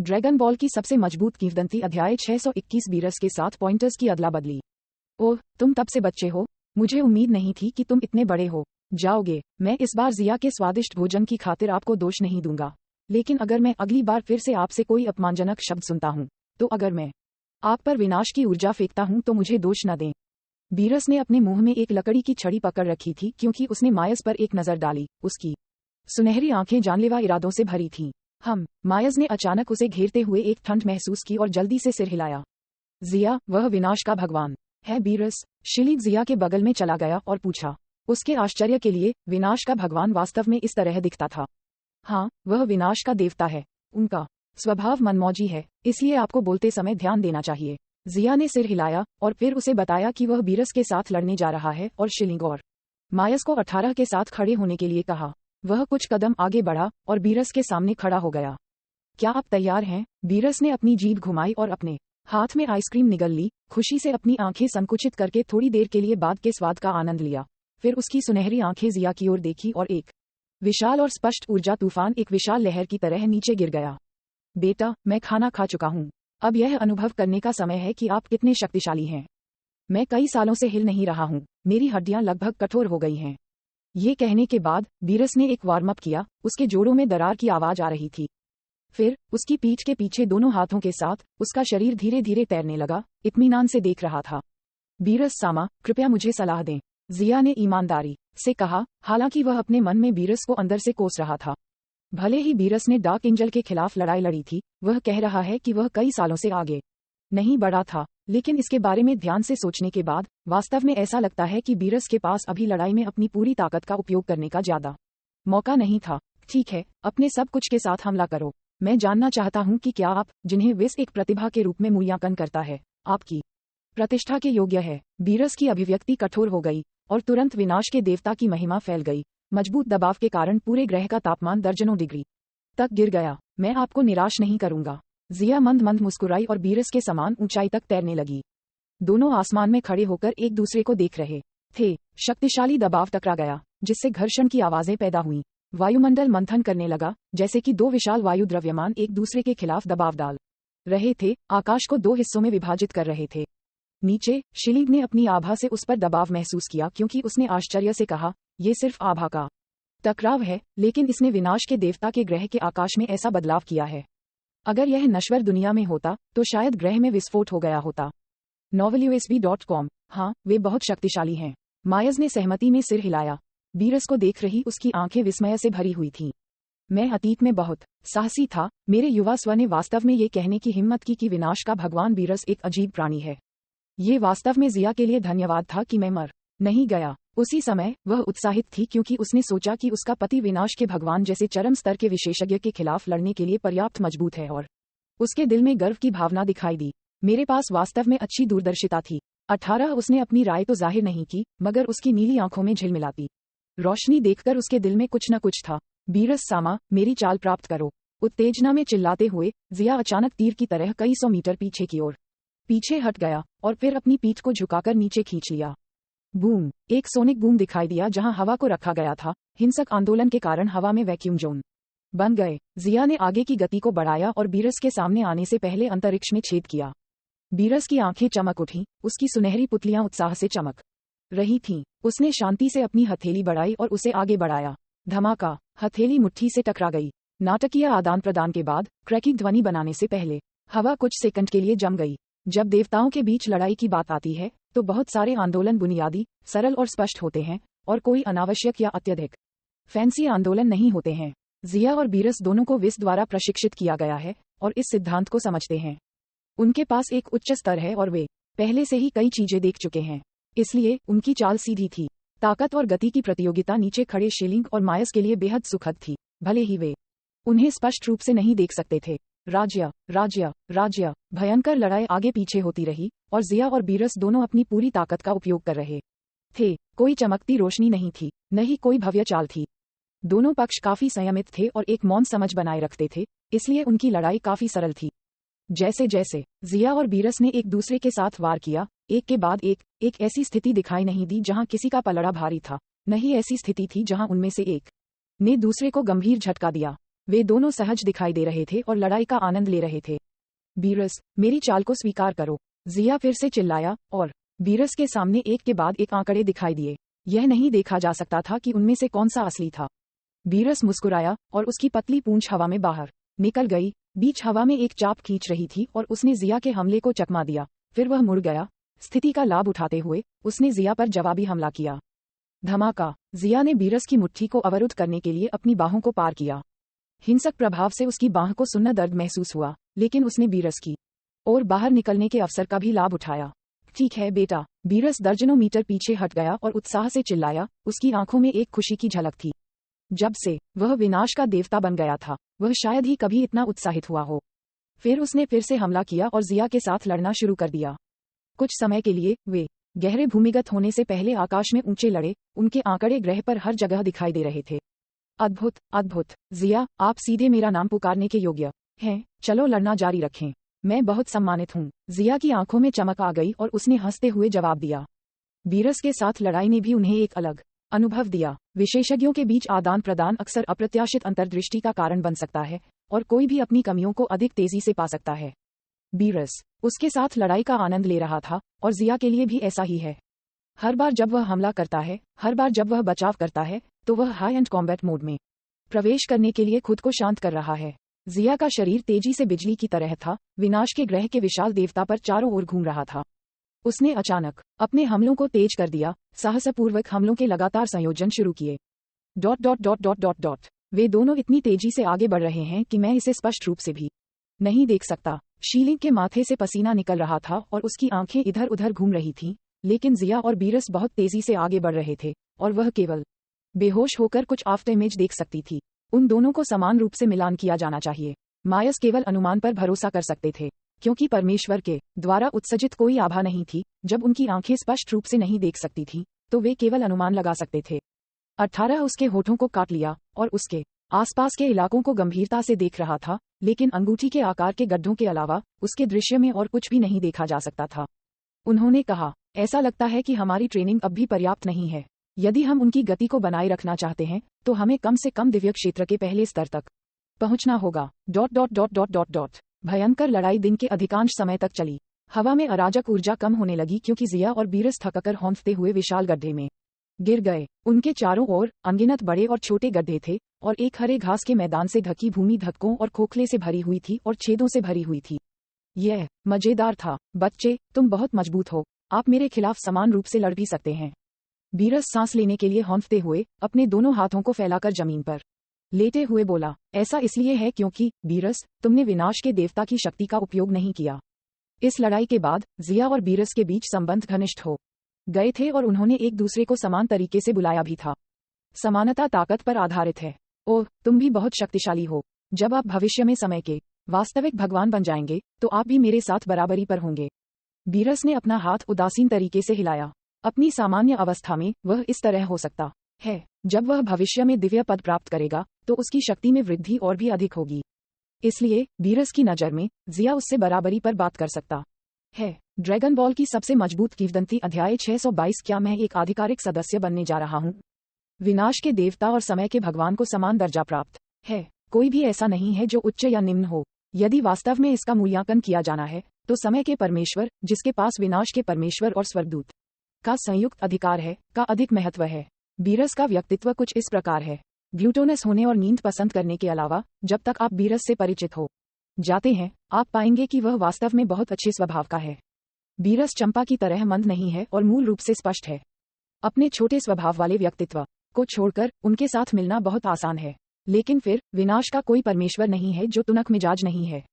Dragon ball की सबसे मजबूत किंवदंती अध्याय 621 बीरस के साथ पॉइंटर्स की अदला बदली। ओह, तुम तब से बच्चे हो, मुझे उम्मीद नहीं थी कि तुम इतने बड़े हो जाओगे। मैं इस बार जिया के स्वादिष्ट भोजन की खातिर आपको दोष नहीं दूंगा, लेकिन अगर मैं अगली बार फिर से आपसे कोई अपमानजनक शब्द सुनता हूँ, तो अगर मैं आप पर विनाश की ऊर्जा फेंकता हूँ तो मुझे दोष न दें। बीरस ने अपने मुंह में एक लकड़ी की छड़ी पकड़ रखी थी क्योंकि उसने मायस पर एक नजर डाली। उसकी सुनहरी आंखें जानलेवा इरादों से भरी थीं। मायस ने अचानक उसे घेरते हुए एक ठंड महसूस की और जल्दी से सिर हिलाया। जिया, वह विनाश का भगवान है बीरस। शिलीक जिया के बगल में चला गया और पूछा। उसके आश्चर्य के लिए विनाश का भगवान वास्तव में इस तरह दिखता था। हाँ, वह विनाश का देवता है। उनका स्वभाव मनमौजी है, इसलिए आपको बोलते समय ध्यान देना चाहिए। जिया ने सिर हिलाया और फिर उसे बताया कि वह बीरस के साथ लड़ने जा रहा है और शिलिंग और मायस को 18 के साथ खड़े होने के लिए कहा। वह कुछ कदम आगे बढ़ा और बीरस के सामने खड़ा हो गया। क्या आप तैयार हैं? बीरस ने अपनी जीभ घुमाई और अपने हाथ में आइसक्रीम निगल ली। खुशी से अपनी आंखें संकुचित करके थोड़ी देर के लिए बाद के स्वाद का आनंद लिया। फिर उसकी सुनहरी आंखें जिया की ओर देखी और एक विशाल और स्पष्ट ऊर्जा तूफान एक विशाल लहर की तरह नीचे गिर गया। बेटा, मैं खाना खा चुका हूँ। अब यह अनुभव करने का समय है कि आप कितने शक्तिशाली हैं। मैं कई सालों से हिल नहीं रहा हूँ, मेरी हड्डियां लगभग कठोर हो गई हैं। ये कहने के बाद बीरस ने एक वार्म अप किया। उसके जोड़ों में दरार की आवाज आ रही थी। फिर उसकी पीठ के पीछे दोनों हाथों के साथ उसका शरीर धीरे धीरे तैरने लगा। इत्मीनान से देख रहा था। बीरस सामा, कृपया मुझे सलाह दें, जिया ने ईमानदारी से कहा, हालांकि वह अपने मन में बीरस को अंदर से कोस रहा था। भले ही बीरस ने डार्क एंजल के खिलाफ लड़ाई लड़ी थी, वह कह रहा है कि वह कई सालों से आगे नहीं बढ़ा था, लेकिन इसके बारे में ध्यान से सोचने के बाद वास्तव में ऐसा लगता है कि बीरस के पास अभी लड़ाई में अपनी पूरी ताकत का उपयोग करने का ज्यादा मौका नहीं था। ठीक है, अपने सब कुछ के साथ हमला करो। मैं जानना चाहता हूं कि क्या आप, जिन्हें विस एक प्रतिभा के रूप में मूल्यांकन करता है, आपकी प्रतिष्ठा के योग्य है। बीरस की अभिव्यक्ति कठोर हो गई और तुरंत विनाश के देवता की महिमा फैल गई। मजबूत दबाव के कारण पूरे ग्रह का तापमान दर्जनों डिग्री तक गिर गया। मैं आपको निराश नहीं करूंगा। जिया मंद मंद मुस्कुराई और बीरस के समान ऊंचाई तक तैरने लगी। दोनों आसमान में खड़े होकर एक दूसरे को देख रहे थे। शक्तिशाली दबाव टकरा गया, जिससे घर्षण की आवाजें पैदा हुईं। वायुमंडल मंथन करने लगा, जैसे कि दो विशाल वायु द्रव्यमान एक दूसरे के खिलाफ दबाव डाल रहे थे, आकाश को दो हिस्सों में विभाजित कर रहे थे। नीचे, शिलीग ने अपनी आभा से उस पर दबाव महसूस किया क्योंकि उसने आश्चर्य से कहा, ये सिर्फ आभा का टकराव है, लेकिन इसने विनाश के देवता के ग्रह के आकाश में ऐसा बदलाव किया है। अगर यह नश्वर दुनिया में होता तो शायद ग्रह में विस्फोट हो गया होता। novelUSB.com। हाँ, वे बहुत शक्तिशाली हैं। मायस ने सहमति में सिर हिलाया। बीरस को देख रही उसकी आंखें विस्मय से भरी हुई थीं। मैं अतीत में बहुत साहसी था। मेरे युवा स्व ने वास्तव में ये कहने की हिम्मत की कि विनाश का भगवान बीरस एक अजीब प्राणी है। ये वास्तव में जिया के लिए धन्यवाद था कि मैं मर नहीं गया। उसी समय वह उत्साहित थी क्योंकि उसने सोचा कि उसका पति विनाश के भगवान जैसे चरम स्तर के विशेषज्ञ के खिलाफ लड़ने के लिए पर्याप्त मजबूत है और उसके दिल में गर्व की भावना दिखाई दी। मेरे पास वास्तव में अच्छी दूरदर्शिता थी। 18 उसने अपनी राय तो जाहिर नहीं की, मगर उसकी नीली आंखों में झिलमिलाती रोशनी देखकर उसके दिल में कुछ न कुछ था। बीरस सामा, मेरी चाल प्राप्त करो। उत्तेजना में चिल्लाते हुए जिया अचानक तीर की तरह कई सौ मीटर पीछे की ओर पीछे हट गया और फिर अपनी पीठ को झुकाकर नीचे खींच लिया। बूम! एक सोनिक बूम दिखाई दिया जहां हवा को रखा गया था। हिंसक आंदोलन के कारण हवा में वैक्यूम जोन बन गए। जिया ने आगे की गति को बढ़ाया और बीरस के सामने आने से पहले अंतरिक्ष में छेद किया। बीरस की आंखें चमक उठीं, उसकी सुनहरी पुतलियां उत्साह से चमक रही थीं। उसने शांति से अपनी हथेली बढ़ाई और उसे आगे बढ़ाया। धमाका! हथेली मुट्ठी से टकरा गई। नाटकीय आदान प्रदान के बाद, क्रैकिंग ध्वनि बनाने से पहले हवा कुछ सेकंड के लिए जम गई। जब देवताओं के बीच लड़ाई की बात आती है तो बहुत सारे आंदोलन बुनियादी, सरल और स्पष्ट होते हैं, और कोई अनावश्यक या अत्यधिक फैंसी आंदोलन नहीं होते हैं। जिया और बीरस दोनों को विस द्वारा प्रशिक्षित किया गया है और इस सिद्धांत को समझते हैं। उनके पास एक उच्च स्तर है और वे पहले से ही कई चीजें देख चुके हैं, इसलिए उनकी चाल सीधी थी। ताकत और गति की प्रतियोगिता नीचे खड़े शिलिंग और मायस के लिए बेहद सुखद थी, भले ही वे उन्हें स्पष्ट रूप से नहीं देख सकते थे। राज्य राज्य राज्य भयंकर लड़ाई आगे पीछे होती रही और जिया और बीरस दोनों अपनी पूरी ताकत का उपयोग कर रहे थे। कोई चमकती रोशनी नहीं थी, न ही कोई भव्य चाल थी। दोनों पक्ष काफी संयमित थे और एक मौन समझ बनाए रखते थे, इसलिए उनकी लड़ाई काफी सरल थी। जैसे जैसे जिया और बीरस ने एक दूसरे के साथ वार किया, एक के बाद एक ऐसी स्थिति दिखाई नहीं दी जहां किसी का पलड़ा भारी था, न ही ऐसी स्थिति थी जहां उनमें से एक ने दूसरे को गंभीर झटका दिया। वे दोनों सहज दिखाई दे रहे थे और लड़ाई का आनंद ले रहे थे। बीरस, मेरी चाल को स्वीकार करो, जिया फिर से चिल्लाया, और बीरस के सामने एक के बाद एक आंकड़े दिखाई दिए। यह नहीं देखा जा सकता था कि उनमें से कौन सा असली था। बीरस मुस्कुराया और उसकी पतली पूंछ हवा में बाहर निकल गई। बीच हवा में एक चाप खींच रही थी और उसने जिया के हमले को चकमा दिया। फिर वह मुड़ गया। स्थिति का लाभ उठाते हुए उसने जिया पर जवाबी हमला किया। धमाका! जिया ने बीरस की मुट्ठी को अवरुद्ध करने के लिए अपनी बाहों को पार किया। हिंसक प्रभाव से उसकी बाह को सुन्न दर्द महसूस हुआ, लेकिन उसने बीरस की और बाहर निकलने के अवसर का भी लाभ उठाया। ठीक है बेटा। बीरस दर्जनों मीटर पीछे हट गया और उत्साह से चिल्लाया। उसकी आंखों में एक खुशी की झलक थी। जब से वह विनाश का देवता बन गया था, वह शायद ही कभी इतना उत्साहित हुआ हो। फिर उसने फिर से हमला किया और जिया के साथ लड़ना शुरू कर दिया। कुछ समय के लिए वे गहरे भूमिगत होने से पहले आकाश में ऊंचे लड़े। उनके आंकड़े ग्रह पर हर जगह दिखाई दे रहे थे। अद्भुत, अद्भुत। जिया, आप सीधे मेरा नाम पुकारने के योग्य हैं। चलो लड़ना जारी रखें। मैं बहुत सम्मानित हूँ। जिया की आंखों में चमक आ गई और उसने हंसते हुए जवाब दिया। बीरस के साथ लड़ाई ने भी उन्हें एक अलग अनुभव दिया। विशेषज्ञों के बीच आदान प्रदान अक्सर अप्रत्याशित अंतर्दृष्टि का कारण बन सकता है और कोई भी अपनी कमियों को अधिक तेजी से पा सकता है। बीरस उसके साथ लड़ाई का आनंद ले रहा था और जिया के लिए भी ऐसा ही है। हर बार जब वह हमला करता है, हर बार जब वह बचाव करता है, तो वह हाई एंड कॉम्बैट मोड में प्रवेश करने के लिए खुद को शांत कर रहा है। जिया का शरीर तेजी से बिजली की तरह था, विनाश के ग्रह के विशाल देवता पर चारों ओर घूम रहा था। उसने अचानक अपने हमलों को तेज कर दिया, साहसपूर्वक हमलों के लगातार संयोजन शुरू किए। ... वे दोनों इतनी तेजी से आगे बढ़ रहे हैं कि मैं इसे स्पष्ट रूप से भी नहीं देख सकता। शीलिंग के माथे से पसीना निकल रहा था और उसकी आंखें इधर उधर घूम रही थीं, लेकिन जिया और बीरस बहुत तेजी से आगे बढ़ रहे थे और वह केवल बेहोश होकर कुछ आफ्टर इमेज देख सकती थी। उन दोनों को समान रूप से मिलान किया जाना चाहिए। मायस केवल अनुमान पर भरोसा कर सकते थे, क्योंकि परमेश्वर के द्वारा उत्सर्जित कोई आभा नहीं थी। जब उनकी आंखें स्पष्ट रूप से नहीं देख सकती थीं, तो वे केवल अनुमान लगा सकते थे। 18 उसके होठों को काट लिया और उसके आसपास के इलाकों को गंभीरता से देख रहा था, लेकिन अंगूठी के आकार के गड्ढों के अलावा उसके दृश्य में और कुछ भी नहीं देखा जा सकता था। उन्होंने कहा, ऐसा लगता है कि हमारी ट्रेनिंग अब भी पर्याप्त नहीं है। यदि हम उनकी गति को बनाए रखना चाहते हैं, तो हमें कम से कम दिव्य क्षेत्र के पहले स्तर तक पहुंचना होगा। ... भयंकर लड़ाई दिन के अधिकांश समय तक चली। हवा में अराजक ऊर्जा कम होने लगी क्योंकि जिया और बीरस थककर हौंफते हुए विशाल गड्ढे में गिर गए। उनके चारों ओर अनगिनत बड़े और छोटे गड्ढे थे और एक हरे घास के मैदान से ढकी भूमि धक्कों और खोखले से भरी हुई थी और छेदों से भरी हुई थी। यह मजेदार था। बच्चे, तुम बहुत मजबूत हो। आप मेरे खिलाफ समान रूप से लड़ भी सकते हैं। बीरस सांस लेने के लिए हौंफते हुए अपने दोनों हाथों को फैलाकर जमीन पर लेटे हुए बोला। ऐसा इसलिए है क्योंकि बीरस, तुमने विनाश के देवता की शक्ति का उपयोग नहीं किया। इस लड़ाई के बाद जिया और बीरस के बीच संबंध घनिष्ठ हो गए थे और उन्होंने एक दूसरे को समान तरीके से बुलाया भी था। समानता ताकत पर आधारित है। ओह, तुम भी बहुत शक्तिशाली हो। जब आप भविष्य में समय के वास्तविक भगवान बन जाएंगे, तो आप भी मेरे साथ बराबरी पर होंगे। बीरस ने अपना हाथ उदासीन तरीके से हिलाया। अपनी सामान्य अवस्था में वह इस तरह हो सकता है। जब वह भविष्य में दिव्य पद प्राप्त करेगा, तो उसकी शक्ति में वृद्धि और भी अधिक होगी। इसलिए बीरस की नज़र में जिया उससे बराबरी पर बात कर सकता है। ड्रैगन बॉल की सबसे मजबूत किंवदंती अध्याय 622। क्या मैं एक आधिकारिक सदस्य बनने जा रहा हूँ? विनाश के देवता और समय के भगवान को समान दर्जा प्राप्त है। कोई भी ऐसा नहीं है जो उच्च या निम्न हो। यदि वास्तव में इसका मूल्यांकन किया जाना है, तो समय के परमेश्वर, जिसके पास विनाश के परमेश्वर और स्वर्गदूत का संयुक्त अधिकार है, का अधिक महत्व है। बीरस का व्यक्तित्व कुछ इस प्रकार है। ग्लूटोनस होने और नींद पसंद करने के अलावा, जब तक आप बीरस से परिचित हो जाते हैं, आप पाएंगे कि वह वास्तव में बहुत अच्छे स्वभाव का है। बीरस चंपा की तरह मंद नहीं है और मूल रूप से स्पष्ट है। अपने छोटे स्वभाव वाले व्यक्तित्व को छोड़कर उनके साथ मिलना बहुत आसान है। लेकिन फिर विनाश का कोई परमेश्वर नहीं है जो तुनक मिजाज नहीं है।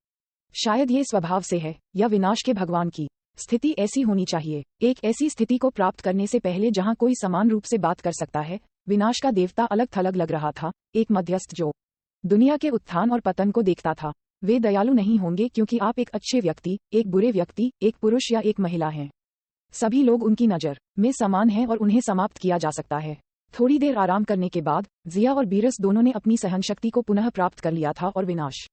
शायद ये स्वभाव से है, या विनाश के भगवान की स्थिति ऐसी होनी चाहिए। एक ऐसी स्थिति को प्राप्त करने से पहले जहां कोई समान रूप से बात कर सकता है। विनाश का देवता अलग थलग लग रहा था, एक मध्यस्थ जो दुनिया के उत्थान और पतन को देखता था। वे दयालु नहीं होंगे क्योंकि आप एक अच्छे व्यक्ति, एक बुरे व्यक्ति, एक पुरुष या एक महिला हैं। सभी लोग उनकी नज़र में समान हैं और उन्हें समाप्त किया जा सकता है। थोड़ी देर आराम करने के बाद जिया और बीरस दोनों ने अपनी सहनशक्ति को पुनः प्राप्त कर लिया था और विनाश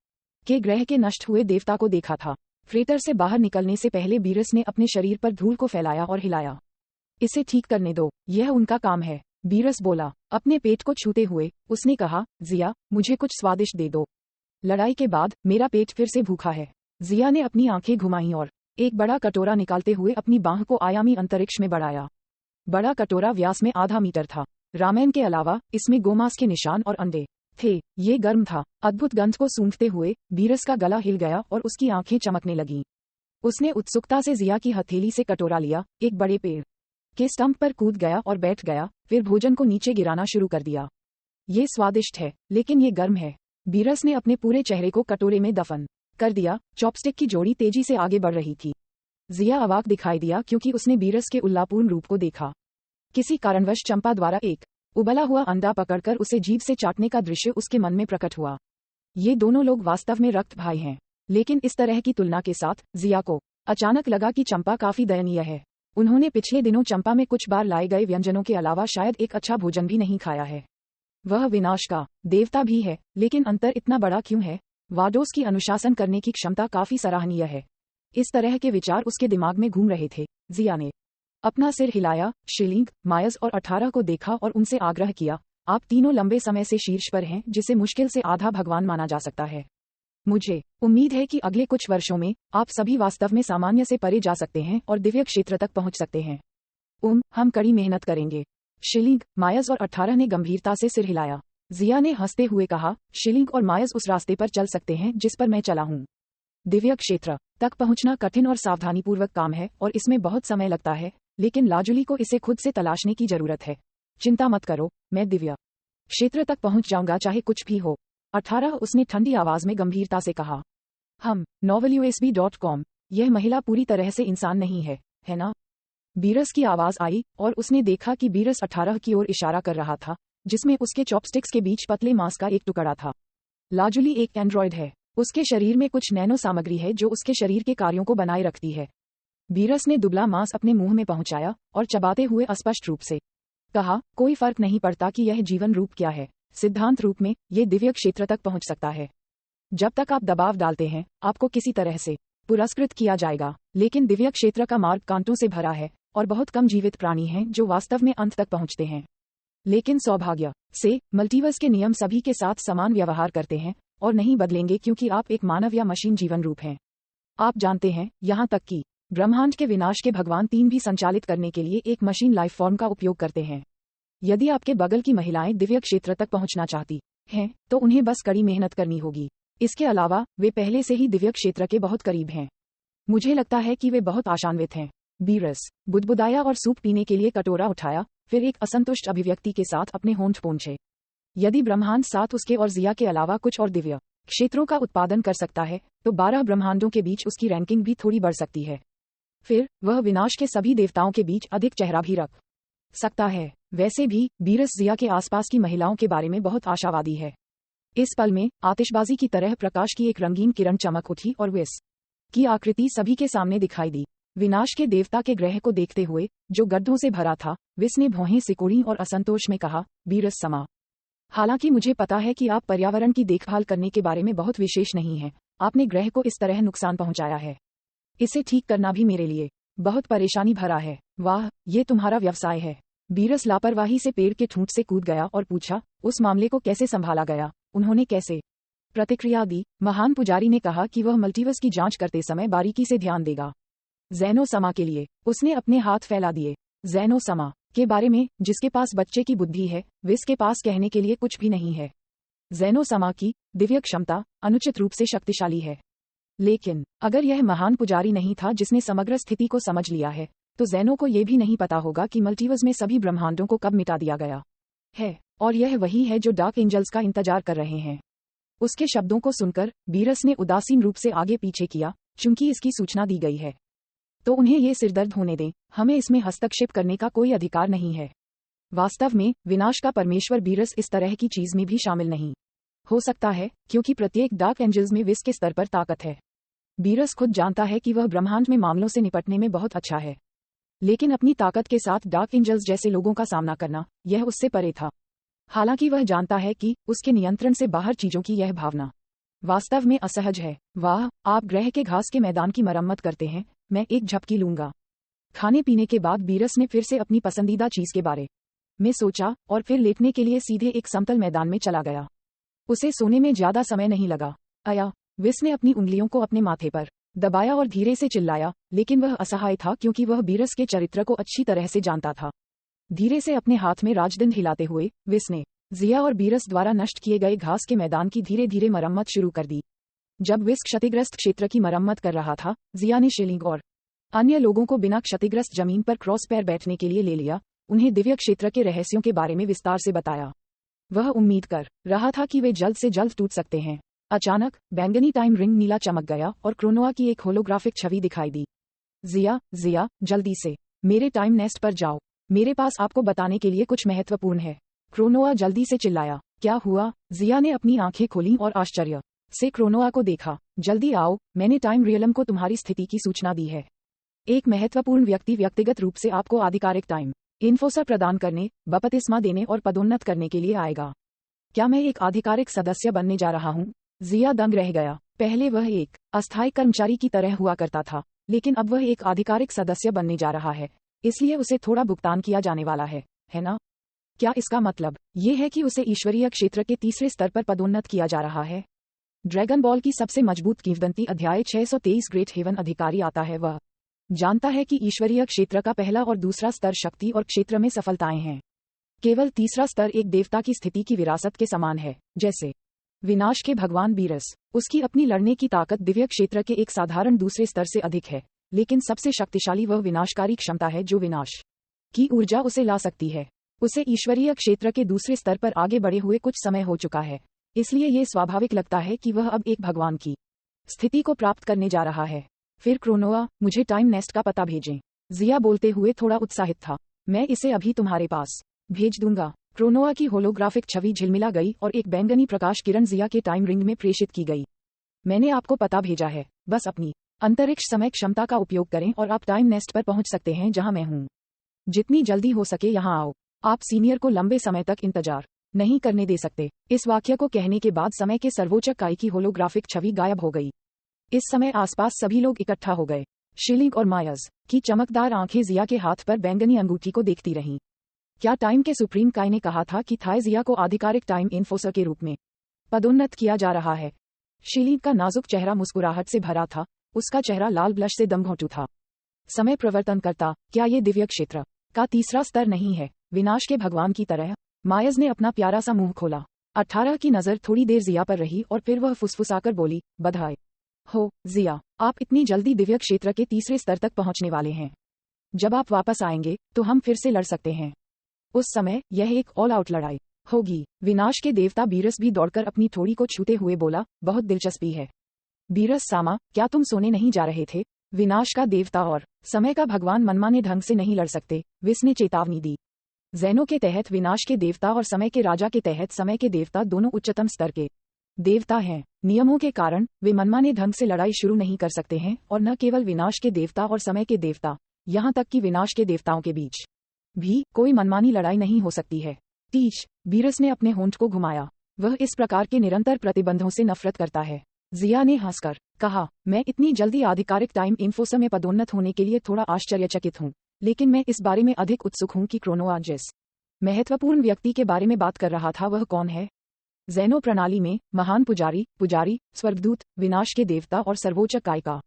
के ग्रह के नष्ट हुए देवता को देखा था। फ्रेटर से बाहर निकलने से पहले बीरस ने अपने शरीर पर धूल को फैलाया और हिलाया। इसे ठीक करने दो, यह उनका काम है। बीरस बोला। अपने पेट को छूते हुए उसने कहा, जिया, मुझे कुछ स्वादिष्ट दे दो। लड़ाई के बाद मेरा पेट फिर से भूखा है। जिया ने अपनी आंखें घुमाईं और एक बड़ा कटोरा निकालते हुए अपनी बाह को आयामी अंतरिक्ष में बढ़ाया। बड़ा कटोरा व्यास में आधा मीटर था। रामेन के अलावा इसमें गोमांस के निशान और अंडे थे। ये गर्म था। अद्भुत गंध को सूंघते हुए बीरस का गला हिल गया और उसकी आंखें चमकने लगीं। उसने उत्सुकता से जिया की हथेली से कटोरा लिया, एक बड़े पेड़ के स्टंप पर कूद गया और बैठ गया, फिर भोजन को नीचे गिराना शुरू कर दिया। ये स्वादिष्ट है, लेकिन ये गर्म है। बीरस ने अपने पूरे चेहरे को कटोरे में दफन कर दिया। चॉपस्टिक की जोड़ी तेजी से आगे बढ़ रही थी। जिया अवाक दिखाई दिया क्योंकि उसने बीरस के उल्लापूर्ण रूप को देखा। किसी कारणवश चंपा द्वारा एक उबला हुआ अंडा पकड़कर उसे जीभ से चाटने का दृश्य उसके मन में प्रकट हुआ। ये दोनों लोग वास्तव में रक्त भाई हैं, लेकिन इस तरह की तुलना के साथ जिया को अचानक लगा कि चंपा काफी दयनीय है। उन्होंने पिछले दिनों चंपा में कुछ बार लाए गए व्यंजनों के अलावा शायद एक अच्छा भोजन भी नहीं खाया है। वह विनाश का देवता भी है, लेकिन अंतर इतना बड़ा क्यों है? वाडोस की अनुशासन करने की क्षमता काफी सराहनीय है। इस तरह के विचार उसके दिमाग में घूम रहे थे। जिया ने अपना सिर हिलाया, शिलिंग, मायस और 18 को देखा और उनसे आग्रह किया, आप तीनों लंबे समय से शीर्ष पर हैं, जिसे मुश्किल से आधा भगवान माना जा सकता है। मुझे उम्मीद है कि अगले कुछ वर्षों में आप सभी वास्तव में सामान्य से परे जा सकते हैं और दिव्य क्षेत्र तक पहुंच सकते हैं। हम कड़ी मेहनत करेंगे। शिलिंग, मायस और 18 ने गंभीरता से सिर हिलाया। जिया ने हंसते हुए कहा, शिलिंग और मायस उस रास्ते पर चल सकते हैं जिस पर मैं चला हूँ। दिव्य क्षेत्र तक पहुंचना कठिन और सावधानीपूर्वक काम है और इसमें बहुत समय लगता है, लेकिन लाजुली को इसे खुद से तलाशने की जरूरत है। चिंता मत करो, मैं दिव्य क्षेत्र तक पहुंच जाऊंगा चाहे कुछ भी हो। 18, उसने ठंडी आवाज में गंभीरता से कहा। हम novelUSB.com। यह महिला पूरी तरह से इंसान नहीं है ना? बीरस की आवाज आई और उसने देखा कि बीरस 18 की ओर इशारा कर रहा था, जिसमें उसके चॉपस्टिक्स के बीच पतले मांस का एक टुकड़ा था। लाजुली एक एंड्रॉयड है। उसके शरीर में कुछ नैनो सामग्री है जो उसके शरीर के कार्यों को बनाए रखती है। बीरस ने दुबला मांस अपने मुंह में पहुंचाया और चबाते हुए अस्पष्ट रूप से कहा, कोई फर्क नहीं पड़ता कि यह जीवन रूप क्या है, सिद्धांत रूप में ये दिव्य क्षेत्र तक पहुंच सकता है। जब तक आप दबाव डालते हैं, आपको किसी तरह से पुरस्कृत किया जाएगा, लेकिन दिव्य क्षेत्र का मार्ग कांटों से भरा है और बहुत कम जीवित प्राणी हैं जो वास्तव में अंत तक पहुंचते हैं। लेकिन सौभाग्य से मल्टीवर्स के नियम सभी के साथ समान व्यवहार करते हैं और नहीं बदलेंगे क्योंकि आप एक मानव या मशीन जीवन रूप हैं। आप जानते हैं, यहाँ तक कि ब्रह्मांड के विनाश के भगवान 3 भी संचालित करने के लिए एक मशीन लाइफ फॉर्म का उपयोग करते हैं। यदि आपके बगल की महिलाएं दिव्य क्षेत्र तक पहुंचना चाहती हैं, तो उन्हें बस कड़ी मेहनत करनी होगी। इसके अलावा वे पहले से ही दिव्य क्षेत्र के बहुत करीब हैं। मुझे लगता है कि वे बहुत आशान्वित हैं। बीरस बुदबुदाया और सूप पीने के लिए कटोरा उठाया, फिर एक असंतुष्ट अभिव्यक्ति के साथ अपने होंठ पोंछे। यदि ब्रह्मांड साथ उसके और जिया के अलावा कुछ और दिव्य क्षेत्रों का उत्पादन कर सकता है, तो 12 ब्रह्मांडों के बीच उसकी रैंकिंग भी थोड़ी बढ़ सकती है। फिर वह विनाश के सभी देवताओं के बीच अधिक चेहरा भी रख सकता है। वैसे भी बीरस जिया के आसपास की महिलाओं के बारे में बहुत आशावादी है। इस पल में आतिशबाजी की तरह प्रकाश की एक रंगीन किरण चमक उठी और विस की आकृति सभी के सामने दिखाई दी। विनाश के देवता के ग्रह को देखते हुए, जो गड्ढों से भरा था, विस ने भौहें सिकोड़ी और असंतोष में कहा, बीरस समा। हालांकि मुझे पता है कि आप पर्यावरण की देखभाल करने के बारे में बहुत विशेष नहीं हैं, आपने ग्रह को इस तरह नुकसान पहुंचाया है। इसे ठीक करना भी मेरे लिए बहुत परेशानी भरा है। वाह, ये तुम्हारा व्यवसाय है। बीरस लापरवाही से पेड़ के ठूंठ से कूद गया और पूछा, उस मामले को कैसे संभाला गया? उन्होंने कैसे प्रतिक्रिया दी? महान पुजारी ने कहा कि वह मल्टीवर्स की जांच करते समय बारीकी से ध्यान देगा। ज़ैनो समा के लिए उसने अपने हाथ फैला दिए। ज़ैनो समा के बारे में, जिसके पास बच्चे की बुद्धि है, विस के पास कहने के लिए कुछ भी नहीं है। ज़ैनो समा की दिव्य क्षमता अनुचित रूप से शक्तिशाली है, लेकिन अगर यह महान पुजारी नहीं था जिसने समग्र स्थिति को समझ लिया है, तो ज़ैनो को यह भी नहीं पता होगा कि मल्टीवर्स में सभी ब्रह्मांडों को कब मिटा दिया गया है। और यह वही है जो डार्क एंजल्स का इंतजार कर रहे हैं। उसके शब्दों को सुनकर बीरस ने उदासीन रूप से आगे पीछे किया, चूंकि इसकी सूचना दी गई है तो उन्हें ये सिरदर्द होने दें, हमें इसमें हस्तक्षेप करने का कोई अधिकार नहीं है। वास्तव में विनाश का परमेश्वर बीरस इस तरह की चीज में भी शामिल नहीं हो सकता है, क्योंकि प्रत्येक डार्क एंजल्स में विस के स्तर पर ताकत है। बीरस खुद जानता है कि वह ब्रह्मांड में मामलों से निपटने में बहुत अच्छा है, लेकिन अपनी ताकत के साथ डार्क एंजल्स जैसे लोगों का सामना करना, यह उससे परे था। हालांकि वह जानता है कि उसके नियंत्रण से बाहर चीजों की यह भावना वास्तव में असहज है। वाह, आप ग्रह के घास के मैदान की मरम्मत करते हैं, मैं एक झपकी लूंगा। खाने पीने के बाद बीरस ने फिर से अपनी पसंदीदा चीज के बारे में सोचा और फिर लेटने के लिए सीधे एक समतल मैदान में चला गया। उसे सोने में ज्यादा समय नहीं लगा। आया। विस ने अपनी उंगलियों को अपने माथे पर दबाया और धीरे से चिल्लाया, लेकिन वह असहाय था क्योंकि वह बीरस के चरित्र को अच्छी तरह से जानता था। धीरे से अपने हाथ में राजदंड हिलाते हुए विस ने जिया और बीरस द्वारा नष्ट किए गए घास के मैदान की धीरे धीरे मरम्मत शुरू कर दी। जब विस क्षतिग्रस्त क्षेत्र की मरम्मत कर रहा था, जिया ने शिलिंग और अन्य लोगों को बिना क्षतिग्रस्त जमीन पर क्रॉस पैर बैठने के लिए ले लिया, उन्हें दिव्य क्षेत्र के रहस्यों के बारे में विस्तार से बताया। वह उम्मीद कर रहा था कि वे जल्द से जल्द टूट सकते हैं। अचानक बैंगनी टाइम रिंग नीला चमक गया और क्रोनोआ की एक होलोग्राफिक छवि दिखाई दी। जिया, जल्दी से मेरे टाइम नेस्ट पर जाओ, मेरे पास आपको बताने के लिए कुछ महत्वपूर्ण है। क्रोनोआ जल्दी से चिल्लाया। क्या हुआ? जिया ने अपनी आंखें खोलीं और आश्चर्य से क्रोनोआ को देखा। जल्दी आओ, मैंने टाइम रियलम को तुम्हारी स्थिति की सूचना दी है। एक महत्वपूर्ण व्यक्ति व्यक्तिगत रूप से आपको आधिकारिक टाइम इन्फोसर प्रदान करने, बपतिस्मा देने और पदोन्नत करने के लिए आएगा। क्या मैं एक आधिकारिक सदस्य बनने जा रहा हूँ? जिया दंग रह गया। पहले वह एक अस्थायी कर्मचारी की तरह हुआ करता था, लेकिन अब वह एक आधिकारिक सदस्य बनने जा रहा है, इसलिए उसे थोड़ा भुगतान किया जाने वाला है ना? क्या इसका मतलब ये है कि उसे ईश्वरीय क्षेत्र के तीसरे स्तर पर पदोन्नत किया जा रहा है? ड्रैगन बॉल की सबसे मजबूत किंवदंती अध्याय 623 ग्रेट हेवन अधिकारी आता है। वह जानता है कि ईश्वरीय क्षेत्र का पहला और दूसरा स्तर शक्ति और क्षेत्र में सफलताएं हैं। केवल तीसरा स्तर एक देवता की स्थिति की विरासत के समान है, जैसे विनाश के भगवान बीरस। उसकी अपनी लड़ने की ताकत दिव्य क्षेत्र के एक साधारण दूसरे स्तर से अधिक है, लेकिन सबसे शक्तिशाली वह विनाशकारी क्षमता है जो विनाश की ऊर्जा उसे ला सकती है। उसे ईश्वरीय क्षेत्र के दूसरे स्तर पर आगे बढ़े हुए कुछ समय हो चुका है, इसलिए ये स्वाभाविक लगता है कि वह अब एक भगवान की स्थिति को प्राप्त करने जा रहा है। फिर क्रोनोआ, मुझे टाइम नेस्ट का पता भेजें। जिया बोलते हुए थोड़ा उत्साहित था। मैं इसे अभी तुम्हारे पास भेज दूंगा। क्रोनोआ की होलोग्राफिक छवि झिलमिला गई और एक बैंगनी प्रकाश किरण जिया के टाइम रिंग में प्रेषित की गई। मैंने आपको पता भेजा है, बस अपनी अंतरिक्ष समय क्षमता का उपयोग करें और आप टाइम नेस्ट पर पहुंच सकते हैं जहां मैं हूं। जितनी जल्दी हो सके यहां आओ। आप सीनियर को लंबे समय तक इंतजार नहीं करने दे सकते। इस वाक्य को कहने के बाद समय के सर्वोच्च इकाई की होलोग्राफिक छवि गायब हो गई। इस समय आसपास सभी लोग इकट्ठा हो गए। शिलिंग और मायर्स की चमकदार आंखें जिया के हाथ पर बैंगनी अंगूठी को देखती रहीं। क्या टाइम के सुप्रीम काई ने कहा था कि थाई जिया को आधिकारिक टाइम इन्फोसर के रूप में पदोन्नत किया जा रहा है? शिलिंग का नाजुक चेहरा मुस्कुराहट से भरा था, उसका चेहरा लाल ब्लश से दमघोंटू था। समय प्रवर्तन करता, क्या ये दिव्य क्षेत्र का तीसरा स्तर नहीं है, विनाश के भगवान की तरह? मायर्स ने अपना प्यारा सा मुंह खोला। 18 की नजर थोड़ी देर जिया पर रही और फिर वह फुसफुसाकर बोली, बधाई हो जिया, आप इतनी जल्दी दिव्य क्षेत्र के तीसरे स्तर तक पहुंचने वाले हैं। जब आप वापस आएंगे तो हम फिर से लड़ सकते हैं। उस समय यह एक ऑल आउट लड़ाई होगी। विनाश के देवता बीरस भी दौड़कर अपनी थोड़ी को छूते हुए बोला, बहुत दिलचस्पी है। बीरस सामा, क्या तुम सोने नहीं जा रहे थे? विनाश का देवता और समय का भगवान मनमाने ढंग से नहीं लड़ सकते, विस ने चेतावनी दी। जैनो के तहत विनाश के देवता और समय के राजा के तहत समय के देवता दोनों उच्चतम स्तर के देवता हैं। नियमों के कारण वे मनमाने ढंग से लड़ाई शुरू नहीं कर सकते हैं, और न केवल विनाश के देवता और समय के देवता, यहाँ तक कि विनाश के देवताओं के बीच भी कोई मनमानी लड़ाई नहीं हो सकती है। टीच, बीरस ने अपने होंठ को घुमाया। वह इस प्रकार के निरंतर प्रतिबंधों से नफरत करता है। जिया ने हंसकर कहा, मैं इतनी जल्दी आधिकारिक टाइम इन्फोसर में पदोन्नत होने के लिए थोड़ा आश्चर्यचकित हूँ, लेकिन मैं इस बारे में अधिक उत्सुक हूँ कि क्रोनोआ जिस महत्वपूर्ण व्यक्ति के बारे में बात कर रहा था वह कौन है? जैनो प्रणाली में महान पुजारी, स्वर्गदूत, विनाश के देवता और सर्वोच्च काय का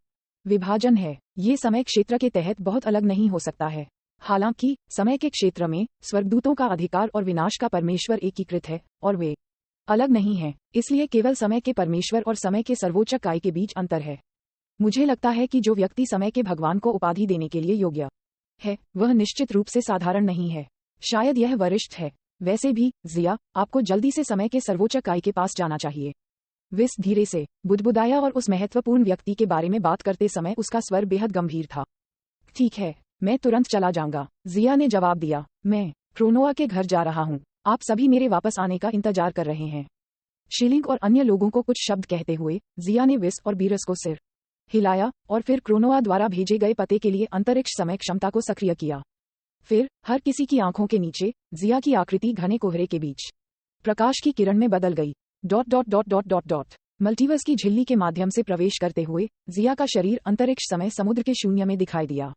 विभाजन है। ये समय क्षेत्र के तहत बहुत अलग नहीं हो सकता है। हालांकि समय के क्षेत्र में स्वर्गदूतों का अधिकार और विनाश का परमेश्वर एकीकृत है और वे अलग नहीं हैं, इसलिए केवल समय के परमेश्वर और समय के सर्वोच्च काय के बीच अंतर है। मुझे लगता है कि जो व्यक्ति समय के भगवान को उपाधि देने के लिए योग्य है वह निश्चित रूप से साधारण नहीं है, शायद यह वरिष्ठ है। वैसे भी जिया, आपको जल्दी से समय के सर्वोच्च काय के पास जाना चाहिए। विस धीरे से बुदबुदाया और उस महत्वपूर्ण व्यक्ति के बारे में बात करते समय उसका स्वर बेहद गंभीर था। ठीक है, मैं तुरंत चला जाऊंगा, जिया ने जवाब दिया। मैं क्रोनोआ के घर जा रहा हूँ, आप सभी मेरे वापस आने का इंतजार कर रहे हैं। शिलिंग और अन्य लोगों को कुछ शब्द कहते हुए जिया ने विस और बीरस को सिर हिलाया और फिर क्रोनोआ द्वारा भेजे गए पते के लिए अंतरिक्ष समय क्षमता को सक्रिय किया। फिर हर किसी की आंखों के नीचे जिया की आकृति घने कोहरे के बीच प्रकाश की किरण में बदल गई। ... मल्टीवर्स की झिल्ली के माध्यम से प्रवेश करते हुए जिया का शरीर अंतरिक्ष समय समुद्र के शून्य में दिखाई दिया।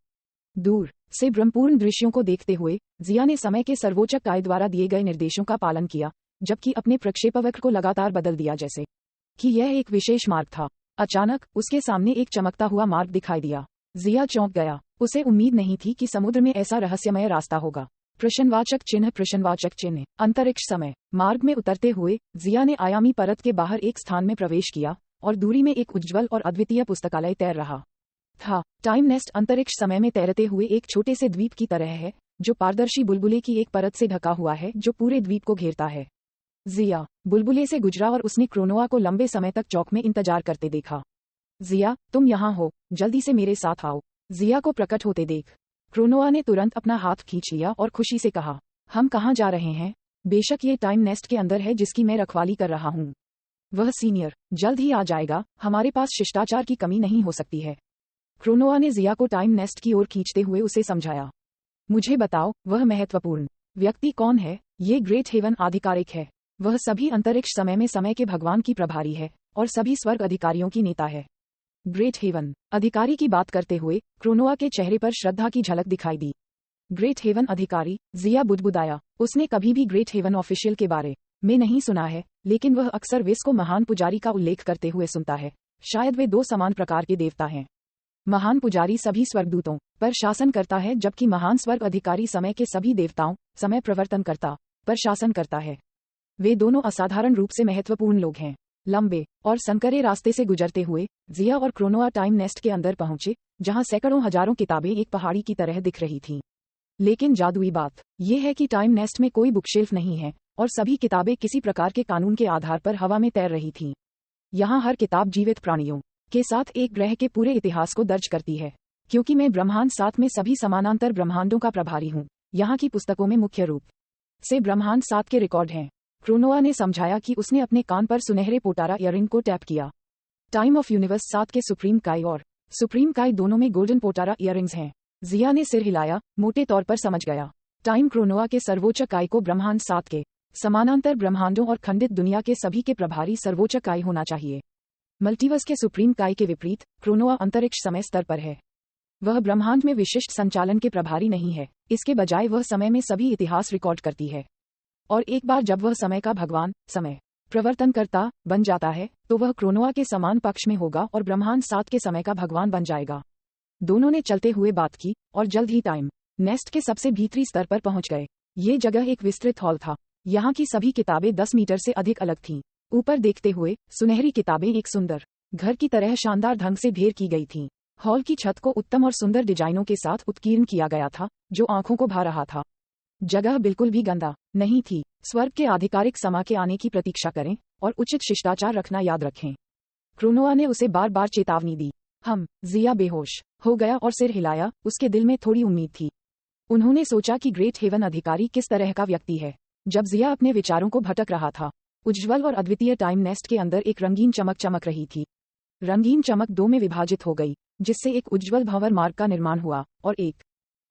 दूर से ब्रह्मपूर्ण दृश्यों को देखते हुए जिया ने समय के सर्वोच्च काय द्वारा दिए गए निर्देशों का पालन किया, जबकि अपने प्रक्षेपवक्र को लगातार बदल दिया, जैसे कि यह एक विशेष मार्ग था। अचानक उसके सामने एक चमकता हुआ मार्ग दिखाई दिया। जिया चौंक गया। उसे उम्मीद नहीं थी कि समुद्र में ऐसा रहस्यमय रास्ता होगा। प्रश्नवाचक चिन्ह। अंतरिक्ष समय। मार्ग में उतरते हुए जिया ने आयामी परत के बाहर एक स्थान में प्रवेश किया और दूरी में एक उज्ज्वल और अद्वितीय पुस्तकालय तैर रहा था। टाइम नेस्ट अंतरिक्ष समय में तैरते हुए एक छोटे से द्वीप की तरह है, जो पारदर्शी बुलबुले की एक परत से ढका हुआ है जो पूरे द्वीप को घेरता है। जिया बुलबुले से गुजरा और उसने क्रोनोआ को लंबे समय तक चौक में इंतजार करते देखा। जिया, तुम यहाँ हो, जल्दी से मेरे साथ आओ। जिया को प्रकट होते देख क्रोनोआ ने तुरंत अपना हाथ खींच लिया और खुशी से कहा, हम कहाँ जा रहे हैं? बेशक ये टाइम नेस्ट के अंदर है जिसकी मैं रखवाली कर रहा हूँ। वह सीनियर जल्द ही आ जाएगा, हमारे पास शिष्टाचार की कमी नहीं हो सकती है। क्रोनोआ ने जिया को टाइम नेस्ट की ओर खींचते हुए उसे समझाया। मुझे बताओ, वह महत्वपूर्ण व्यक्ति कौन है? ये ग्रेट हेवन आधिकारिक है। वह सभी अंतरिक्ष समय में समय के भगवान की प्रभारी है और सभी स्वर्ग अधिकारियों की नेता है। ग्रेट हेवन अधिकारी की बात करते हुए क्रोनोआ के चेहरे पर श्रद्धा की झलक दिखाई दी। ग्रेट हेवन अधिकारी, जिया बुदबुदाया। उसने कभी भी ग्रेट हेवन ऑफिशियल के बारे में नहीं सुना है, लेकिन वह अक्सर विस को महान पुजारी का उल्लेख करते हुए सुनता है। शायद वे दो समान प्रकार के देवता हैं। महान पुजारी सभी स्वर्गदूतों पर शासन करता है, जबकि महान स्वर्ग अधिकारी समय के सभी देवताओं, समय प्रवर्तन करता पर शासन करता है। वे दोनों असाधारण रूप से महत्वपूर्ण लोग हैं। लंबे और संकरे रास्ते से गुजरते हुए जिया और क्रोनोआ टाइम नेस्ट के अंदर पहुंचे, जहां सैकड़ों हजारों किताबें एक पहाड़ी की तरह दिख रही थीं। लेकिन जादुई बात यह है कि टाइम नेस्ट में कोई बुकशेल्फ नहीं है और सभी किताबें किसी प्रकार के कानून के आधार पर हवा में तैर रही थीं। यहाँ हर किताब जीवित प्राणियों के साथ एक ग्रह के पूरे इतिहास को दर्ज करती है। क्योंकि मैं ब्रह्मांड 7 में सभी समानांतर ब्रह्मांडों का प्रभारी हूँ, यहाँ की पुस्तकों में मुख्य रूप से ब्रह्मांड 7 के रिकॉर्ड हैं। क्रोनोआ ने समझाया कि उसने अपने कान पर सुनहरे पोटारा इयररिंग को टैप किया। टाइम ऑफ यूनिवर्स 7 के सुप्रीम काई और सुप्रीम काई दोनों में गोल्डन पोटारा इयररिंग्स हैं। जिया ने सिर हिलाया, मोटे तौर पर समझ गया। टाइम क्रोनोआ के सर्वोच्च काई को ब्रह्मांड 7 के समानांतर ब्रह्मांडों और खंडित दुनिया के सभी के प्रभारी सर्वोच्च काई होना चाहिए। मल्टीवर्स के सुप्रीम काई के विपरीत क्रोनोआ अंतरिक्ष समय स्तर पर है। वह ब्रह्मांड में विशिष्ट संचालन के प्रभारी नहीं है, इसके बजाय वह समय में सभी इतिहास रिकॉर्ड करती है। और एक बार जब वह समय का भगवान, समय प्रवर्तनकर्ता बन जाता है, तो वह क्रोनोआ के समान पक्ष में होगा और ब्रह्मांड 7 के समय का भगवान बन जाएगा। दोनों ने चलते हुए बात की और जल्द ही टाइम नेस्ट के सबसे भीतरी स्तर पर पहुंच गए। ये जगह एक विस्तृत हॉल था। यहाँ की सभी किताबें 10 मीटर से अधिक अलग थीं। ऊपर देखते हुए सुनहरी किताबें एक सुंदर घर की तरह शानदार ढंग से ढेर की गई थीं। हॉल की छत को उत्तम और सुंदर डिजाइनों के साथ उत्कीर्ण किया गया था, जो आंखों को भा रहा था। जगह बिल्कुल भी गंदा नहीं थी। स्वर्ग के आधिकारिक समा के आने की प्रतीक्षा करें और उचित शिष्टाचार रखना याद रखें। क्रोनोआ ने उसे बार बार चेतावनी दी। जिया बेहोश हो गया और सिर हिलाया। उसके दिल में थोड़ी उम्मीद थी। उन्होंने सोचा कि ग्रेट हेवन अधिकारी किस तरह का व्यक्ति है। जब जिया अपने विचारों को भटक रहा था, उज्ज्वल और अद्वितीय टाइम नेस्ट के अंदर एक रंगीन चमक चमक रही थी। रंगीन चमक 2 में विभाजित हो गई, जिससे एक उज्ज्वल भंवर मार्ग का निर्माण हुआ और एक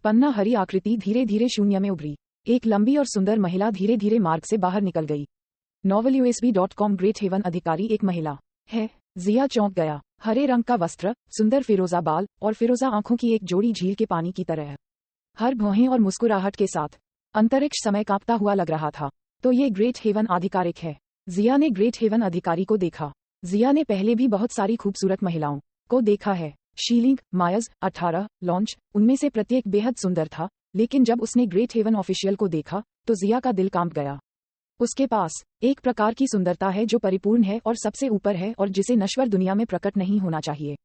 पन्ना हरी आकृति धीरे धीरे शून्य में उभरी। एक लंबी और सुंदर महिला धीरे धीरे मार्ग से बाहर निकल गई। novelUSB.com ग्रेट हेवन अधिकारी एक महिला है। जिया चौंक गया। हरे रंग का वस्त्र, सुंदर फिरोजा बाल और फिरोजा आंखों की एक जोड़ी झील के पानी की तरह। हर भौहें और मुस्कुराहट के साथ अंतरिक्ष समय कांपता हुआ लग रहा था। तो ये ग्रेट हेवन आधिकारिक है। जिया ने ग्रेट हेवन अधिकारी को देखा। जिया ने पहले भी बहुत सारी खूबसूरत महिलाओं को देखा है। शीलिंग, मायज, 18, लॉन्च, उनमें से प्रत्येक बेहद सुंदर था। लेकिन जब उसने ग्रेट हेवन ऑफिशियल को देखा, तो जिया का दिल कांप गया। उसके पास एक प्रकार की सुंदरता है जो परिपूर्ण है और सबसे ऊपर है और जिसे नश्वर दुनिया में प्रकट नहीं होना चाहिए।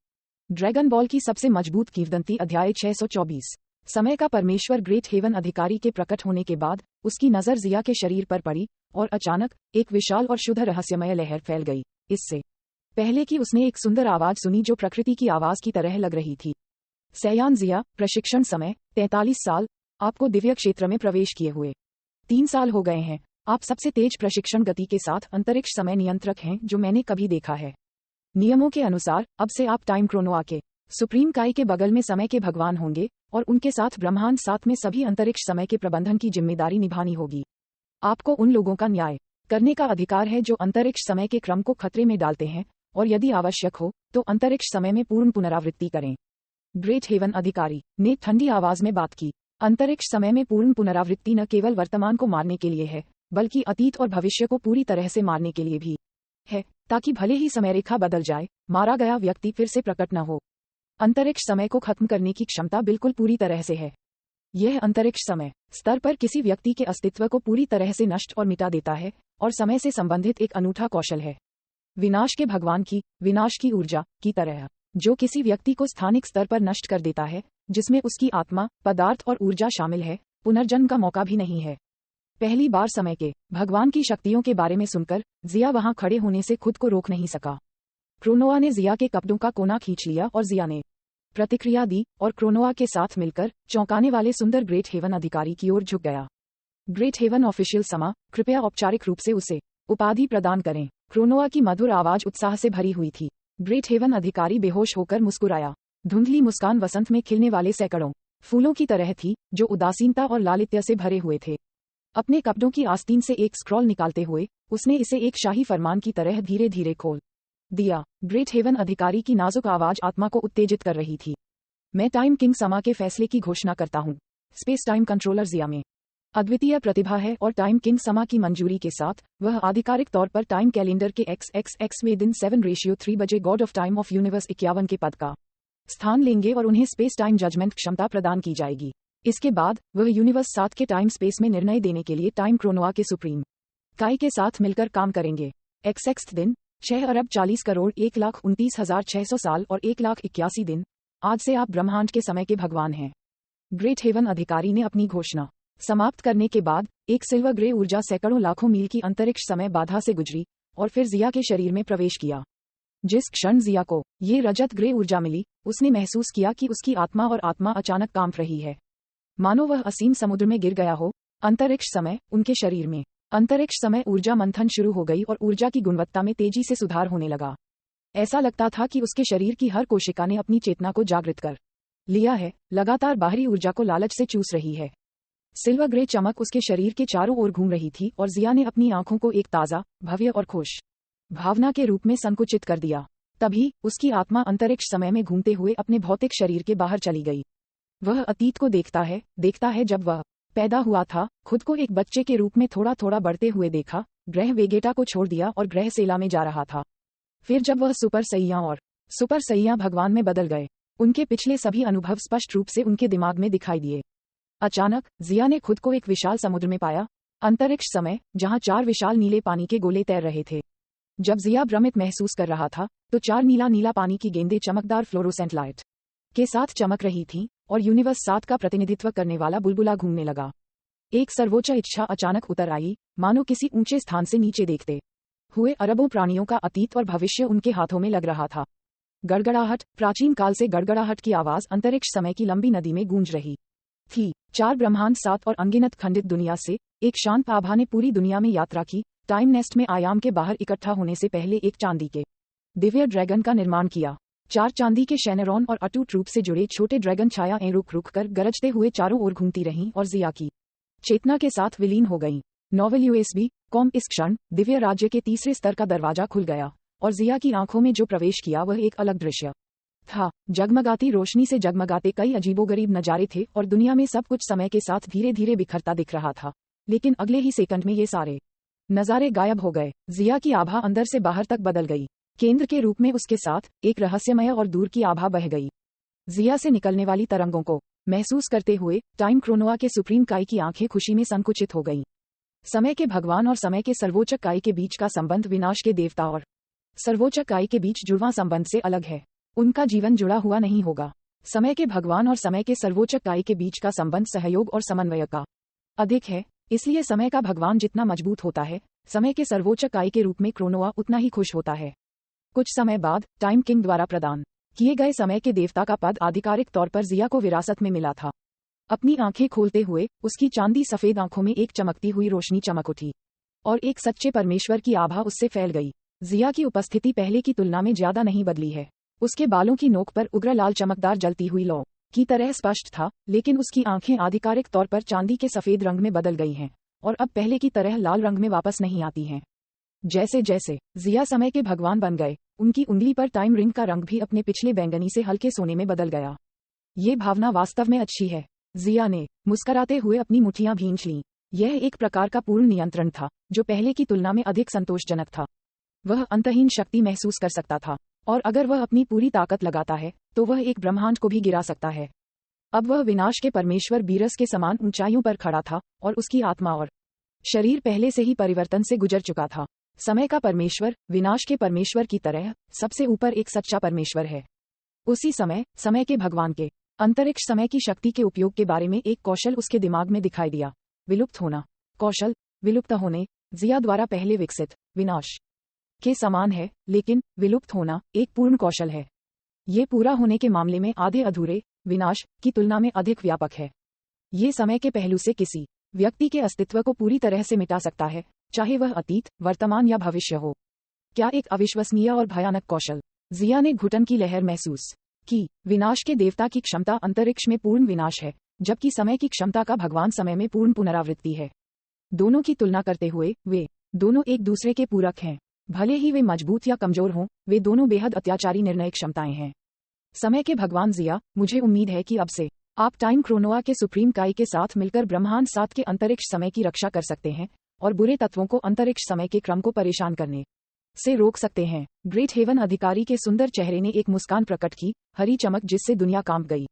ड्रैगन बॉल की सबसे मजबूत किंवदंती अध्याय 624। समय का परमेश्वर ग्रेट हेवन अधिकारी के प्रकट होने के बाद उसकी नजर जिया के शरीर पर पड़ी और अचानक एक विशाल और शुद्ध रहस्यमय लहर फैल गई। इससे पहले कि उसने एक सुंदर आवाज सुनी जो प्रकृति की आवाज की तरह लग रही थी। सयान जिया, प्रशिक्षण समय 43 साल, आपको दिव्य क्षेत्र में प्रवेश किए हुए 3 साल हो गए हैं। आप सबसे तेज प्रशिक्षण गति के साथ अंतरिक्ष समय नियंत्रक हैं जो मैंने कभी देखा है। नियमों के अनुसार अब से आप टाइम क्रोनोआ के सुप्रीम काई के बगल में समय के भगवान होंगे और उनके साथ ब्रह्मांड 7 में सभी अंतरिक्ष समय के प्रबंधन की जिम्मेदारी निभानी होगी। आपको उन लोगों का न्याय करने का अधिकार है जो अंतरिक्ष समय के क्रम को खतरे में डालते हैं और यदि आवश्यक हो तो अंतरिक्ष समय में पूर्ण पुनरावृत्ति करें। ग्रेट हेवन अधिकारी ने ठंडी आवाज में बात की। अंतरिक्ष समय में पूर्ण पुनरावृत्ति न केवल वर्तमान को मारने के लिए है, बल्कि अतीत और भविष्य को पूरी तरह से मारने के लिए भी है। ताकि भले ही समय रेखा बदल जाए, मारा गया व्यक्ति फिर से प्रकट न हो। अंतरिक्ष समय को खत्म करने की क्षमता बिल्कुल पूरी तरह से है। यह अंतरिक्ष समय स्तर पर किसी व्यक्ति के अस्तित्व को पूरी तरह से नष्ट और मिटा देता है और समय से संबंधित एक अनूठा कौशल है। विनाश के भगवान की विनाश की ऊर्जा की तरह, जो किसी व्यक्ति को स्थानिक स्तर पर नष्ट कर देता है, जिसमें उसकी आत्मा, पदार्थ और ऊर्जा शामिल है, पुनर्जन्म का मौका भी नहीं है। पहली बार समय के भगवान की शक्तियों के बारे में सुनकर जिया वहां खड़े होने से खुद को रोक नहीं सका। क्रोनोआ ने जिया के कपड़ों का कोना खींच लिया और जिया ने प्रतिक्रिया दी और क्रोनोआ के साथ मिलकर चौंकाने वाले सुंदर ग्रेट हेवन अधिकारी की ओर झुक गया। ग्रेट हेवन ऑफिशियल समा, कृपया औपचारिक रूप से उसे उपाधि प्रदान करें। क्रोनोआ की मधुर आवाज उत्साह से भरी हुई थी। ग्रेट हेवन अधिकारी बेहोश होकर मुस्कुराया। धुंधली मुस्कान वसंत में खिलने वाले सैकड़ों फूलों की तरह थी, जो उदासीनता और लालित्य से भरे हुए थे। अपने कपड़ों की आस्तीन से एक स्क्रॉल निकालते हुए उसने इसे एक शाही फरमान की तरह धीरे धीरे खोल दिया। ग्रेट हेवन अधिकारी की नाजुक आवाज आत्मा को उत्तेजित कर रही थी। मैं टाइम किंग समा के फैसले की घोषणा करता हूँ। स्पेस टाइम कंट्रोलर जिया में अद्वितीय प्रतिभा है और टाइम किंग समा की मंजूरी के साथ वह आधिकारिक तौर पर टाइम कैलेंडर के XXX दिन 7:3 बजे God of time of universe 51 के पद का स्थान लेंगे और उन्हें स्पेस टाइम जजमेंट क्षमता प्रदान की जाएगी। इसके बाद वह यूनिवर्स 7 के टाइम स्पेस में निर्णय देने के लिए टाइम क्रोनोआ के सुप्रीम काई के साथ मिलकर काम करेंगे। XX दिन 6 अरब 40 करोड़ 1,29,600 साल और 1,81 दिन। आज से आप ब्रह्मांड के समय के भगवान हैं। ग्रेट हेवन अधिकारी ने अपनी घोषणा समाप्त करने के बाद एक सिल्वर ग्रे ऊर्जा सैकड़ों लाखों मील की अंतरिक्ष समय बाधा से गुजरी और फिर जिया के शरीर में प्रवेश किया। जिस क्षण जिया को ये रजत ग्रे ऊर्जा मिली, उसने महसूस किया कि उसकी आत्मा और आत्मा अचानक कांप रही है, मानो वह असीम समुद्र में गिर गया हो। अंतरिक्ष समय उनके शरीर में अंतरिक्ष समय ऊर्जा मंथन शुरू हो गई और ऊर्जा की गुणवत्ता में तेजी से सुधार होने लगा। ऐसा लगता था कि उसके शरीर की हर कोशिका ने अपनी चेतना को जागृत कर लिया है, लगातार बाहरी ऊर्जा को लालच से चूस रही है। सिल्वर ग्रे चमक उसके शरीर के चारों ओर घूम रही थी और जिया ने अपनी आंखों को एक ताजा, भव्य और खुश भावना के रूप में संकुचित कर दिया। तभी उसकी आत्मा अंतरिक्ष समय में घूमते हुए अपने भौतिक शरीर के बाहर चली गई। वह अतीत को देखता है जब वह पैदा हुआ था, खुद को एक बच्चे के रूप में थोड़ा थोड़ा बढ़ते हुए देखा, ग्रह वेगेटा को छोड़ दिया और ग्रह सेला में जा रहा था। फिर जब वह सुपर सैया भगवान में बदल गए, उनके पिछले सभी अनुभव स्पष्ट रूप से उनके दिमाग में दिखाई दिए। अचानक जिया ने खुद को एक विशाल समुद्र में पाया, अंतरिक्ष समय, जहां 4 विशाल नीले पानी के गोले तैर रहे थे। जब जिया भ्रमित महसूस कर रहा था, तो 4 नीला पानी की गेंदें चमकदार फ्लोरोसेंट लाइट के साथ चमक रही थीं और यूनिवर्स 7 का प्रतिनिधित्व करने वाला बुलबुला घूमने लगा। एक सर्वोच्च इच्छा अचानक उतर आई, मानो किसी ऊंचे स्थान से नीचे देखते हुए अरबों प्राणियों का अतीत और भविष्य उनके हाथों में लग रहा था। गड़गड़ाहट, प्राचीन काल से गड़गड़ाहट की आवाज अंतरिक्ष समय की लंबी नदी में गूंज रही थी। 4 ब्रह्मांड, 7 और अनगिनत खंडित दुनिया से एक शांत आभा ने पूरी दुनिया में यात्रा की, टाइम नेस्ट में आयाम के बाहर इकट्ठा होने से पहले एक चांदी के दिव्य ड्रैगन का निर्माण किया। 4 चांदी के शैनरॉन और अटूट रूप से जुड़े छोटे ड्रैगन छायाएं रुक कर गरजते हुए चारों ओर घूमती रहीं और जिया की चेतना के साथ विलीन हो गईं। Novel USB.com। इस क्षण दिव्य राज्य के तीसरे स्तर का दरवाजा खुल गया और जिया की आंखों में जो प्रवेश किया वह एक अलग दृश्य था। जगमगाती रोशनी से जगमगाते कई अजीबोगरीब नजारे थे और दुनिया में सब कुछ समय के साथ धीरे धीरे बिखरता दिख रहा था। लेकिन अगले ही सेकंड में ये सारे नजारे गायब हो गए। जिया की आभा अंदर से बाहर तक बदल गई। केंद्र के रूप में उसके साथ एक रहस्यमय और दूर की आभा बह गई। जिया से निकलने वाली तरंगों को महसूस करते हुए टाइम क्रोनोआ के सुप्रीम काई की आंखें खुशी में संकुचित हो गईं। समय के भगवान और समय के सर्वोच्च काई के बीच का संबंध विनाश के देवता और सर्वोच्च काई के बीच जुड़वां संबंध से अलग है। उनका जीवन जुड़ा हुआ नहीं होगा। समय के भगवान और समय के सर्वोच्च काई के बीच का संबंध सहयोग और समन्वय का अधिक है। इसलिए समय का भगवान जितना मजबूत होता है, समय के सर्वोच्च काई के रूप में क्रोनोआ उतना ही खुश होता है। कुछ समय बाद टाइम किंग द्वारा प्रदान किए गए समय के देवता का पद आधिकारिक तौर पर जिया को विरासत में मिला था। अपनी आंखें खोलते हुए उसकी चांदी सफेद आंखों में एक चमकती हुई रोशनी चमक उठी और एक सच्चे परमेश्वर की आभा उससे फैल गई। जिया की उपस्थिति पहले की तुलना में ज्यादा नहीं बदली है। उसके बालों की नोक पर उग्र लाल चमकदार जलती हुई लौ की तरह स्पष्ट था, लेकिन उसकी आंखें आधिकारिक तौर पर चांदी के सफेद रंग में बदल गई हैं और अब पहले की तरह लाल रंग में वापस नहीं आती हैं। जैसे जैसे जिया समय के भगवान बन गए, उनकी उंगली पर टाइम रिंग का रंग भी अपने पिछले बैंगनी से हल्के सोने में बदल गया। ये भावना वास्तव में अच्छी है, जिया ने मुस्कुराते हुए अपनी मुट्ठियां भींच लीं। यह एक प्रकार का पूर्ण नियंत्रण था, जो पहले की तुलना में अधिक संतोषजनक था। वह अंतहीन शक्ति महसूस कर सकता था, और अगर वह अपनी पूरी ताकत लगाता है तो वह एक ब्रह्मांड को भी गिरा सकता है। अब वह विनाश के परमेश्वर बीरस के समान ऊंचाइयों पर खड़ा था, और उसकी आत्मा और शरीर पहले से ही परिवर्तन से गुजर चुका था। समय का परमेश्वर, विनाश के परमेश्वर की तरह, सबसे ऊपर एक सच्चा परमेश्वर है। उसी समय, समय के भगवान के अंतरिक्ष समय की शक्ति के उपयोग के बारे में एक कौशल उसके दिमाग में दिखाई दिया। विलुप्त होना। कौशल विलुप्त होने जिया द्वारा पहले विकसित विनाश के समान है, लेकिन विलुप्त होना एक पूर्ण कौशल है। ये पूरा होने के मामले में आधे अधूरे विनाश की तुलना में अधिक व्यापक है। ये समय के पहलू से किसी व्यक्ति के अस्तित्व को पूरी तरह से मिटा सकता है, चाहे वह अतीत, वर्तमान या भविष्य हो। क्या एक अविश्वसनीय और भयानक कौशल। जिया ने घुटन की लहर महसूस की। विनाश के देवता की क्षमता अंतरिक्ष में पूर्ण विनाश है, जबकि समय की क्षमता का भगवान समय में पूर्ण पुनरावृत्ति है। दोनों की तुलना करते हुए वे दोनों एक दूसरे के पूरक हैं। भले ही वे मजबूत या कमजोर हों, वे दोनों बेहद अत्याचारी निर्णय क्षमताएं हैं। समय के भगवान जिया, मुझे उम्मीद है कि अब से आप टाइम क्रोनोआ के सुप्रीम काई के साथ मिलकर ब्रह्मांड 7 के अंतरिक्ष समय की रक्षा कर सकते हैं और बुरे तत्वों को अंतरिक्ष समय के क्रम को परेशान करने से रोक सकते हैं। ग्रेट हेवन अधिकारी के सुंदर चेहरे ने एक मुस्कान प्रकट की, हरी चमक जिससे दुनिया कांप गई।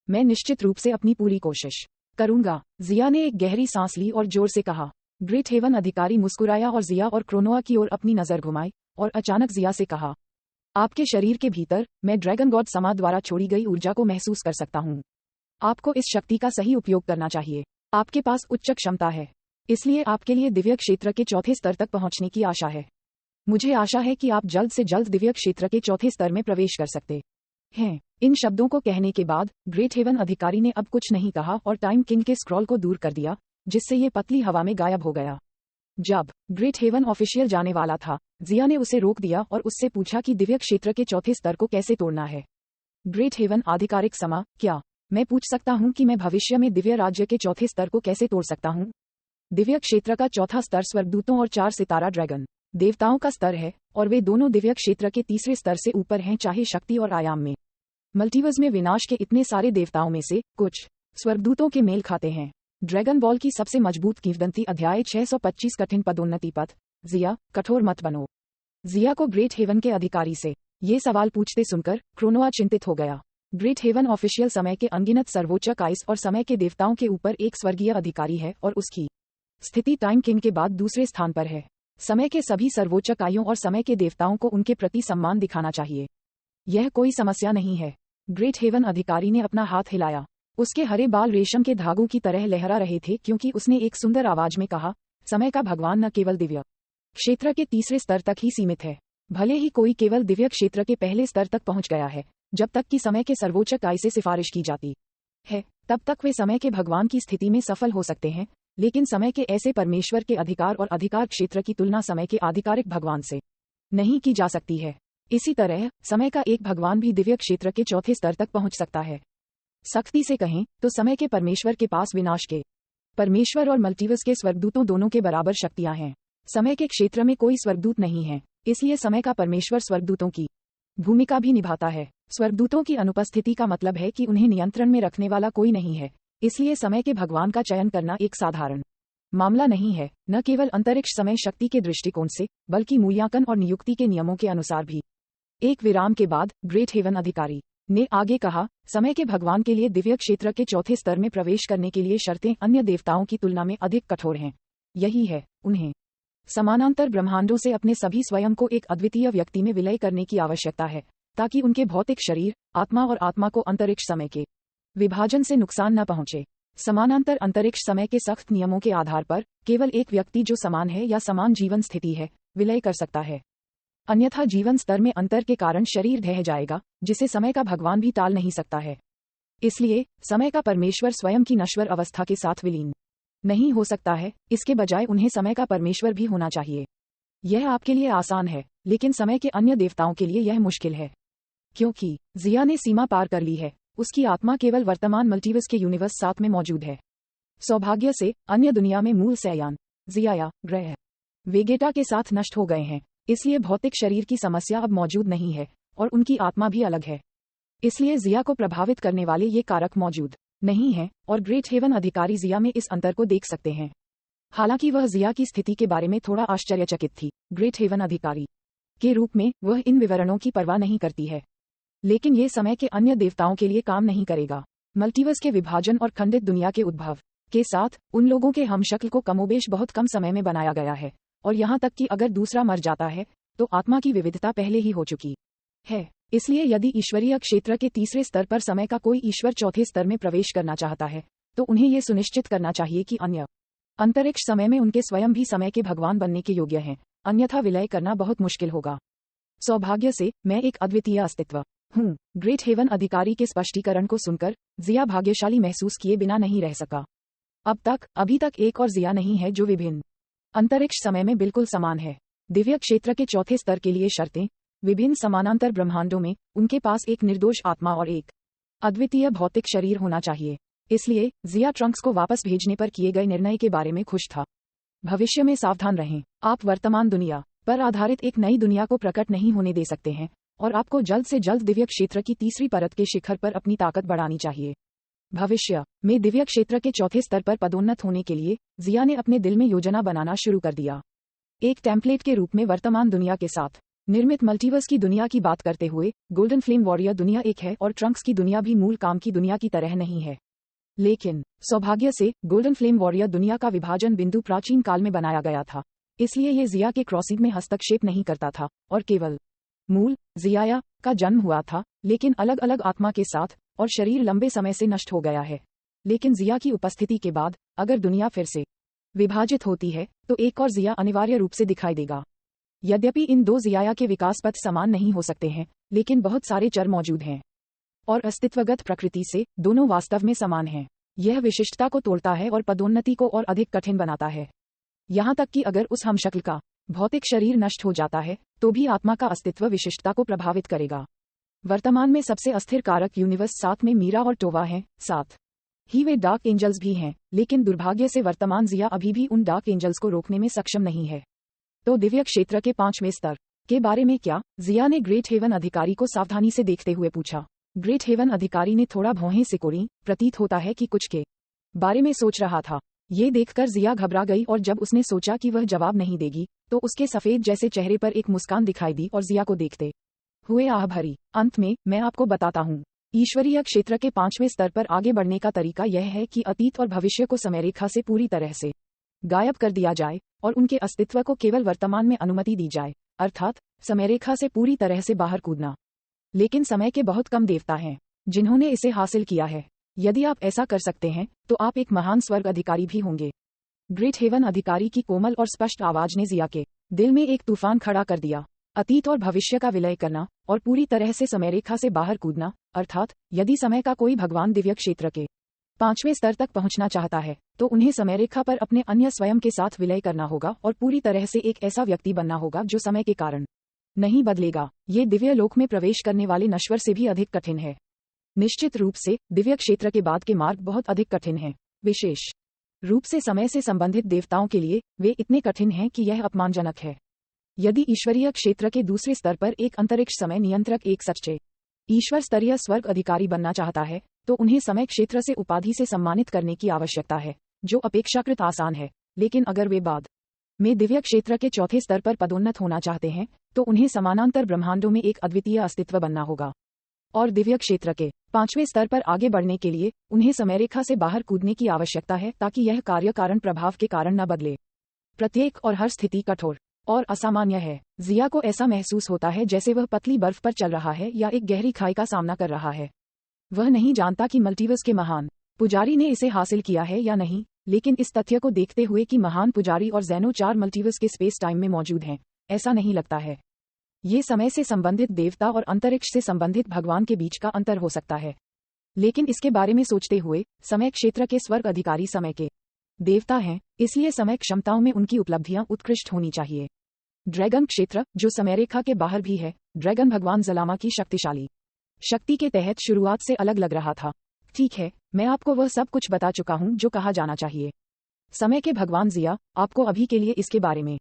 मैं निश्चित रूप से अपनी पूरी कोशिश करूंगा। जिया ने एक गहरी सांस ली और जोर से कहा। ग्रेट हेवन अधिकारी मुस्कुराया और जिया और क्रोनोआ की ओर अपनी नजर घुमाई, और अचानक जिया से कहा, आपके शरीर के भीतर मैं ड्रैगन गॉड समा द्वारा छोड़ी गई ऊर्जा को महसूस कर सकता हूँ। आपको इस शक्ति का सही उपयोग करना चाहिए। आपके पास उच्च क्षमता है, इसलिए आपके लिए दिव्य क्षेत्र के चौथे स्तर तक पहुंचने की आशा है। मुझे आशा है कि आप जल्द से जल्द दिव्य क्षेत्र के चौथे स्तर में प्रवेश कर सकते हैं। इन शब्दों को कहने के बाद ग्रेट हेवन अधिकारी ने अब कुछ नहीं कहा और टाइम किंग के स्क्रॉल को दूर कर दिया, जिससे ये पतली हवा में गायब हो गया। जब ग्रेट हेवन ऑफिशियल जाने वाला था, जिया ने उसे रोक दिया और उससे पूछा कि दिव्य क्षेत्र के चौथे स्तर को कैसे तोड़ना है। ग्रेट हेवन आधिकारिक समा, क्या मैं पूछ सकता हूं कि मैं भविष्य में दिव्य राज्य के चौथे स्तर को कैसे तोड़ सकता हूं? दिव्य क्षेत्र का चौथा स्तर स्वर्गदूतों और 4 सितारा ड्रैगन देवताओं का स्तर है, और वे दोनों दिव्य क्षेत्र के तीसरे स्तर से ऊपर हैं, चाहे शक्ति और आयाम में। मल्टीवर्स में विनाश के इतने सारे देवताओं में से कुछ स्वर्गदूतों के मेल खाते हैं। ड्रैगन बॉल की सबसे मजबूत किंवदंती अध्याय 625 कठिन पदोन्नति पथ। जिया, कठोर मत बनो। जिया को ग्रेट हेवन के अधिकारी से ये सवाल पूछते सुनकर क्रोनोआ चिंतित हो गया। ग्रेट हेवन ऑफिशियल समय के अनगिनत सर्वोच्च काइस और समय के देवताओं के ऊपर एक स्वर्गीय अधिकारी है, और उसकी स्थिति टाइम किंग के बाद दूसरे स्थान पर है। समय के सभी सर्वोच्च काइयों और समय के देवताओं को उनके प्रति सम्मान दिखाना चाहिए। यह कोई समस्या नहीं है। ग्रेट हेवन अधिकारी ने अपना हाथ हिलाया। उसके हरे बाल रेशम के धागों की तरह लहरा रहे थे, क्योंकि उसने एक सुंदर आवाज में कहा, समय का भगवान न केवल दिव्य क्षेत्र के तीसरे स्तर तक ही सीमित है। भले ही कोई केवल दिव्य क्षेत्र के पहले स्तर तक पहुंच गया है, जब तक कि समय के सर्वोच्च काय से सिफारिश की जाती है, तब तक वे समय के भगवान की स्थिति में सफल हो सकते हैं। लेकिन समय के ऐसे परमेश्वर के अधिकार और अधिकार क्षेत्र की तुलना समय के आधिकारिक भगवान से नहीं की जा सकती है। इसी तरह समय का एक भगवान भी दिव्य क्षेत्र के चौथे स्तर तक पहुंच सकता है। सख्ती से कहें तो समय के परमेश्वर के पास विनाश के परमेश्वर और मल्टीवर्स के स्वर्गदूतों दोनों के बराबर शक्तियां हैं। समय के क्षेत्र में कोई स्वर्गदूत नहीं है, इसलिए समय का परमेश्वर स्वर्गदूतों की भूमिका भी निभाता है। स्वर्गदूतों की अनुपस्थिति का मतलब है कि उन्हें नियंत्रण में रखने वाला कोई नहीं है, इसलिए समय के भगवान का चयन करना एक साधारण मामला नहीं है, न केवल अंतरिक्ष समय शक्ति के दृष्टिकोण से, बल्कि मूल्यांकन और नियुक्ति के नियमों के अनुसार भी। एक विराम के बाद ग्रेट हेवन अधिकारी ने आगे कहा, समय के भगवान के लिए दिव्य क्षेत्र के चौथे स्तर में प्रवेश करने के लिए शर्तें अन्य देवताओं की तुलना में अधिक कठोर हैं। यही है, उन्हें समानांतर ब्रह्मांडों से अपने सभी स्वयं को एक अद्वितीय व्यक्ति में विलय करने की आवश्यकता है, ताकि उनके भौतिक शरीर, आत्मा और आत्मा को अंतरिक्ष समय के विभाजन से नुकसान न पहुंचे। समानांतर अंतरिक्ष समय के सख्त नियमों के आधार पर केवल एक व्यक्ति जो समान है या समान जीवन स्थिति है, विलय कर सकता है। अन्यथा जीवन स्तर में अंतर के कारण शरीर ढह जाएगा, जिसे समय का भगवान भी टाल नहीं सकता है। इसलिए समय का परमेश्वर स्वयं की नश्वर अवस्था के साथ विलीन नहीं हो सकता है, इसके बजाय उन्हें समय का परमेश्वर भी होना चाहिए। यह आपके लिए आसान है, लेकिन समय के अन्य देवताओं के लिए यह मुश्किल है, क्योंकि जिया ने सीमा पार कर ली है। उसकी आत्मा केवल वर्तमान मल्टीवर्स के यूनिवर्स 7 में मौजूद है। सौभाग्य से अन्य दुनिया में मूल सयान जिया या ग्रह वेगेटा के साथ नष्ट हो गए हैं, इसलिए भौतिक शरीर की समस्या अब मौजूद नहीं है, और उनकी आत्मा भी अलग है। इसलिए जिया को प्रभावित करने वाले ये कारक मौजूद नहीं है, और ग्रेट हेवन अधिकारी जिया में इस अंतर को देख सकते हैं। हालांकि वह जिया की स्थिति के बारे में थोड़ा आश्चर्यचकित थी। ग्रेट हेवन अधिकारी के रूप में वह इन विवरणों की परवाह नहीं करती है। लेकिन ये समय के अन्य देवताओं के लिए काम नहीं करेगा। मल्टीवर्स के विभाजन और खंडित दुनिया के उद्भव के साथ उन लोगों के हमशक्ल को कमोबेश बहुत कम समय में बनाया गया है, और यहाँ तक कि अगर दूसरा मर जाता है तो आत्मा की विविधता पहले ही हो चुकी है। इसलिए यदि ईश्वरीय क्षेत्र के तीसरे स्तर पर समय का कोई ईश्वर चौथे स्तर में प्रवेश करना चाहता है तो उन्हें यह सुनिश्चित करना चाहिए कि अन्य अंतरिक्ष समय में उनके स्वयं भी समय के भगवान बनने के योग्य हैं, अन्यथा विलय करना बहुत मुश्किल होगा। सौभाग्य से मैं एक अद्वितीय अस्तित्व हूँ। ग्रेट हेवन अधिकारी के स्पष्टीकरण को सुनकर जिया भाग्यशाली महसूस किए बिना नहीं रह सका। अभी तक एक और जिया नहीं है जो विभिन्न अंतरिक्ष समय में बिल्कुल समान है। दिव्य क्षेत्र के चौथे स्तर के लिए शर्तें, विभिन्न समानांतर ब्रह्मांडों में उनके पास एक निर्दोष आत्मा और एक अद्वितीय भौतिक शरीर होना चाहिए। इसलिए जिया ट्रंक्स को वापस भेजने पर किए गए निर्णय के बारे में खुश था। भविष्य में सावधान रहें, आप वर्तमान दुनिया पर आधारित एक नई दुनिया को प्रकट नहीं होने दे सकते हैं, और आपको जल्द से जल्द दिव्य क्षेत्र की तीसरी परत के शिखर पर अपनी ताकत बढ़ानी चाहिए। भविष्य में दिव्य क्षेत्र के चौथे स्तर पर पदोन्नत होने के लिए जिया ने अपने दिल में योजना बनाना शुरू कर दिया। एक टेम्पलेट के रूप में वर्तमान दुनिया के साथ निर्मित मल्टीवर्स की दुनिया की बात करते हुए गोल्डन फ्लेम वॉरियर दुनिया एक है और ट्रंक्स की दुनिया भी मूल काम की दुनिया की तरह नहीं है। लेकिन सौभाग्य से गोल्डन फ्लेम वॉरियर दुनिया का विभाजन बिंदु प्राचीन काल में बनाया गया था, इसलिए ये जिया के क्रॉसिंग में हस्तक्षेप नहीं करता था और केवल मूल जियाया का जन्म हुआ था, लेकिन अलग अलग आत्मा के साथ, और शरीर लंबे समय से नष्ट हो गया है। लेकिन जिया की उपस्थिति के बाद अगर दुनिया फिर से विभाजित होती है तो एक और जिया अनिवार्य रूप से दिखाई देगा। यद्यपि इन दो जियाया के विकास पथ समान नहीं हो सकते हैं, लेकिन बहुत सारे चर मौजूद हैं और अस्तित्वगत प्रकृति से दोनों वास्तव में समान हैं। यह विशिष्टता को तोड़ता है और पदोन्नति को और अधिक कठिन बनाता है। यहाँ तक कि अगर उस हमशक्ल का भौतिक शरीर नष्ट हो जाता है तो भी आत्मा का अस्तित्व विशिष्टता को प्रभावित करेगा। वर्तमान में सबसे अस्थिर कारक यूनिवर्स 7 में मीरा और टोवा हैं, साथ ही वे डार्क एंजल्स भी हैं, लेकिन दुर्भाग्य से वर्तमान जिया अभी भी उन डार्क एंजल्स को रोकने में सक्षम नहीं है। तो दिव्य क्षेत्र के 5वें स्तर के बारे में क्या? जिया ने ग्रेट हेवन अधिकारी को सावधानी से देखते हुए पूछा। ग्रेट हेवन अधिकारी ने थोड़ा भौहें सिकोड़ी, प्रतीत होता है कि कुछ के बारे में सोच रहा था। ये देखकर जिया घबरा गई और जब उसने सोचा कि वह जवाब नहीं देगी तो उसके सफेद जैसे चेहरे पर एक मुस्कान दिखाई दी और जिया को देखते हुए आह भरी। अंत में मैं आपको बताता हूँ, ईश्वरीय क्षेत्र के 5वें स्तर पर आगे बढ़ने का तरीका यह है कि अतीत और भविष्य को समयरेखा से पूरी तरह से गायब कर दिया जाए और उनके अस्तित्व को केवल वर्तमान में अनुमति दी जाए, अर्थात समयरेखा से पूरी तरह से बाहर कूदना। लेकिन समय के बहुत कम देवता हैं जिन्होंने इसे हासिल किया है। यदि आप ऐसा कर सकते हैं तो आप एक महान स्वर्ग अधिकारी भी होंगे। ग्रेट हेवन अधिकारी की कोमल और स्पष्ट आवाज ने जिया के दिल में एक तूफान खड़ा कर दिया। अतीत और भविष्य का विलय करना और पूरी तरह से समयरेखा से बाहर कूदना, अर्थात यदि समय का कोई भगवान दिव्य क्षेत्र के 5वें स्तर तक पहुंचना चाहता है तो उन्हें समयरेखा पर अपने अन्य स्वयं के साथ विलय करना होगा और पूरी तरह से एक ऐसा व्यक्ति बनना होगा जो समय के कारण नहीं बदलेगा। ये दिव्य लोक में प्रवेश करने वाले नश्वर से भी अधिक कठिन है। निश्चित रूप से दिव्य क्षेत्र के बाद के मार्ग बहुत अधिक कठिन हैं। विशेष रूप से समय से संबंधित देवताओं के लिए वे इतने कठिन हैं कि यह अपमानजनक है। यदि ईश्वरीय क्षेत्र के दूसरे स्तर पर एक अंतरिक्ष समय नियंत्रक एक सच्चे ईश्वर स्तरीय स्वर्ग अधिकारी बनना चाहता है तो उन्हें समय क्षेत्र से उपाधि से सम्मानित करने की आवश्यकता है, जो अपेक्षाकृत आसान है। लेकिन अगर वे बाद में दिव्य क्षेत्र के चौथे स्तर पर पदोन्नत होना चाहते हैं तो उन्हें समानांतर ब्रह्मांडों में एक अद्वितीय अस्तित्व बनना होगा। और दिव्य क्षेत्र के 5वें स्तर पर आगे बढ़ने के लिए उन्हें समयरेखा से बाहर कूदने की आवश्यकता है ताकि यह कार्य कारण प्रभाव के कारण न बदले। प्रत्येक और हर स्थिति कठोर और असामान्य है। जिया को ऐसा महसूस होता है जैसे वह पतली बर्फ पर चल रहा है या एक गहरी खाई का सामना कर रहा है। वह नहीं जानता कि मल्टीवर्स के महान पुजारी ने इसे हासिल किया है या नहीं, लेकिन इस तथ्य को देखते हुए कि महान पुजारी और ज़ेनो 4 मल्टीवर्स के स्पेस टाइम में मौजूद हैं, ऐसा नहीं लगता है। ये समय से संबंधित देवता और अंतरिक्ष से संबंधित भगवान के बीच का अंतर हो सकता है। लेकिन इसके बारे में सोचते हुए समय क्षेत्र के स्वर्ग अधिकारी समय के देवता हैं, इसलिए समय क्षमताओं में उनकी उपलब्धियां उत्कृष्ट होनी चाहिए। ड्रैगन क्षेत्र जो समयरेखा के बाहर भी है, ड्रैगन भगवान जलामा की शक्तिशाली शक्ति के तहत शुरुआत से अलग लग रहा था। ठीक है, मैं आपको वह सब कुछ बता चुका हूं जो कहा जाना चाहिए। समय के भगवान जिया, आपको अभी के लिए इसके बारे में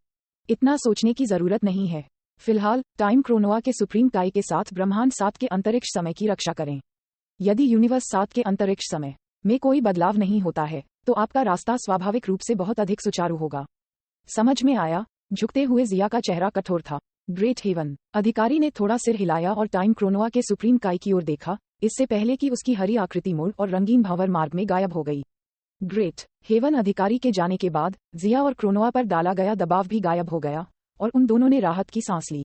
इतना सोचने की जरूरत नहीं है। फिलहाल टाइम क्रोनोआ के सुप्रीम काई के साथ ब्रह्मांड 7 के अंतरिक्ष समय की रक्षा करें। यदि यूनिवर्स 7 के अंतरिक्ष समय में कोई बदलाव नहीं होता है तो आपका रास्ता स्वाभाविक रूप से बहुत अधिक सुचारू होगा। समझ में आया? झुकते हुए जिया का चेहरा कठोर था। Great heaven. अधिकारी ने थोड़ा सिर हिलाया और टाइम क्रोनोआ के सुप्रीम काई की ओर देखा, इससे पहले कि उसकी हरी आकृति मोड़ और रंगीन भंवर मार्ग में गायब हो गई। ग्रेट हेवन अधिकारी के जाने के बाद जिया और क्रोनोआ पर डाला गया दबाव भी गायब हो गया और उन दोनों ने राहत की सांस ली।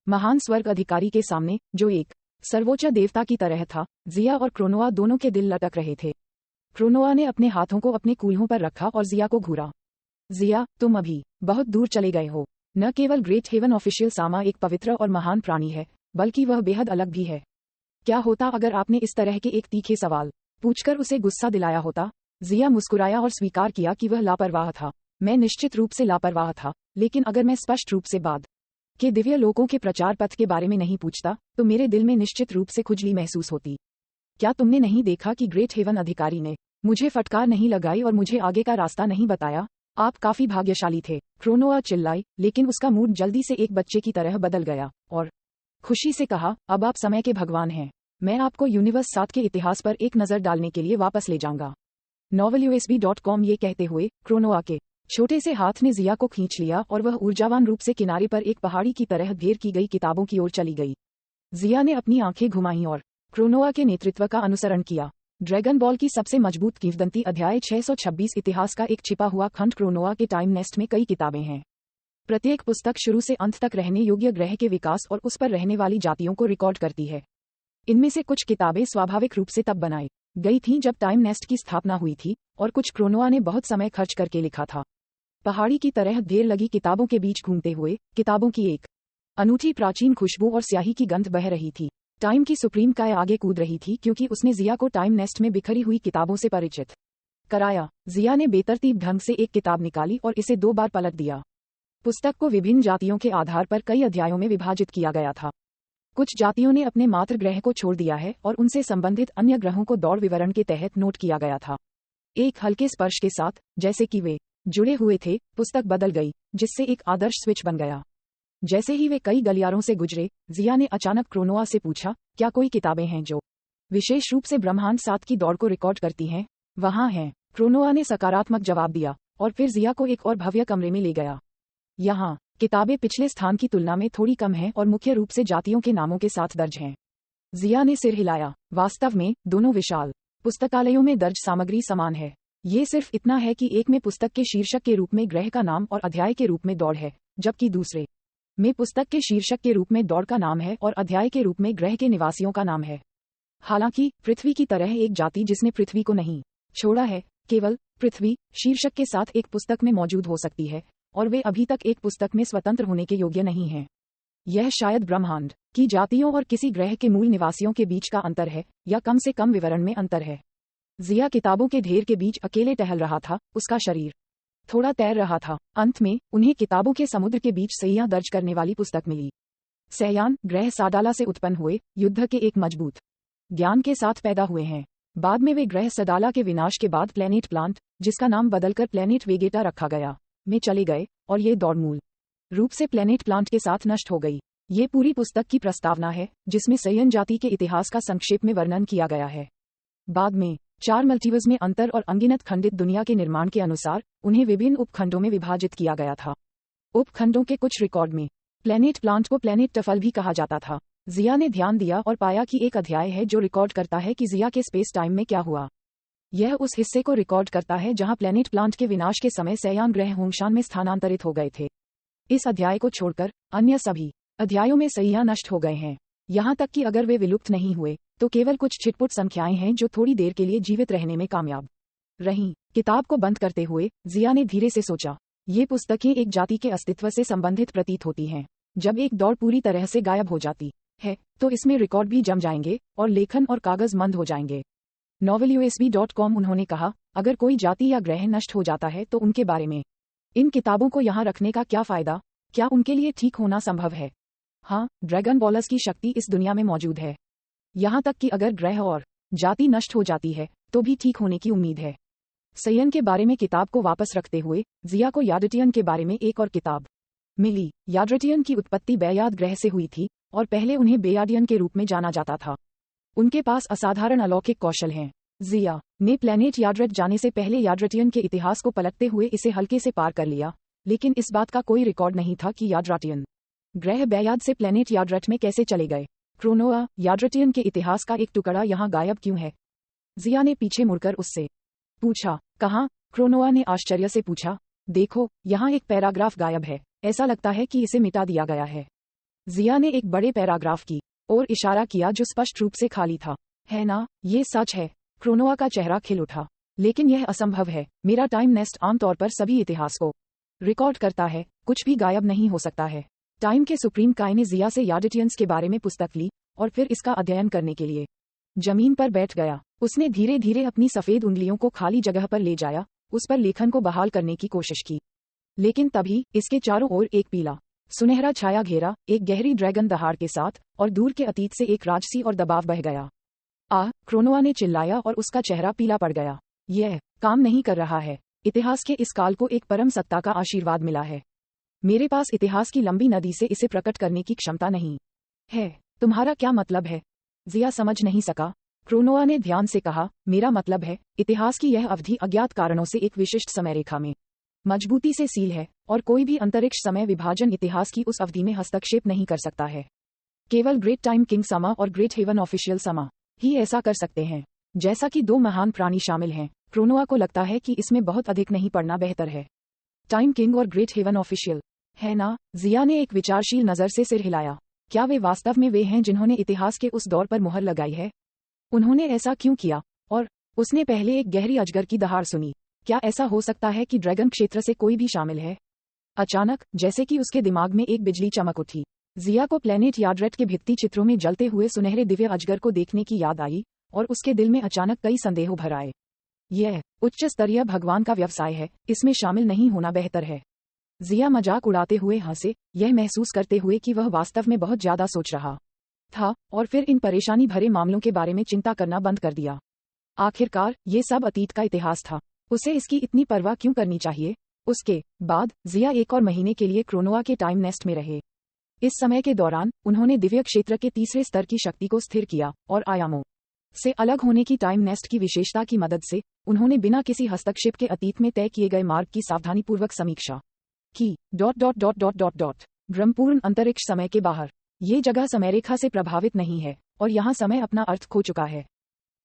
महान स्वर्ग अधिकारी के सामने, जो एक सर्वोच्च देवता की तरह था, जिया और क्रोनोआ दोनों के दिल लटक रहे थे। क्रोनोआ ने अपने हाथों को अपने कूल्हों पर रखा और जिया को घूरा। जिया, तुम अभी बहुत दूर चले गए हो। न केवल ग्रेट हेवन ऑफिशियल सामा एक पवित्र और महान प्राणी है, बल्कि वह बेहद अलग भी है। क्या होता अगर आपने इस तरह के एक तीखे सवाल पूछकर उसे गुस्सा दिलाया होता? जिया मुस्कुराया और स्वीकार किया कि वह लापरवाह था। मैं निश्चित रूप से लापरवाह था, लेकिन अगर मैं स्पष्ट रूप से बाद के दिव्य लोकों के प्रचार पथ के बारे में नहीं पूछता, तो मेरे दिल में निश्चित रूप से खुजली महसूस होती। क्या तुमने नहीं देखा कि ग्रेट हेवन अधिकारी ने मुझे फटकार नहीं लगाई और मुझे आगे का रास्ता नहीं बताया? आप काफी भाग्यशाली थे, क्रोनोआ चिल्लाई, लेकिन उसका मूड जल्दी से एक बच्चे की तरह बदल गया और खुशी से कहा, अब आप समय के भगवान हैं। मैं आपको यूनिवर्स 7 के इतिहास पर एक नजर डालने के लिए वापस ले जाऊंगा। novelUSB.com। ये कहते हुए क्रोनोआ के छोटे से हाथ ने जिया को खींच लिया और वह ऊर्जावान रूप से किनारे पर एक पहाड़ी की तरह ढेर की गई किताबों की ओर चली गई। जिया ने अपनी आंखें घुमाईं और क्रोनोआ के नेतृत्व का अनुसरण किया। ड्रैगन बॉल की सबसे मजबूत किंवदंती अध्याय 626 इतिहास का एक छिपा हुआ खंड। क्रोनोआ के टाइम नेस्ट में कई किताबें हैं। प्रत्येक पुस्तक शुरू से अंत तक रहने योग्य ग्रह के विकास और उस पर रहने वाली जातियों को रिकॉर्ड करती है। इनमें से कुछ किताबें स्वाभाविक रूप से तब बनाई गई थीं जब टाइम नेस्ट की स्थापना हुई थी, और कुछ क्रोनोआ ने बहुत समय खर्च करके लिखा था। पहाड़ी की तरह ढेर लगी किताबों के बीच घूमते हुए किताबों की एक अनूठी प्राचीन खुशबू और स्याही की गंध बह रही थी। टाइम की सुप्रीम काय आगे कूद रही थी क्योंकि उसने जिया को टाइम नेस्ट में बिखरी हुई किताबों से परिचित कराया। जिया ने बेतरतीब ढंग से एक किताब निकाली और इसे 2 बार पलट दिया। पुस्तक को विभिन्न जातियों के आधार पर कई अध्यायों में विभाजित किया गया था। कुछ जातियों ने अपने मातृ ग्रह को छोड़ दिया है और उनसे संबंधित अन्य ग्रहों को दौड़ विवरण के तहत नोट किया गया था। एक हल्के स्पर्श के साथ, जैसे कि वे जुड़े हुए थे, पुस्तक बदल गई, जिससे एक आदर्श स्विच बन गया। जैसे ही वे कई गलियारों से गुजरे, जिया ने अचानक क्रोनोआ से पूछा, क्या कोई किताबें हैं जो विशेष रूप से ब्रह्मांड 7 की दौड़ को रिकॉर्ड करती हैं? वहाँ हैं। क्रोनोआ ने सकारात्मक जवाब दिया और फिर जिया को एक और भव्य कमरे में ले गया। यहाँ किताबें पिछले स्थान की तुलना में थोड़ी कम हैं और मुख्य रूप से जातियों के नामों के साथ दर्ज हैं। जिया ने सिर हिलाया। वास्तव में, दोनों विशाल पुस्तकालयों में दर्ज सामग्री समान है। ये सिर्फ इतना है कि एक में पुस्तक के शीर्षक के रूप में ग्रह का नाम और अध्याय के रूप में दौड़ है, जबकि दूसरे में पुस्तक के शीर्षक के रूप में दौड़ का नाम है और अध्याय के रूप में ग्रह के निवासियों का नाम है। हालांकि पृथ्वी की तरह एक जाति जिसने पृथ्वी को नहीं छोड़ा है, केवल पृथ्वी शीर्षक के साथ एक पुस्तक में मौजूद हो सकती है, और वे अभी तक एक पुस्तक में स्वतंत्र होने के योग्य नहीं हैं। यह शायद ब्रह्मांड की जातियों और किसी ग्रह के मूल निवासियों के बीच का अंतर है, या कम से कम विवरण में अंतर है। जिया किताबों के ढेर के बीच अकेले टहल रहा था, उसका शरीर थोड़ा तैर रहा था। अंत में उन्हें किताबों के समुद्र के बीच सैयां दर्ज करने वाली पुस्तक मिली। सैयान ग्रह साडाला से उत्पन्न हुए, युद्ध के एक मजबूत ज्ञान के साथ पैदा हुए हैं। बाद में वे ग्रह सडाला के विनाश के बाद प्लेनेट प्लांट, जिसका नाम बदलकर प्लेनेट वेगेटा रखा गया, में चले गए, और ये दौड़ मूल रूप से प्लेनेट प्लांट के साथ नष्ट हो गई। ये पूरी पुस्तक की प्रस्तावना है, जिसमें सैयन जाति के इतिहास का संक्षेप में वर्णन किया गया है। बाद में 4 मल्टीवर्स में अंतर और अनगिनत खंडित दुनिया के निर्माण के अनुसार उन्हें विभिन्न उपखंडों में विभाजित किया गया था। उपखंडों के कुछ रिकॉर्ड में प्लेनेट प्लांट को प्लेनेट टफल भी कहा जाता था। जिया ने ध्यान दिया और पाया कि एक अध्याय है जो रिकॉर्ड करता है कि जिया के स्पेस टाइम में क्या हुआ। यह उस हिस्से को रिकॉर्ड करता है जहां प्लेनेट प्लांट के विनाश के समय सैयान ग्रह होंगशान में स्थानांतरित हो गए थे। इस अध्याय को छोड़कर अन्य सभी अध्यायों में सैयां नष्ट हो गए हैं। यहाँ तक कि अगर वे विलुप्त नहीं हुए, तो केवल कुछ छिटपुट संख्याएं हैं जो थोड़ी देर के लिए जीवित रहने में कामयाब रहीं। किताब को बंद करते हुए जिया ने धीरे से सोचा, ये पुस्तकें एक जाति के अस्तित्व से संबंधित प्रतीत होती हैं। जब एक दौड़ पूरी तरह से गायब हो जाती है, तो इसमें रिकॉर्ड भी जम जाएंगे और लेखन और कागज मंद हो जाएंगे। novelUSB.com। उन्होंने कहा, अगर कोई जाति या ग्रह नष्ट हो जाता है तो उनके बारे में इन किताबों को यहाँ रखने का क्या फायदा? क्या उनके लिए ठीक होना संभव है? हाँ, ड्रैगन बॉलर्स की शक्ति इस दुनिया में मौजूद है। यहाँ तक कि अगर ग्रह और जाति नष्ट हो जाती है, तो भी ठीक होने की उम्मीद है। सैयन के बारे में किताब को वापस रखते हुए जिया को याडटियन के बारे में एक और किताब मिली। याडटियन की उत्पत्ति बेयाद ग्रह से हुई थी, और पहले उन्हें बेयाडियन के रूप में जाना जाता था। उनके पास असाधारण अलौकिक कौशल हैं। जिया ने प्लेनेट याड्रेट जाने से पहले याड्रेटियन के इतिहास को पलटते हुए इसे हल्के से पार कर लिया, लेकिन इस बात का कोई रिकॉर्ड नहीं था कि याड्राटियन ग्रह बेयाद से प्लेनेट याड्रट में कैसे चले गए? क्रोनोआ, याड्रटियन के इतिहास का एक टुकड़ा यहाँ गायब क्यों है? जिया ने पीछे मुड़कर उससे पूछा। कहाँ? क्रोनोआ ने आश्चर्य से पूछा। देखो, यहाँ एक पैराग्राफ गायब है, ऐसा लगता है कि इसे मिटा दिया गया है। जिया ने एक बड़े पैराग्राफ की ओर इशारा किया जो स्पष्ट रूप से खाली था। है ना, ये सच है। क्रोनोआ का चेहरा खिल उठा। लेकिन यह असंभव है। मेरा टाइम नेस्ट आमतौर पर सभी इतिहास को रिकॉर्ड करता है, कुछ भी गायब नहीं हो सकता है। टाइम के सुप्रीम काय ने जिया से याड्रटियंस के बारे में पुस्तक ली और फिर इसका अध्ययन करने के लिए जमीन पर बैठ गया। उसने धीरे धीरे अपनी सफेद उंगलियों को खाली जगह पर ले जाया, उस पर लेखन को बहाल करने की कोशिश की। लेकिन तभी इसके चारों ओर एक पीला सुनहरा छाया घेरा, एक गहरी ड्रैगन दहाड़ के साथ, और दूर के अतीत से एक राजसी और दबाव बह गया। आह! क्रोनोआ ने चिल्लाया और उसका चेहरा पीला पड़ गया। यह काम नहीं कर रहा है। इतिहास के इस काल को एक परम सत्ता का आशीर्वाद मिला है। मेरे पास इतिहास की लंबी नदी से इसे प्रकट करने की क्षमता नहीं है। तुम्हारा क्या मतलब है? जिया समझ नहीं सका। क्रोनोआ ने ध्यान से कहा, मेरा मतलब है, इतिहास की यह अवधि अज्ञात कारणों से एक विशिष्ट समय रेखा में मजबूती से सील है, और कोई भी अंतरिक्ष समय विभाजन इतिहास की उस अवधि में हस्तक्षेप नहीं कर सकता है। केवल ग्रेट टाइम किंग समा और ग्रेट हेवन ऑफिशियल समा ही ऐसा कर सकते हैं। जैसा कि दो महान प्राणी शामिल हैं, क्रोनोआ को लगता है कि इसमें बहुत अधिक नहीं पढ़ना बेहतर है। टाइम किंग और ग्रेट हेवन ऑफिशियल, है ना? जिया ने एक विचारशील नजर से सिर हिलाया। क्या वे वास्तव में वे हैं जिन्होंने इतिहास के उस दौर पर मुहर लगाई है? उन्होंने ऐसा क्यों किया? और उसने पहले एक गहरी अजगर की दहाड़ सुनी। क्या ऐसा हो सकता है कि ड्रैगन क्षेत्र से कोई भी शामिल है? अचानक, जैसे कि उसके दिमाग में एक बिजली चमक उठी, जिया को प्लेनेट याड्रट के भित्ति चित्रों में जलते हुए सुनहरे दिव्य अजगर को देखने की याद आई, और उसके दिल में अचानक कई संदेह भर आए। यह उच्च स्तरीय भगवान का व्यवसाय है, इसमें शामिल नहीं होना बेहतर है। जिया मजाक उड़ाते हुए हंसे, यह महसूस करते हुए कि वह वास्तव में बहुत ज्यादा सोच रहा था, और फिर इन परेशानी भरे मामलों के बारे में चिंता करना बंद कर दिया। आखिरकार, ये सब अतीत का इतिहास था। उसे इसकी इतनी परवाह क्यों करनी चाहिए? उसके बाद जिया एक और महीने के लिए क्रोनोआ के टाइम नेस्ट में रहे। इस समय के दौरान उन्होंने दिव्य क्षेत्र के तीसरे स्तर की शक्ति को स्थिर किया, और आयामों से अलग होने की टाइम नेस्ट की विशेषता की मदद से उन्होंने बिना किसी हस्तक्षेप के अतीत में तय किए गए मार्ग की सावधानीपूर्वक समीक्षा की। ब्रह्मपूर्ण अंतरिक्ष समय के बाहर, ये जगह समयरेखा से प्रभावित नहीं है, और यहाँ समय अपना अर्थ खो चुका है।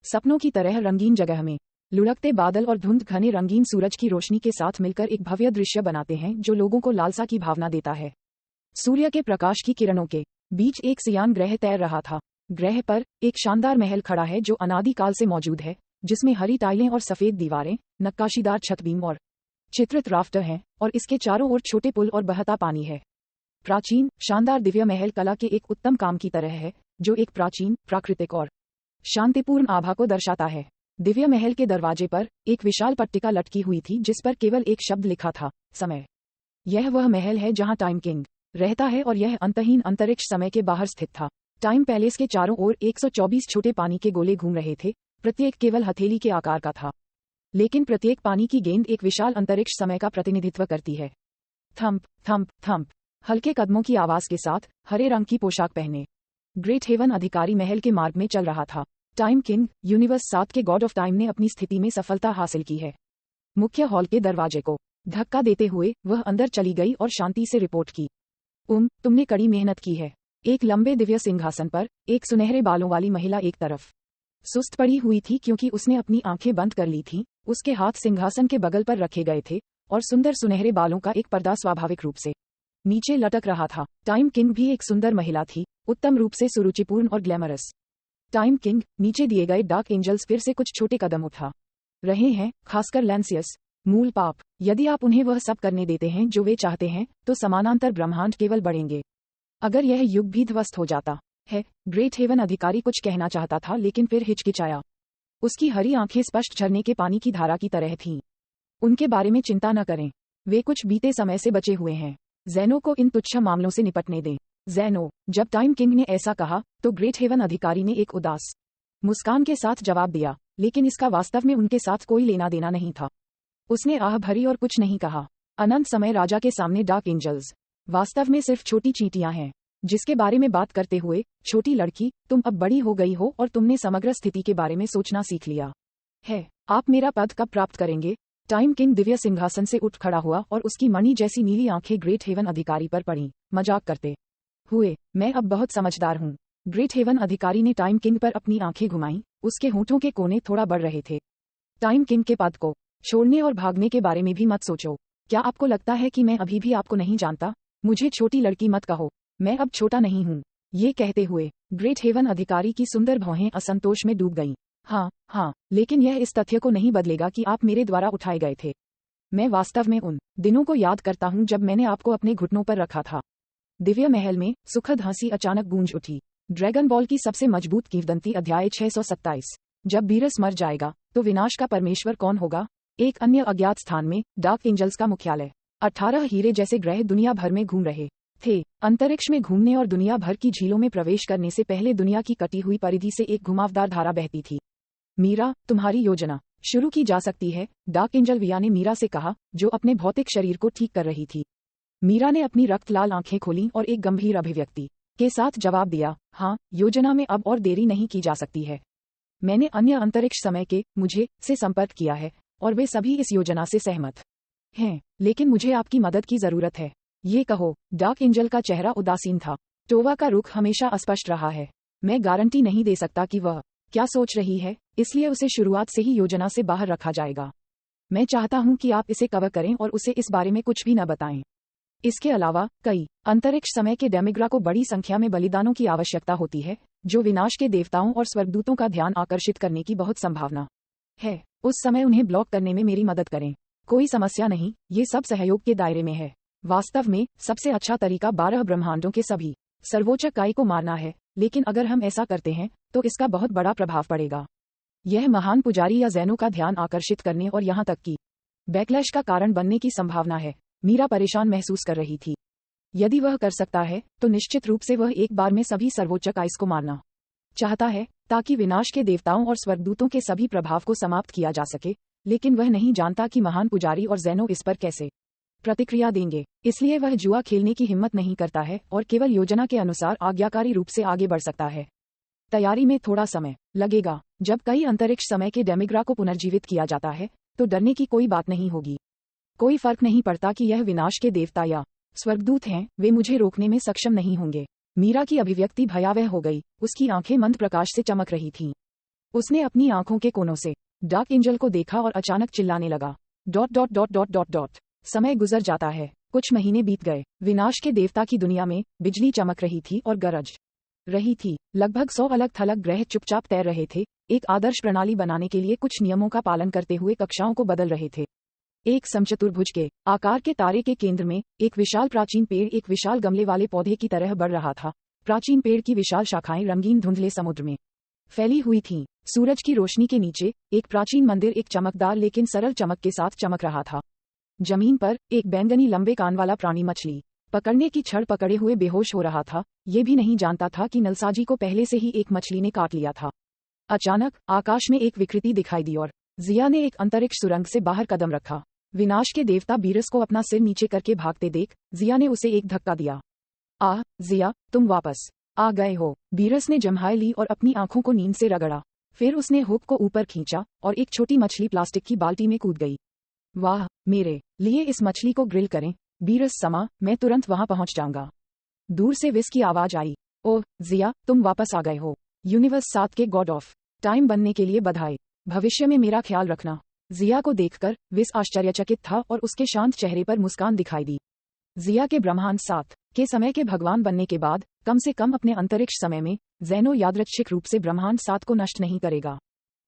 सपनों की तरह रंगीन जगह में लुढ़कते बादल और धुंध घने रंगीन सूरज की रोशनी के साथ मिलकर एक भव्य दृश्य बनाते हैं जो लोगों को लालसा की भावना देता है। सूर्य के प्रकाश की किरणों के बीच एक सियान ग्रह तैर रहा था। ग्रह पर एक शानदार महल खड़ा है जो अनादिकाल से मौजूद है, जिसमें हरी टाइलें और सफेद दीवारें, नक्काशीदार छतबीम और चित्रित राफ्टर हैं, और इसके चारों ओर छोटे पुल और बहता पानी है। प्राचीन, शानदार दिव्य महल कला के एक उत्तम काम की तरह है, जो एक प्राचीन, प्राकृतिक और शांतिपूर्ण आभा को दर्शाता है। दिव्य महल के दरवाजे पर एक विशाल पट्टिका लटकी हुई थी जिस पर केवल एक शब्द लिखा था, समय। यह वह महल है जहां टाइम किंग रहता है, और यह अंतहीन अंतरिक्ष समय के बाहर स्थित था। टाइम पैलेस के चारों ओर 124 छोटे पानी के गोले घूम रहे थे, प्रत्येक केवल हथेली के आकार का था, लेकिन प्रत्येक पानी की गेंद एक विशाल अंतरिक्ष समय का प्रतिनिधित्व करती है। थंप थंप थंप, हल्के कदमों की आवाज के साथ, हरे रंग की पोशाक पहने ग्रेट हेवन अधिकारी महल के मार्ग में चल रहा था। टाइम किंग, यूनिवर्स 7 के गॉड ऑफ टाइम ने अपनी स्थिति में सफलता हासिल की है। मुख्य हॉल के दरवाजे को धक्का देते हुए वह अंदर चली गई और शांति से रिपोर्ट की। तुमने कड़ी मेहनत की है। एक लंबे दिव्य सिंहासन पर एक सुनहरे बालों वाली महिला एक तरफ सुस्त पड़ी हुई थी क्योंकि उसने अपनी आंखें बंद कर ली थीं। उसके हाथ सिंहासन के बगल पर रखे गए थे, और सुंदर सुनहरे बालों का एक पर्दा स्वाभाविक रूप से नीचे लटक रहा था। टाइम किंग भी एक सुंदर महिला थी, उत्तम रूप से सुरुचिपूर्ण और ग्लैमरस। टाइम किंग, नीचे दिए गए डार्क एंजल्स फिर से कुछ छोटे कदम उठा रहे हैं, खासकर लैंसियस, मूल पाप। यदि आप उन्हें वह सब करने देते हैं जो वे चाहते हैं, तो समानांतर ब्रह्मांड केवल बढ़ेंगे। अगर यह युग भी ध्वस्त हो जाता है, ग्रेट हेवन अधिकारी कुछ कहना चाहता था लेकिन फिर हिचकिचाया। उसकी हरी आंखें स्पष्ट झरने के पानी की धारा की तरह थीं। उनके बारे में चिंता न करें, वे कुछ बीते समय से बचे हुए हैं। ज़ेनो को इन तुच्छ मामलों से निपटने दें। ज़ेनो, जब टाइम किंग ने ऐसा कहा, तो ग्रेट हेवन अधिकारी ने एक उदास मुस्कान के साथ जवाब दिया, लेकिन इसका वास्तव में उनके साथ कोई लेना देना नहीं था। उसने आह भरी और कुछ नहीं कहा। अनंत समय राजा के सामने डार्क एंजल्स वास्तव में सिर्फ छोटी चींटियां हैं। जिसके बारे में बात करते हुए, छोटी लड़की, तुम अब बड़ी हो गई हो और तुमने समग्र स्थिति के बारे में सोचना सीख लिया है। आप मेरा पद कब प्राप्त करेंगे? टाइम किंग दिव्य सिंहासन से उठ खड़ा हुआ और उसकी मणि जैसी नीली आंखें ग्रेट हेवन अधिकारी पर पड़ी। मजाक करते हुए, मैं अब बहुत समझदार हूँ। ग्रेट हेवन अधिकारी ने टाइम किंग पर अपनी आंखें घुमाईं, उसके होंठों के कोने थोड़ा बढ़ रहे थे। टाइम किंग के पद को छोड़ने और भागने के बारे में भी मत सोचो। क्या आपको लगता है कि मैं अभी भी आपको नहीं जानता? मुझे छोटी लड़की मत कहो, मैं अब छोटा नहीं हूँ। ये कहते हुए ग्रेट हेवन अधिकारी की सुंदर भौहें असंतोष में डूब गईं। हाँ, लेकिन यह इस तथ्य को नहीं बदलेगा कि आप मेरे द्वारा उठाए गए थे। मैं वास्तव में उन दिनों को याद करता हूँ जब मैंने आपको अपने घुटनों पर रखा था। दिव्य महल में सुखद हंसी अचानक गूंज उठी। ड्रैगन बॉल की सबसे मजबूत किंवदंती अध्याय 627। जब बीरस मर जाएगा तो विनाश का परमेश्वर कौन होगा? एक अन्य अज्ञात स्थान में डार्क एंजल्स का मुख्यालय। 18 हीरे जैसे ग्रह दुनिया भर में घूम रहे थे। अंतरिक्ष में घूमने और दुनिया भर की झीलों में प्रवेश करने से पहले दुनिया की कटी हुई परिधि से एक घुमावदार धारा बहती थी। मीरा, तुम्हारी योजना शुरू की जा सकती है, डार्क एंजल विया ने मीरा से कहा, जो अपने भौतिक शरीर को ठीक कर रही थी। मीरा ने अपनी रक्त लाल आंखें खोलीं और एक गंभीर अभिव्यक्ति के साथ जवाब दिया, हाँ, योजना में अब और देरी नहीं की जा सकती है। मैंने अन्य अंतरिक्ष समय के मुझे से संपर्क किया है और वे सभी इस योजना से सहमत हैं, लेकिन मुझे आपकी मदद की जरूरत है। ये कहो। डार्क एंजल का चेहरा उदासीन था। टोवा का रुख हमेशा अस्पष्ट रहा है। मैं गारंटी नहीं दे सकता कि वह क्या सोच रही है, इसलिए उसे शुरुआत से ही योजना से बाहर रखा जाएगा। मैं चाहता हूं कि आप इसे कवर करें और उसे इस बारे में कुछ भी न बताएं। इसके अलावा कई अंतरिक्ष समय के डेमिग्रा को बड़ी संख्या में बलिदानों की आवश्यकता होती है, जो विनाश के देवताओं और स्वर्गदूतों का ध्यान आकर्षित करने की बहुत संभावना है। उस समय उन्हें ब्लॉक करने में मेरी मदद करें। कोई समस्या नहीं, ये सब सहयोग के दायरे में है। वास्तव में सबसे अच्छा तरीका 12 ब्रह्मांडों के सभी सर्वोच्च काई को मारना है, लेकिन अगर हम ऐसा करते हैं तो इसका बहुत बड़ा प्रभाव पड़ेगा। यह महान पुजारी या जैनों का ध्यान आकर्षित करने और यहाँ तक कि बैकलैश का कारण बनने की संभावना है। मीरा परेशान महसूस कर रही थी। यदि वह कर सकता है तो निश्चित रूप से वह एक बार में सभी सर्वोच्च काइस को मारना चाहता है, ताकि विनाश के देवताओं और स्वर्गदूतों के सभी प्रभाव को समाप्त किया जा सके, लेकिन वह नहीं जानता कि महान पुजारी और जैनो इस पर कैसे प्रतिक्रिया देंगे। इसलिए वह जुआ खेलने की हिम्मत नहीं करता है और केवल योजना के अनुसार आज्ञाकारी रूप से आगे बढ़ सकता है। तैयारी में थोड़ा समय लगेगा। जब कई अंतरिक्ष समय के डेमिग्रा को पुनर्जीवित किया जाता है तो डरने की कोई बात नहीं होगी। कोई फर्क नहीं पड़ता कि यह विनाश के देवता या स्वर्गदूत हैं, वे मुझे रोकने में सक्षम नहीं होंगे। मीरा की अभिव्यक्ति भयावह हो गई। उसकी आंखें मंद प्रकाश से चमक रही थीं। उसने अपनी आंखों के कोनों से डार्क एंजल को देखा और अचानक चिल्लाने लगा, dot dot dot dot dot dot. समय गुजर जाता है। कुछ महीने बीत गए। विनाश के देवता की दुनिया में बिजली चमक रही थी और गरज रही थी। लगभग 100 अलग थलग ग्रह चुपचाप तैर रहे थे, एक आदर्श प्रणाली बनाने के लिए कुछ नियमों का पालन करते हुए कक्षाओं को बदल रहे थे। एक समचतुर्भुज के आकार के तारे के केंद्र में एक विशाल प्राचीन पेड़ एक विशाल गमले वाले पौधे की तरह बढ़ रहा था। प्राचीन पेड़ की विशाल शाखाएं रंगीन धुंधले समुद्र में फैली हुई थीं। सूरज की रोशनी के नीचे एक प्राचीन मंदिर एक चमकदार लेकिन सरल चमक के साथ चमक रहा था। जमीन पर एक बैंगनी लंबे कान वाला प्राणी मछली पकड़ने की छड़ पकड़े हुए बेहोश हो रहा था। ये भी नहीं जानता था कि नलसाजी को पहले से ही एक मछली ने काट लिया था। अचानक आकाश में एक विकृति दिखाई दी और जिया ने एक अंतरिक्ष सुरंग से बाहर कदम रखा। विनाश के देवता बीरस को अपना सिर नीचे करके भागते देख जिया ने उसे एक धक्का दिया। आह जिया, तुम वापस आ गए हो। बीरस ने जम्हाई ली और अपनी आंखों को नींद से रगड़ा। फिर उसने हुक को ऊपर खींचा और एक छोटी मछली प्लास्टिक की बाल्टी में कूद गई। वाह, मेरे लिए इस मछली को ग्रिल करें। बीरस समा, मैं तुरंत वहां पहुंच जाऊंगा। दूर से विस की आवाज आई। ओह जिया, तुम वापस आ गए हो। यूनिवर्स 7 के गॉड ऑफ टाइम बनने के लिए बधाई। भविष्य में मेरा ख्याल रखना। जिया को देखकर विस आश्चर्यचकित था और उसके शांत चेहरे पर मुस्कान दिखाई दी। जिया के ब्रह्मांड 7 के समय के भगवान बनने के बाद कम से कम अपने अंतरिक्ष समय में जैनो यादृच्छिक रूप से ब्रह्मांड 7 को नष्ट नहीं करेगा।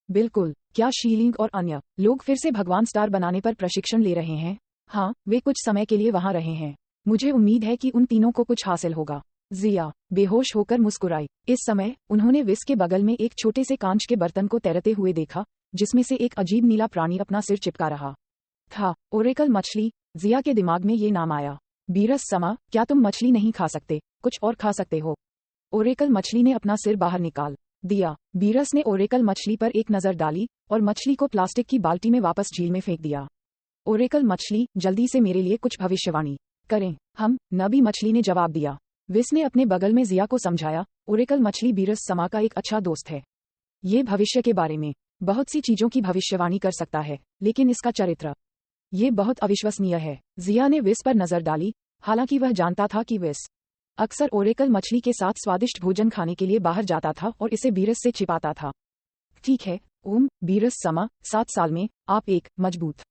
बिल्कुल। क्या शीलिंग और अन्य लोग फिर से भगवान स्टार बनाने पर प्रशिक्षण ले रहे हैं? हाँ, वे कुछ समय के लिए वहां रहे हैं। मुझे उम्मीद है कि उन तीनों को कुछ हासिल होगा। जिया बेहोश होकर मुस्कुराई। इस समय उन्होंने विस के बगल में एक छोटे से कांच के बर्तन को तैरते हुए देखा, जिसमें से एक अजीब नीला प्राणी अपना सिर चिपका रहा था। ओरेकल मछली। जिया के दिमाग में ये नाम आया। बीरस समा, क्या तुम मछली नहीं खा सकते? कुछ और खा सकते हो। ओरेकल मछली ने अपना सिर बाहर निकाल दिया। बीरस ने ओरेकल मछली पर एक नजर डाली और मछली को प्लास्टिक की बाल्टी में वापस झील में फेंक दिया। ओरेकल मछली, जल्दी से मेरे लिए कुछ भविष्यवाणी करें। हम नबी मछली ने जवाब दिया। विस ने अपने बगल में जिया को समझाया, ओरेकल मछली बीरस समा का एक अच्छा दोस्त है। ये भविष्य के बारे में बहुत सी चीजों की भविष्यवाणी कर सकता है, लेकिन इसका चरित्र ये बहुत अविश्वसनीय है। जिया ने विस पर नजर डाली, हालांकि वह जानता था कि विस अक्सर ओरेकल मछली के साथ स्वादिष्ट भोजन खाने के लिए बाहर जाता था और इसे बीरस से छिपाता था। ठीक है ओम, बीरस समा, 7 साल में आप एक मजबूत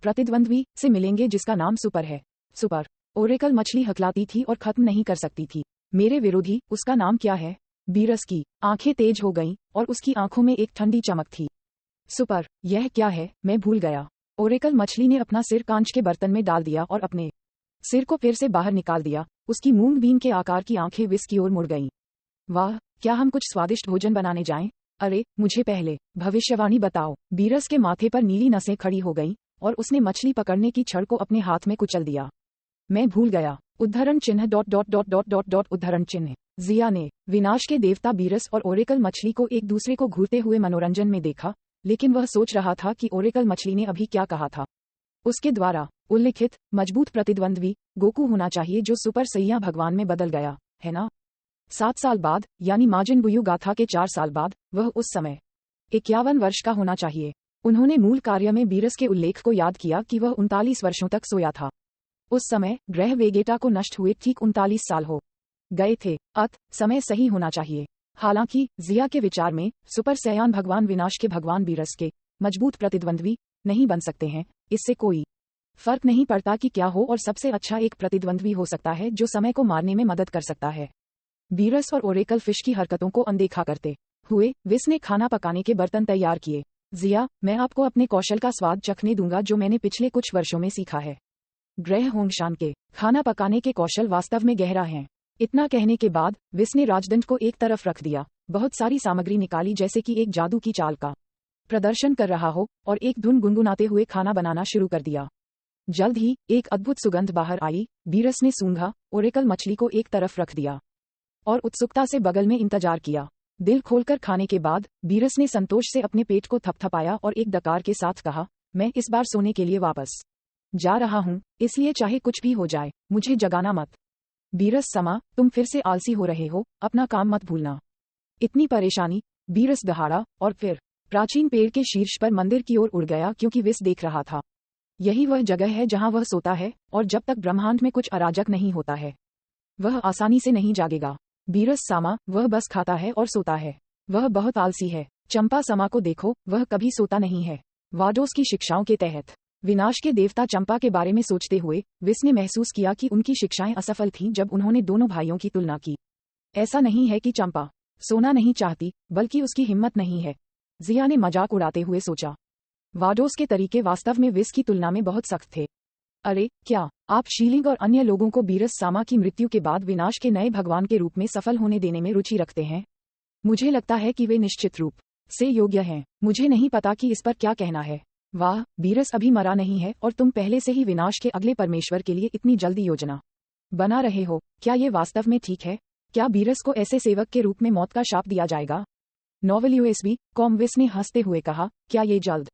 प्रतिद्वंद्वी से मिलेंगे जिसका नाम सुपर है। सुपर, ओरेकल मछली हकलाती थी और खत्म नहीं कर सकती थी। मेरे विरोधी, उसका नाम क्या है? बीरस की आंखें तेज हो गईं और उसकी आंखों में एक ठंडी चमक थी। सुपर, यह क्या है? मैं भूल गया। ओरेकल मछली ने अपना सिर कांच के बर्तन में डाल दिया और अपने सिर को फिर से बाहर निकाल दिया। उसकी मूंग बीन के आकार की आंखें विस की ओर मुड़ गईं। वाह, क्या हम कुछ स्वादिष्ट भोजन बनाने जाएं? अरे, मुझे पहले भविष्यवाणी बताओ। बीरस के माथे पर नीली नसें खड़ी हो गईं और उसने मछली पकड़ने की छड़ को अपने हाथ में कुचल दिया। मैं भूल गया। उद्धरण चिन्ह dot dot dot dot dot dot उद्धरण चिन्ह। जिया ने विनाश के देवता बीरस और ओरेकल मछली को एक दूसरे को घूरते हुए मनोरंजन में देखा, लेकिन वह सोच रहा था कि ओरेकल मछली ने अभी क्या कहा था। उसके द्वारा उल्लिखित मजबूत प्रतिद्वंद्वी गोकू होना चाहिए जो सुपर सैया भगवान में बदल गया, है ना? 7 साल बाद, यानी माजिन बुयू गाथा के 4 साल बाद, वह उस समय 51 वर्ष का होना चाहिए। उन्होंने मूल कार्य में बीरस के उल्लेख को याद किया कि वह 39 वर्षों तक सोया था। उस समय ग्रह वेगेटा को नष्ट हुए ठीक 39 साल हो गए थे। समय सही होना चाहिए। हालांकि जिया के विचार में सुपर सैयान भगवान विनाश के भगवान बीरस के मजबूत प्रतिद्वंद्वी नहीं बन सकते हैं। इससे कोई फर्क नहीं पड़ता कि क्या हो, और सबसे अच्छा एक प्रतिद्वंद्वी हो सकता है जो समय को मारने में मदद कर सकता है। बीरस और ओरेकल फिश की हरकतों को अनदेखा करते हुए विस ने खाना पकाने के बर्तन तैयार किए। जिया, मैं आपको अपने कौशल का स्वाद चखने दूंगा जो मैंने पिछले कुछ वर्षों में सीखा है। ग्रह होंगशान के खाना पकाने के कौशल वास्तव में गहरा हैं। इतना कहने के बाद विस ने राजदंड को एक तरफ रख दिया, बहुत सारी सामग्री निकाली जैसे कि एक जादू की चाल का प्रदर्शन कर रहा हो, और एक धुन गुनगुनाते हुए खाना बनाना शुरू कर दिया। जल्द ही एक अद्भुत सुगंध बाहर आई। बीरस ने सूंघा, ओरेकल मछली को एक तरफ रख दिया और उत्सुकता से बगल में इंतजार किया। दिल खोलकर खाने के बाद बीरस ने संतोष से अपने पेट को थपथपाया और एक डकार के साथ कहा, मैं इस बार सोने के लिए वापस जा रहा हूँ, इसलिए चाहे कुछ भी हो जाए मुझे जगाना मत। बीरस समा, तुम फिर से आलसी हो रहे हो, अपना काम मत भूलना। इतनी परेशानी। बीरस दहाड़ा और फिर प्राचीन पेड़ के शीर्ष पर मंदिर की ओर उड़ गया क्योंकि विस देख रहा था यही वह जगह है जहां वह सोता है, और जब तक ब्रह्मांड में कुछ अराजक नहीं होता है वह आसानी से नहीं जागेगा। बीरस सामा, वह बस खाता है और सोता है। वह बहुत आलसी है। चंपा समा को देखो, वह कभी सोता नहीं है। वाडोस की शिक्षाओं के तहत विनाश के देवता चंपा के बारे में सोचते हुए विस ने महसूस किया कि उनकी शिक्षाएं असफल थीं जब उन्होंने दोनों भाइयों की तुलना की। ऐसा नहीं है कि चंपा सोना नहीं चाहती, बल्कि उसकी हिम्मत नहीं है। जिया ने मजाक उड़ाते हुए सोचा। वाडोस के तरीके वास्तव में विस की तुलना में बहुत सख्त थे। अरे, क्या आप शीलिंग और अन्य लोगों को बीरस सामा की मृत्यु के बाद विनाश के नए भगवान के रूप में सफल होने देने में रुचि रखते हैं? मुझे लगता है कि वे निश्चित रूप से योग्य हैं। मुझे नहीं पता कि इस पर क्या कहना है। वाह, बीरस अभी मरा नहीं है और तुम पहले से ही विनाश के अगले परमेश्वर के लिए इतनी जल्दी योजना बना रहे हो। क्या ये वास्तव में ठीक है? क्या बीरस को ऐसे सेवक के रूप में मौत का शाप दिया जाएगा? Novel USB com. विस ने हंसते हुए कहा, क्या ये जल्द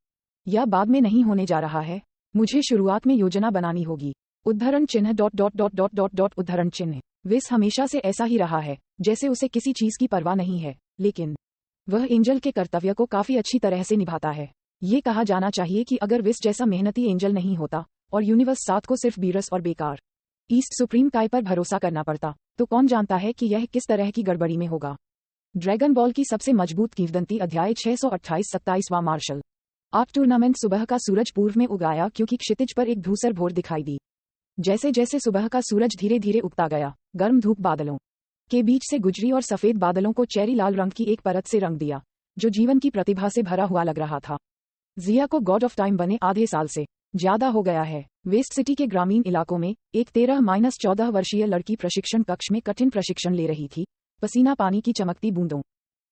या बाद में नहीं होने जा रहा है? मुझे शुरुआत में योजना बनानी होगी। उद्धरण चिन्ह dot dot dot dot dot dot उद्धरण चिन्ह। विस हमेशा से ऐसा ही रहा है, जैसे उसे किसी चीज की परवाह नहीं है, लेकिन वह एंजल के कर्तव्य को काफी अच्छी तरह से निभाता है। ये कहा जाना चाहिए कि अगर विस जैसा मेहनती एंजल नहीं होता और यूनिवर्स 7 को सिर्फ बीरस और बेकार ईस्ट सुप्रीम काय पर भरोसा करना पड़ता, तो कौन जानता है कि यह किस तरह की गड़बड़ी में होगा। ड्रैगन बॉल की सबसे मजबूत किंवदंती अध्याय 628-27वां मार्शल आर्ट टूर्नामेंट। सुबह का सूरज पूर्व में उगाया क्योंकि क्षितिज पर एक धूसर भोर दिखाई दी। जैसे जैसे सुबह का सूरज धीरे धीरे उगता गया, गर्म धूप बादलों के बीच से गुजरी और सफेद बादलों को चेरी लाल रंग की एक परत से रंग दिया, जो जीवन की प्रतिभा से भरा हुआ लग रहा था। जिया को गॉड ऑफ टाइम बने आधे साल से ज्यादा हो गया है। वेस्ट सिटी के ग्रामीण इलाकों में एक 13-14 वर्षीय लड़की प्रशिक्षण कक्ष में कठिन प्रशिक्षण ले रही थी। पसीना पानी की चमकती बूंदों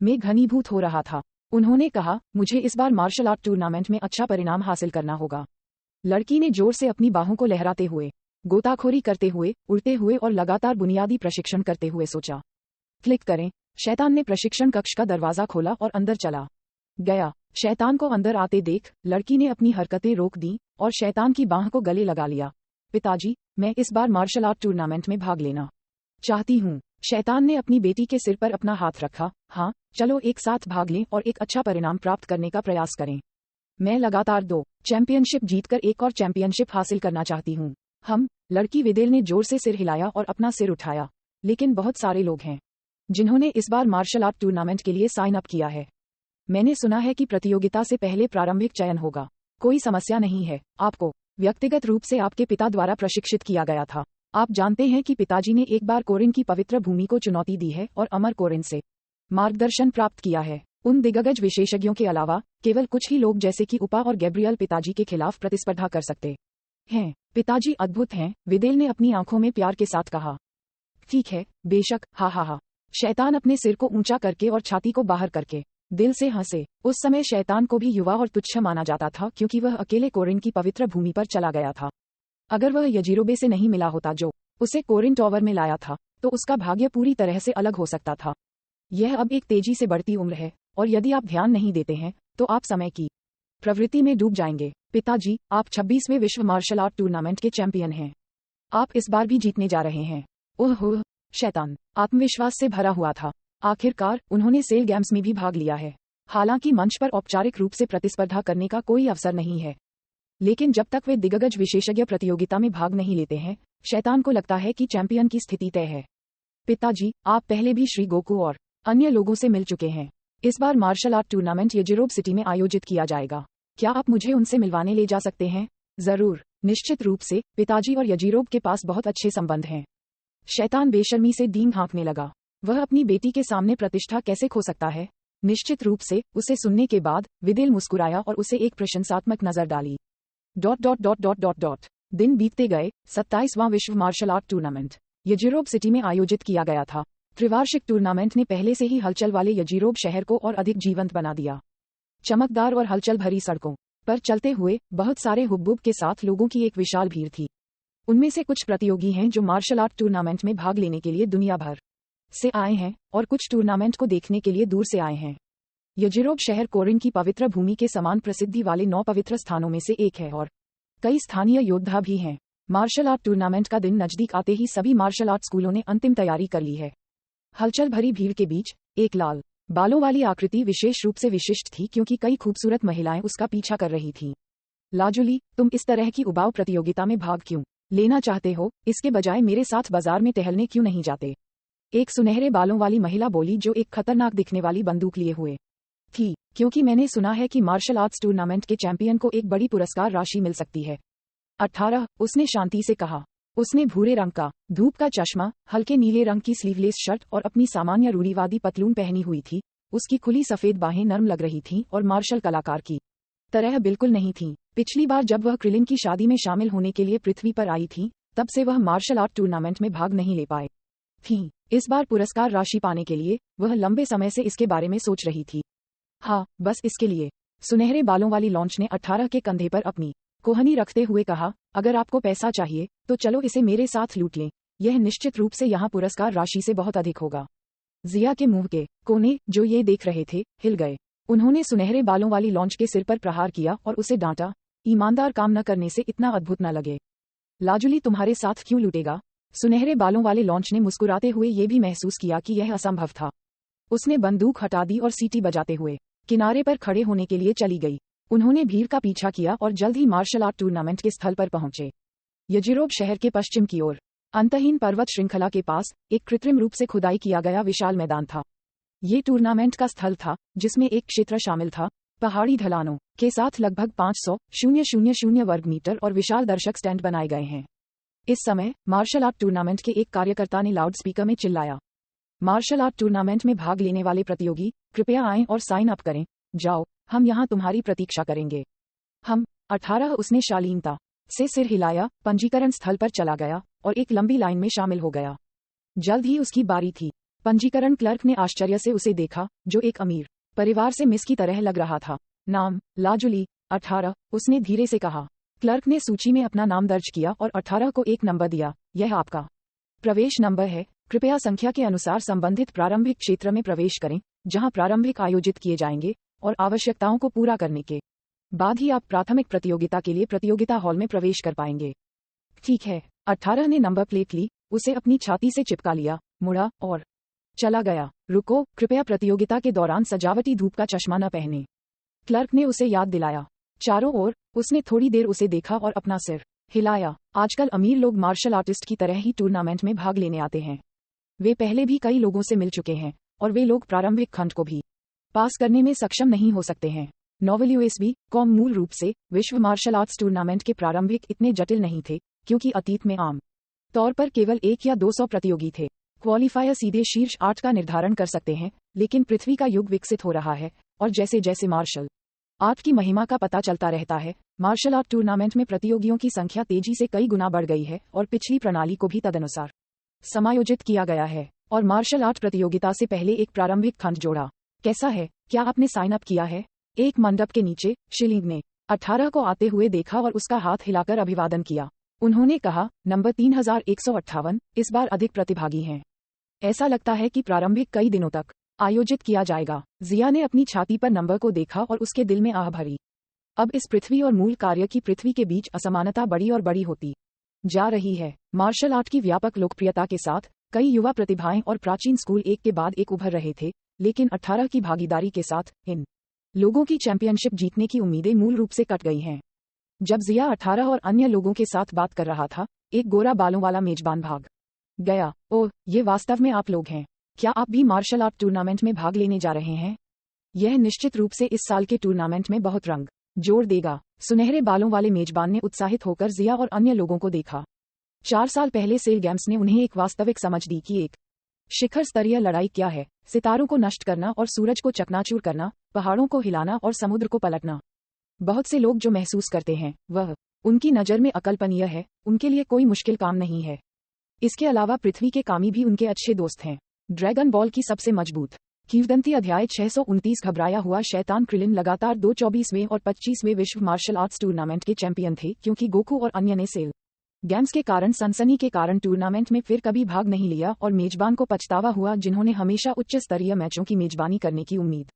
में घनीभूत हो रहा था। उन्होंने कहा, मुझे इस बार मार्शल आर्ट टूर्नामेंट में अच्छा परिणाम हासिल करना होगा। लड़की ने जोर से अपनी बाहों को लहराते हुए, गोताखोरी करते हुए, उड़ते हुए और लगातार बुनियादी प्रशिक्षण करते हुए सोचा। क्लिक करें। शैतान ने प्रशिक्षण कक्ष का दरवाजा खोला और अंदर चला गया। शैतान को अंदर आते देख लड़की ने अपनी हरकतें रोक दी और शैतान की बाह को गले लगा लिया। पिताजी, मैं इस बार मार्शल आर्ट टूर्नामेंट में भाग लेना चाहती हूँ। शैतान ने अपनी बेटी के सिर पर अपना हाथ रखा। हाँ, चलो एक साथ भाग लें और एक अच्छा परिणाम प्राप्त करने का प्रयास करें। मैं लगातार 2 चैंपियनशिप जीतकर एक और चैंपियनशिप हासिल करना चाहती हूँ। लड़की विदेल ने जोर से सिर हिलाया और अपना सिर उठाया। लेकिन बहुत सारे लोग हैं जिन्होंने इस बार मार्शल आर्ट टूर्नामेंट के लिए साइन अप किया है। मैंने सुना है कि प्रतियोगिता से पहले प्रारंभिक चयन होगा। कोई समस्या नहीं है, आपको व्यक्तिगत रूप से आपके पिता द्वारा प्रशिक्षित किया गया था। आप जानते हैं कि पिताजी ने एक बार कोरिन की पवित्र भूमि को चुनौती दी है और अमर कोरिन से मार्गदर्शन प्राप्त किया है। उन दिग्गज विशेषज्ञों के अलावा केवल कुछ ही लोग जैसे कि उपा और गैब्रियल पिताजी के खिलाफ प्रतिस्पर्धा कर सकते हैं। पिताजी अद्भुत हैं, विदेल ने अपनी आंखों में प्यार के साथ कहा। ठीक है, बेशक, हा हा हा। शैतान अपने सिर को ऊंचा करके और छाती को बाहर करके दिल से हंसे। उस समय शैतान को भी युवा और तुच्छ माना जाता था क्योंकि वह अकेले कोरिन की पवित्र भूमि पर चला गया था। अगर वह यजीरोबे से नहीं मिला होता जो उसे कोरिन टॉवर में लाया था, तो उसका भाग्य पूरी तरह से अलग हो सकता था। यह अब एक तेजी से बढ़ती उम्र है, और यदि आप ध्यान नहीं देते हैं तो आप समय की प्रवृत्ति में डूब जाएंगे। पिताजी, आप 26वें विश्व मार्शल आर्ट टूर्नामेंट के चैंपियन हैं। आप इस बार भी जीतने जा रहे हैं। ओह, शैतान आत्मविश्वास से भरा हुआ था। आखिरकार उन्होंने सेल गेम्स में भी भाग लिया है। हालांकि मंच पर औपचारिक रूप से प्रतिस्पर्धा करने का कोई अवसर नहीं है, लेकिन जब तक वे दिग्गज विशेषज्ञ प्रतियोगिता में भाग नहीं लेते हैं, शैतान को लगता है कि चैंपियन की स्थिति तय है। पिताजी, आप पहले भी श्री गोकू और अन्य लोगों से मिल चुके हैं। इस बार मार्शल आर्ट टूर्नामेंट यजीरोब सिटी में आयोजित किया जाएगा। क्या आप मुझे उनसे मिलवाने ले जा सकते हैं? जरूर, निश्चित रूप से। पिताजी और यजीरोब के पास बहुत अच्छे संबंध हैं। शैतान बेशर्मी से डींग हाँकने लगा। वह अपनी बेटी के सामने प्रतिष्ठा कैसे खो सकता है? निश्चित रूप से। उसे सुनने के बाद विदेल मुस्कुराया और उसे एक प्रशंसात्मक नजर डाली। ... दिन बीतते गए। 27वां विश्व मार्शल आर्ट टूर्नामेंट यजीरोब सिटी में आयोजित किया गया था। त्रिवार्षिक टूर्नामेंट ने पहले से ही हलचल वाले यजीरोब शहर को और अधिक जीवंत बना दिया। चमकदार और हलचल भरी सड़कों पर चलते हुए बहुत सारे हुब्बुब के साथ लोगों की एक विशाल भीड़ थी। उनमें से कुछ प्रतियोगी हैं जो मार्शल आर्ट टूर्नामेंट में भाग लेने के लिए दुनिया भर से आए हैं, और कुछ टूर्नामेंट को देखने के लिए दूर से आए हैं। यजीरोब शहर कोरिन की पवित्र भूमि के समान प्रसिद्धि वाले 9 पवित्र स्थानों में से एक है, और कई स्थानीय योद्धा भी हैं। मार्शल आर्ट टूर्नामेंट का दिन नजदीक आते ही सभी मार्शल आर्ट स्कूलों ने अंतिम तैयारी कर ली है। हलचल भरी भीड़ के बीच एक लाल बालों वाली आकृति विशेष रूप से विशिष्ट थी क्योंकि कई खूबसूरत महिलाएं उसका पीछा कर रही थीं। लाजुली, तुम इस तरह की उबाऊ प्रतियोगिता में भाग क्यों लेना चाहते हो? इसके बजाय मेरे साथ बाजार में टहलने क्यों नहीं जाते? एक सुनहरे बालों वाली महिला बोली जो एक खतरनाक दिखने वाली बंदूक लिए हुए थी। क्योंकि मैंने सुना है कि मार्शल आर्ट्स टूर्नामेंट के चैंपियन को एक बड़ी पुरस्कार राशि मिल सकती है। 18, उसने शांति से कहा। उसने भूरे रंग का धूप का चश्मा, हल्के नीले रंग की स्लीवलेस शर्ट और अपनी सामान्य रूढ़िवादी पतलून पहनी हुई थी। उसकी खुली सफेद बाहें नर्म लग रही थीं और मार्शल कलाकार की तरह बिल्कुल नहीं थीं। पिछली बार जब वह क्रिलिन की शादी में शामिल होने के लिए पृथ्वी पर आई थी, तब से वह मार्शल आर्ट टूर्नामेंट में भाग नहीं ले पाए थीं। इस बार पुरस्कार राशि पाने के लिए वह लंबे समय से इसके बारे में सोच रही थी। हाँ, बस इसके लिए। सुनहरे बालों वाली लॉन्च ने 18 के कंधे पर अपनी कोहनी रखते हुए कहा, अगर आपको पैसा चाहिए तो चलो इसे मेरे साथ लूट लें। यह निश्चित रूप से यहाँ पुरस्कार राशि से बहुत अधिक होगा। जिया के मुंह के कोने जो ये देख रहे थे हिल गए। उन्होंने सुनहरे बालों वाली लॉन्च के सिर पर प्रहार किया और उसे डांटा, ईमानदार काम न करने से इतना अद्भुत न लगे। लाजुली तुम्हारे साथ क्यों लूटेगा? सुनहरे बालों वाले लॉन्च ने मुस्कुराते हुए ये भी महसूस किया कि यह असंभव था। उसने बंदूक हटा दी और सीटी बजाते हुए किनारे पर खड़े होने के लिए चली गई। उन्होंने भीड़ का पीछा किया और जल्द ही मार्शल आर्ट टूर्नामेंट के स्थल पर पहुंचे। यजीरोब शहर के पश्चिम की ओर अंतहीन पर्वत श्रृंखला के पास एक कृत्रिम रूप से खुदाई किया गया विशाल मैदान था। ये टूर्नामेंट का स्थल था जिसमें एक क्षेत्र शामिल था पहाड़ी ढलानों के साथ लगभग 500,000 वर्ग मीटर और विशाल दर्शक स्टैंड बनाए गए हैं। इस समय मार्शल आर्ट टूर्नामेंट के एक कार्यकर्ता ने लाउड स्पीकर में चिल्लाया, मार्शल आर्ट टूर्नामेंट में भाग लेने वाले प्रतियोगी कृपया आएं और साइन अप करें। जाओ, हम यहाँ तुम्हारी प्रतीक्षा करेंगे। हम 18 उसने शालीनता से सिर हिलाया, पंजीकरण स्थल पर चला गया और एक लंबी लाइन में शामिल हो गया। जल्द ही उसकी बारी थी। पंजीकरण क्लर्क ने आश्चर्य से उसे देखा, जो एक अमीर परिवार से मिस की तरह लग रहा था। नाम लाजुली 18, उसने धीरे से कहा। क्लर्क ने सूची में अपना नाम दर्ज किया और 18 को एक नंबर दिया। यह आपका प्रवेश नंबर है। कृपया संख्या के अनुसार संबंधित प्रारंभिक क्षेत्र में प्रवेश करें, जहां प्रारंभिक आयोजित किए जाएंगे, और आवश्यकताओं को पूरा करने के बाद ही आप प्राथमिक प्रतियोगिता के लिए प्रतियोगिता हॉल में प्रवेश कर पाएंगे। ठीक है। 18 ने नंबर प्लेट ली, उसे अपनी छाती से चिपका लिया, मुड़ा और चला गया। रुको, कृपया प्रतियोगिता के दौरान सजावटी धूप का चश्मा न पहने। क्लर्क ने उसे याद दिलाया। चारों ओर उसने थोड़ी देर उसे देखा और अपना सिर हिलाया। आजकल अमीर लोग मार्शल आर्टिस्ट की तरह ही टूर्नामेंट में भाग लेने आते हैं। वे पहले भी कई लोगों से मिल चुके हैं और वे लोग प्रारंभिक खंड को भी पास करने में सक्षम नहीं हो सकते हैं। नोवेल यूएसबी कॉम मूल रूप से विश्व मार्शल आर्ट्स टूर्नामेंट के प्रारंभिक इतने जटिल नहीं थे, क्योंकि अतीत में आम तौर पर केवल 1 या 200 प्रतियोगी थे। क्वालिफायर सीधे शीर्ष 8 का निर्धारण कर सकते हैं, लेकिन पृथ्वी का युग विकसित हो रहा है और जैसे जैसे मार्शल आर्ट की महिमा का पता चलता रहता है, मार्शल आर्ट टूर्नामेंट में प्रतियोगियों की संख्या तेजी से कई गुना बढ़ गई है और पिछली प्रणाली को भी तदनुसार समायोजित किया गया है और मार्शल आर्ट प्रतियोगिता से पहले एक प्रारंभिक खंड जोड़ा। कैसा है? क्या आपने साइन अप किया है? एक मंडप के नीचे शिलिंग ने 18 को आते हुए देखा और उसका हाथ हिलाकर अभिवादन किया। उन्होंने कहा, नंबर 3158, इस बार अधिक प्रतिभागी हैं। ऐसा लगता है कि प्रारंभिक कई दिनों तक आयोजित किया जाएगा। जिया ने अपनी छाती पर नंबर को देखा और उसके दिल में आह भरी। अब इस पृथ्वी और मूल कार्य की पृथ्वी के बीच असमानता बड़ी और बड़ी होती जा रही है। मार्शल आर्ट की व्यापक लोकप्रियता के साथ कई युवा प्रतिभाएं और प्राचीन स्कूल एक के बाद एक उभर रहे थे, लेकिन 18 की भागीदारी के साथ इन लोगों की चैंपियनशिप जीतने की उम्मीदें मूल रूप से कट गई हैं। जब जिया 18 और अन्य लोगों के साथ बात कर रहा था, एक गोरा बालों वाला मेजबान भाग गया। ओह, ये वास्तव में आप लोग हैं। क्या आप भी मार्शल आर्ट टूर्नामेंट में भाग लेने जा रहे हैं? यह निश्चित रूप से इस साल के टूर्नामेंट में बहुत रंग जोड़ देगा। सुनहरे बालों वाले मेजबान ने उत्साहित होकर जिया और अन्य लोगों को देखा। 4 साल पहले सेल गेम्स ने उन्हें एक वास्तविक समझ दी कि एक शिखर स्तरीय लड़ाई क्या है। सितारों को नष्ट करना और सूरज को चकनाचूर करना, पहाड़ों को हिलाना और समुद्र को पलटना। बहुत से लोग जो महसूस करते हैं वह उनकी नज़र में अकल्पनीय है, उनके लिए कोई मुश्किल काम नहीं है। इसके अलावा पृथ्वी के कामी भी उनके अच्छे दोस्त हैं। ड्रैगन बॉल की सबसे मजबूत किंवदंती अध्याय 629। घबराया हुआ शैतान क्रिलिन लगातार 24वें और 25वें विश्व मार्शल आर्ट्स टूर्नामेंट के चैंपियन थे, क्योंकि गोकू और अन्य ने सेल गेम्स के कारण सनसनी के कारण टूर्नामेंट में फिर कभी भाग नहीं लिया और मेजबान को पछतावा हुआ, जिन्होंने हमेशा उच्च स्तरीय मैचों की मेजबानी करने की उम्मीद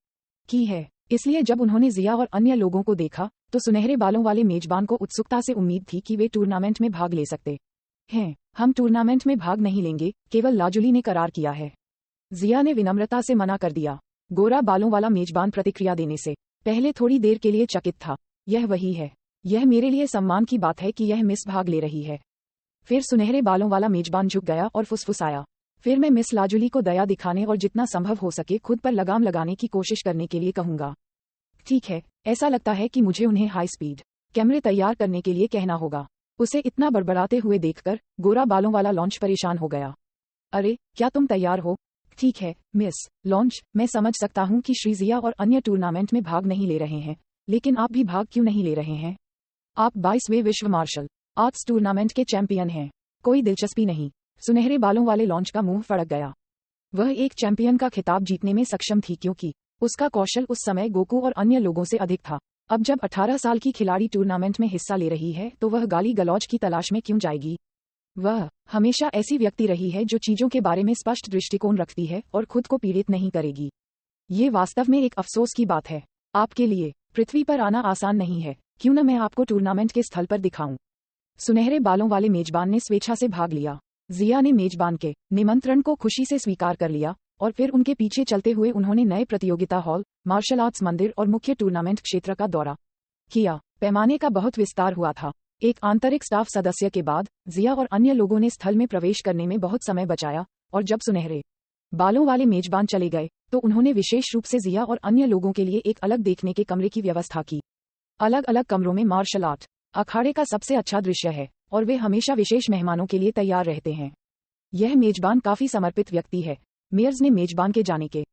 की है। इसलिए जब उन्होंने जिया और अन्य लोगों को देखा तो सुनहरे बालों वाले मेजबान को उत्सुकता से उम्मीद थी कि वे टूर्नामेंट में भाग ले सकते हैं। हम टूर्नामेंट में भाग नहीं लेंगे, केवल लाजुली ने करार किया है। जिया ने विनम्रता से मना कर दिया। गोरा बालों वाला मेजबान प्रतिक्रिया देने से पहले थोड़ी देर के लिए चकित था। यह वही है। यह मेरे लिए सम्मान की बात है कि यह मिस भाग ले रही है। फिर सुनहरे बालों वाला मेजबान झुक गया और फुसफुसाया, फिर मैं मिस लाजुली को दया दिखाने और जितना संभव हो सके खुद पर लगाम लगाने की कोशिश करने के लिए कहूंगा। ठीक है, ऐसा लगता है कि मुझे उन्हें हाई स्पीड कैमरे तैयार करने के लिए कहना होगा। उसे इतना बड़बड़ाते हुए देखकर गोरा बालों वाला लॉन्च परेशान हो गया। अरे, क्या तुम तैयार हो? ठीक है, मिस लॉन्च, मैं समझ सकता हूँ कि श्री जिया और अन्य टूर्नामेंट में भाग नहीं ले रहे हैं, लेकिन आप भी भाग क्यों नहीं ले रहे हैं? आप 22वें विश्व मार्शल आर्ट्स टूर्नामेंट के चैंपियन हैं। कोई दिलचस्पी नहीं। सुनहरे बालों वाले लॉन्च का मुंह फड़क गया। वह एक चैंपियन का खिताब जीतने में सक्षम थी, क्योंकि उसका कौशल उस समय गोकू और अन्य लोगों से अधिक था। अब जब 18 साल की खिलाड़ी टूर्नामेंट में हिस्सा ले रही है तो वह गाली गलौज की तलाश में क्यों जाएगी? वह हमेशा ऐसी व्यक्ति रही है जो चीजों के बारे में स्पष्ट दृष्टिकोण रखती है और खुद को पीड़ित नहीं करेगी। ये वास्तव में एक अफसोस की बात है। आपके लिए पृथ्वी पर आना आसान नहीं है। क्यों न मैं आपको टूर्नामेंट के स्थल पर दिखाऊं? सुनहरे बालों वाले मेजबान ने स्वेच्छा से भाग लिया। जिया ने मेजबान के निमंत्रण को खुशी से स्वीकार कर लिया और फिर उनके पीछे चलते हुए उन्होंने नए प्रतियोगिता हॉल, मार्शल आर्ट्स मंदिर और मुख्य टूर्नामेंट क्षेत्र का दौरा किया। पैमाने का बहुत विस्तार हुआ था। एक आंतरिक स्टाफ सदस्य के बाद जिया और अन्य लोगों ने स्थल में प्रवेश करने में बहुत समय बचाया, और जब सुनहरे बालों वाले मेजबान चले गए तो उन्होंने विशेष रूप से जिया और अन्य लोगों के लिए एक अलग देखने के कमरे की व्यवस्था की। अलग अलग कमरों में मार्शल आर्ट अखाड़े का सबसे अच्छा दृश्य है और वे हमेशा विशेष मेहमानों के लिए तैयार रहते हैं। यह मेजबान काफी समर्पित व्यक्ति है। मेयर्स ने मेजबान के जाने के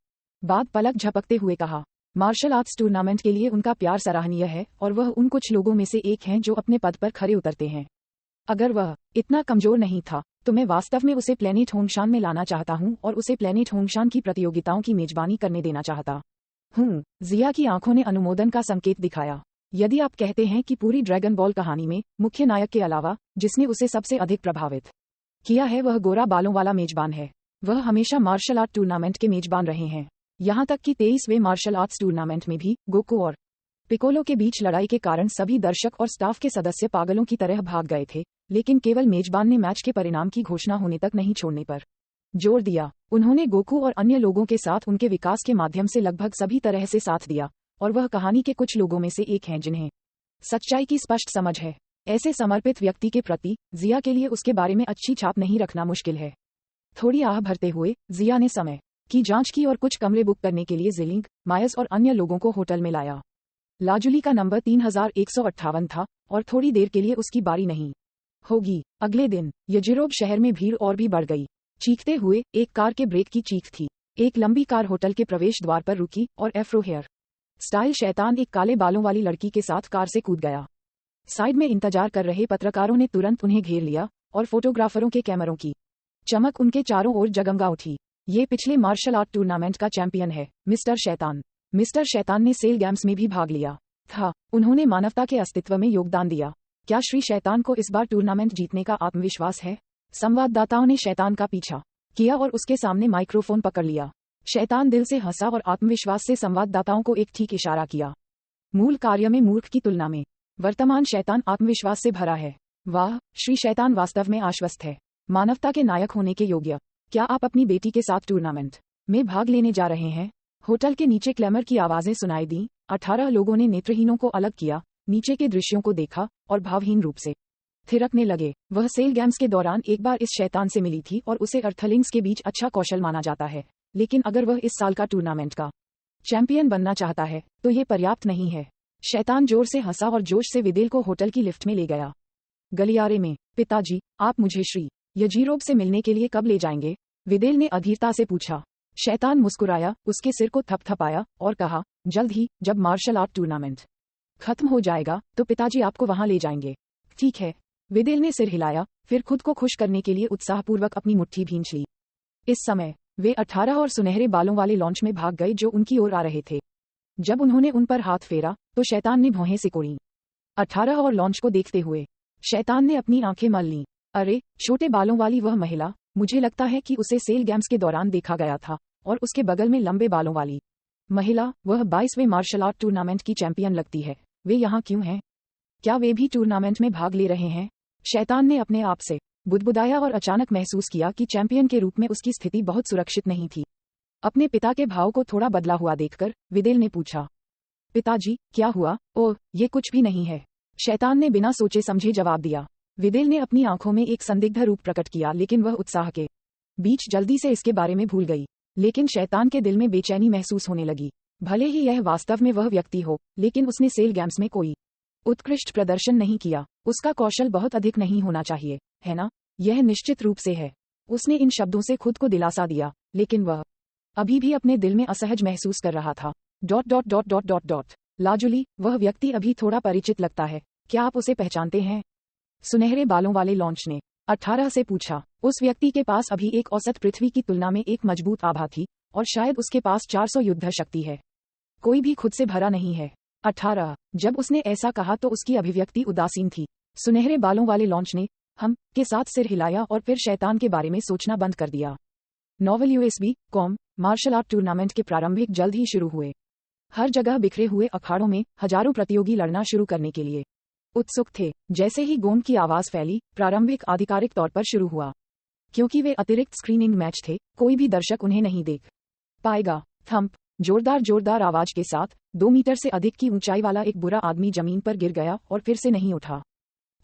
बाद पलक झपकते हुए कहा। मार्शल आर्ट्स टूर्नामेंट के लिए उनका प्यार सराहनीय है और वह उन कुछ लोगों में से एक हैं जो अपने पद पर खरे उतरते हैं। अगर वह इतना कमजोर नहीं था तो मैं वास्तव में उसे प्लेनेट होंगशान में लाना चाहता हूं और उसे प्लेनेट होंगशान की प्रतियोगिताओं की मेजबानी करने देना चाहता हूं। जिया की आंखों ने अनुमोदन का संकेत दिखाया। यदि आप कहते हैं कि पूरी ड्रैगन बॉल कहानी में मुख्य नायक के अलावा जिसने उसे सबसे अधिक प्रभावित किया है वह गोरा बालों वाला मेजबान है, वह हमेशा मार्शल आर्ट टूर्नामेंट के मेजबान रहे हैं। यहाँ तक कि 23वें मार्शल आर्ट्स टूर्नामेंट में भी गोकू और पिकोलो के बीच लड़ाई के कारण सभी दर्शक और स्टाफ के सदस्य पागलों की तरह भाग गए थे, लेकिन केवल मेजबान ने मैच के परिणाम की घोषणा होने तक नहीं छोड़ने पर जोर दिया। उन्होंने गोकू और अन्य लोगों के साथ उनके विकास के माध्यम से लगभग सभी तरह से साथ दिया, और वह कहानी के कुछ लोगों में से एक हैं जिन्हें सच्चाई की स्पष्ट समझ है। ऐसे समर्पित व्यक्ति के प्रति जिया के लिए उसके बारे में अच्छी छाप नहीं रखना मुश्किल है। थोड़ी आह भरते हुए जिया ने समय की जांच की और कुछ कमरे बुक करने के लिए जिलिंग, मायस और अन्य लोगों को होटल में लाया। लाजुली का नंबर 3158 था और थोड़ी देर के लिए उसकी बारी नहीं होगी। अगले दिन यजीरोब शहर में भीड़ और भी बढ़ गई। चीखते हुए एक कार के ब्रेक की चीख थी। एक लंबी कार होटल के प्रवेश द्वार पर रुकी और एफ्रो हेयर स्टाइल शैतान एक काले बालों वाली लड़की के साथ कार से कूद गया। साइड में इंतजार कर रहे पत्रकारों ने तुरंत उन्हें घेर लिया और फोटोग्राफरों के कैमरों की चमक उनके चारों ओर जगमगा उठी। ये पिछले मार्शल आर्ट टूर्नामेंट का चैंपियन है, मिस्टर शैतान। मिस्टर शैतान ने सेल गेम्स में भी भाग लिया था। उन्होंने मानवता के अस्तित्व में योगदान दिया। क्या श्री शैतान को इस बार टूर्नामेंट जीतने का आत्मविश्वास है? संवाददाताओं ने शैतान का पीछा किया और उसके सामने माइक्रोफोन पकड़ लिया। शैतान दिल से हंसा और आत्मविश्वास से संवाददाताओं को एक ठीक इशारा किया। मूल कार्य में मूर्ख की तुलना में वर्तमान शैतान आत्मविश्वास से भरा है। वाह, श्री शैतान वास्तव में आश्वस्त है, मानवता के नायक होने के योग्य। क्या आप अपनी बेटी के साथ टूर्नामेंट में भाग लेने जा रहे हैं? होटल के नीचे क्लैमर की आवाजें सुनाई दी। 18 लोगों ने नेत्रहीनों को अलग किया, नीचे के दृश्यों को देखा और भावहीन रूप से थिरकने लगे। वह सेल गेम्स के दौरान एक बार इस शैतान से मिली थी और उसे अर्थलिंग्स के बीच अच्छा कौशल माना जाता है, लेकिन अगर वह इस साल का टूर्नामेंट का चैंपियन बनना चाहता है तो ये पर्याप्त नहीं है। शैतान जोर से हंसा और जोश से विदेल को होटल की लिफ्ट में ले गया। गलियारे में, पिताजी, आप मुझे श्री यजीरोब से मिलने के लिए कब ले जाएंगे? विदेल ने अधीरता से पूछा। शैतान मुस्कुराया, उसके सिर को थपथपाया और कहा, जल्द ही, जब मार्शल आर्ट टूर्नामेंट खत्म हो जाएगा तो पिताजी आपको वहां ले जाएंगे। ठीक है। विदेल ने सिर हिलाया, फिर खुद को खुश करने के लिए उत्साहपूर्वक अपनी मुट्ठी भींच ली। इस समय वे 18 और सुनहरे बालों वाले लॉन्च में भाग गए जो उनकी ओर आ रहे थे। जब उन्होंने उन पर हाथ फेरा तो शैतान ने भौहें सिकोड़ी। 18 और लॉन्च को देखते हुए शैतान ने अपनी आंखें मल लीं। अरे, छोटे बालों वाली वह महिला, मुझे लगता है कि उसे सेल गेम्स के दौरान देखा गया था। और उसके बगल में लंबे बालों वाली महिला, वह 22वें मार्शल आर्ट टूर्नामेंट की चैंपियन लगती है। वे यहाँ क्यों हैं? क्या वे भी टूर्नामेंट में भाग ले रहे हैं? शैतान ने अपने आप से बुदबुदाया और अचानक महसूस किया कि चैंपियन के रूप में उसकी स्थिति बहुत सुरक्षित नहीं थी। अपने पिता के भाव को थोड़ा बदला हुआ देखकर विदेल ने पूछा, पिताजी, क्या हुआ? ओह, ये कुछ भी नहीं है, शैतान ने बिना सोचे समझे जवाब दिया। विदेल ने अपनी आंखों में एक संदिग्ध रूप प्रकट किया, लेकिन वह उत्साह के बीच जल्दी से इसके बारे में भूल गई। लेकिन शैतान के दिल में बेचैनी महसूस होने लगी। भले ही यह वास्तव में वह व्यक्ति हो, लेकिन उसने सेल गेम्स में कोई उत्कृष्ट प्रदर्शन नहीं किया। उसका कौशल बहुत अधिक नहीं होना चाहिए, है ना? यह निश्चित रूप से है। उसने इन शब्दों से खुद को दिलासा दिया, लेकिन वह अभी भी अपने दिल में असहज महसूस कर रहा था। ... लाजुली, वह व्यक्ति अभी थोड़ा परिचित लगता है। क्या आप उसे पहचानते हैं? सुनहरे बालों वाले लॉन्च ने 18 से पूछा। उस व्यक्ति के पास अभी एक औसत पृथ्वी की तुलना में एक मजबूत आभा थी और शायद उसके पास 400 युद्ध शक्ति है। कोई भी खुद से भरा नहीं है। 18। जब उसने ऐसा कहा तो उसकी अभिव्यक्ति उदासीन थी। सुनहरे बालों वाले लॉन्च ने हम के साथ सिर हिलाया और फिर शैतान के बारे में सोचना बंद कर दिया। Novel USB.com martial art tournament के प्रारंभिक जल्द ही शुरू हुए। हर जगह बिखरे हुए अखाड़ों में हजारों प्रतियोगी लड़ना शुरू करने के लिए उत्सुक थे। जैसे ही गोंद की आवाज फैली, प्रारंभिक आधिकारिक तौर पर शुरू हुआ। क्योंकि वे अतिरिक्त स्क्रीनिंग मैच थे, कोई भी दर्शक उन्हें नहीं देख पाएगा। थंप, जोरदार आवाज के साथ 2 मीटर से अधिक की ऊंचाई वाला एक बुरा आदमी जमीन पर गिर गया और फिर से नहीं उठा।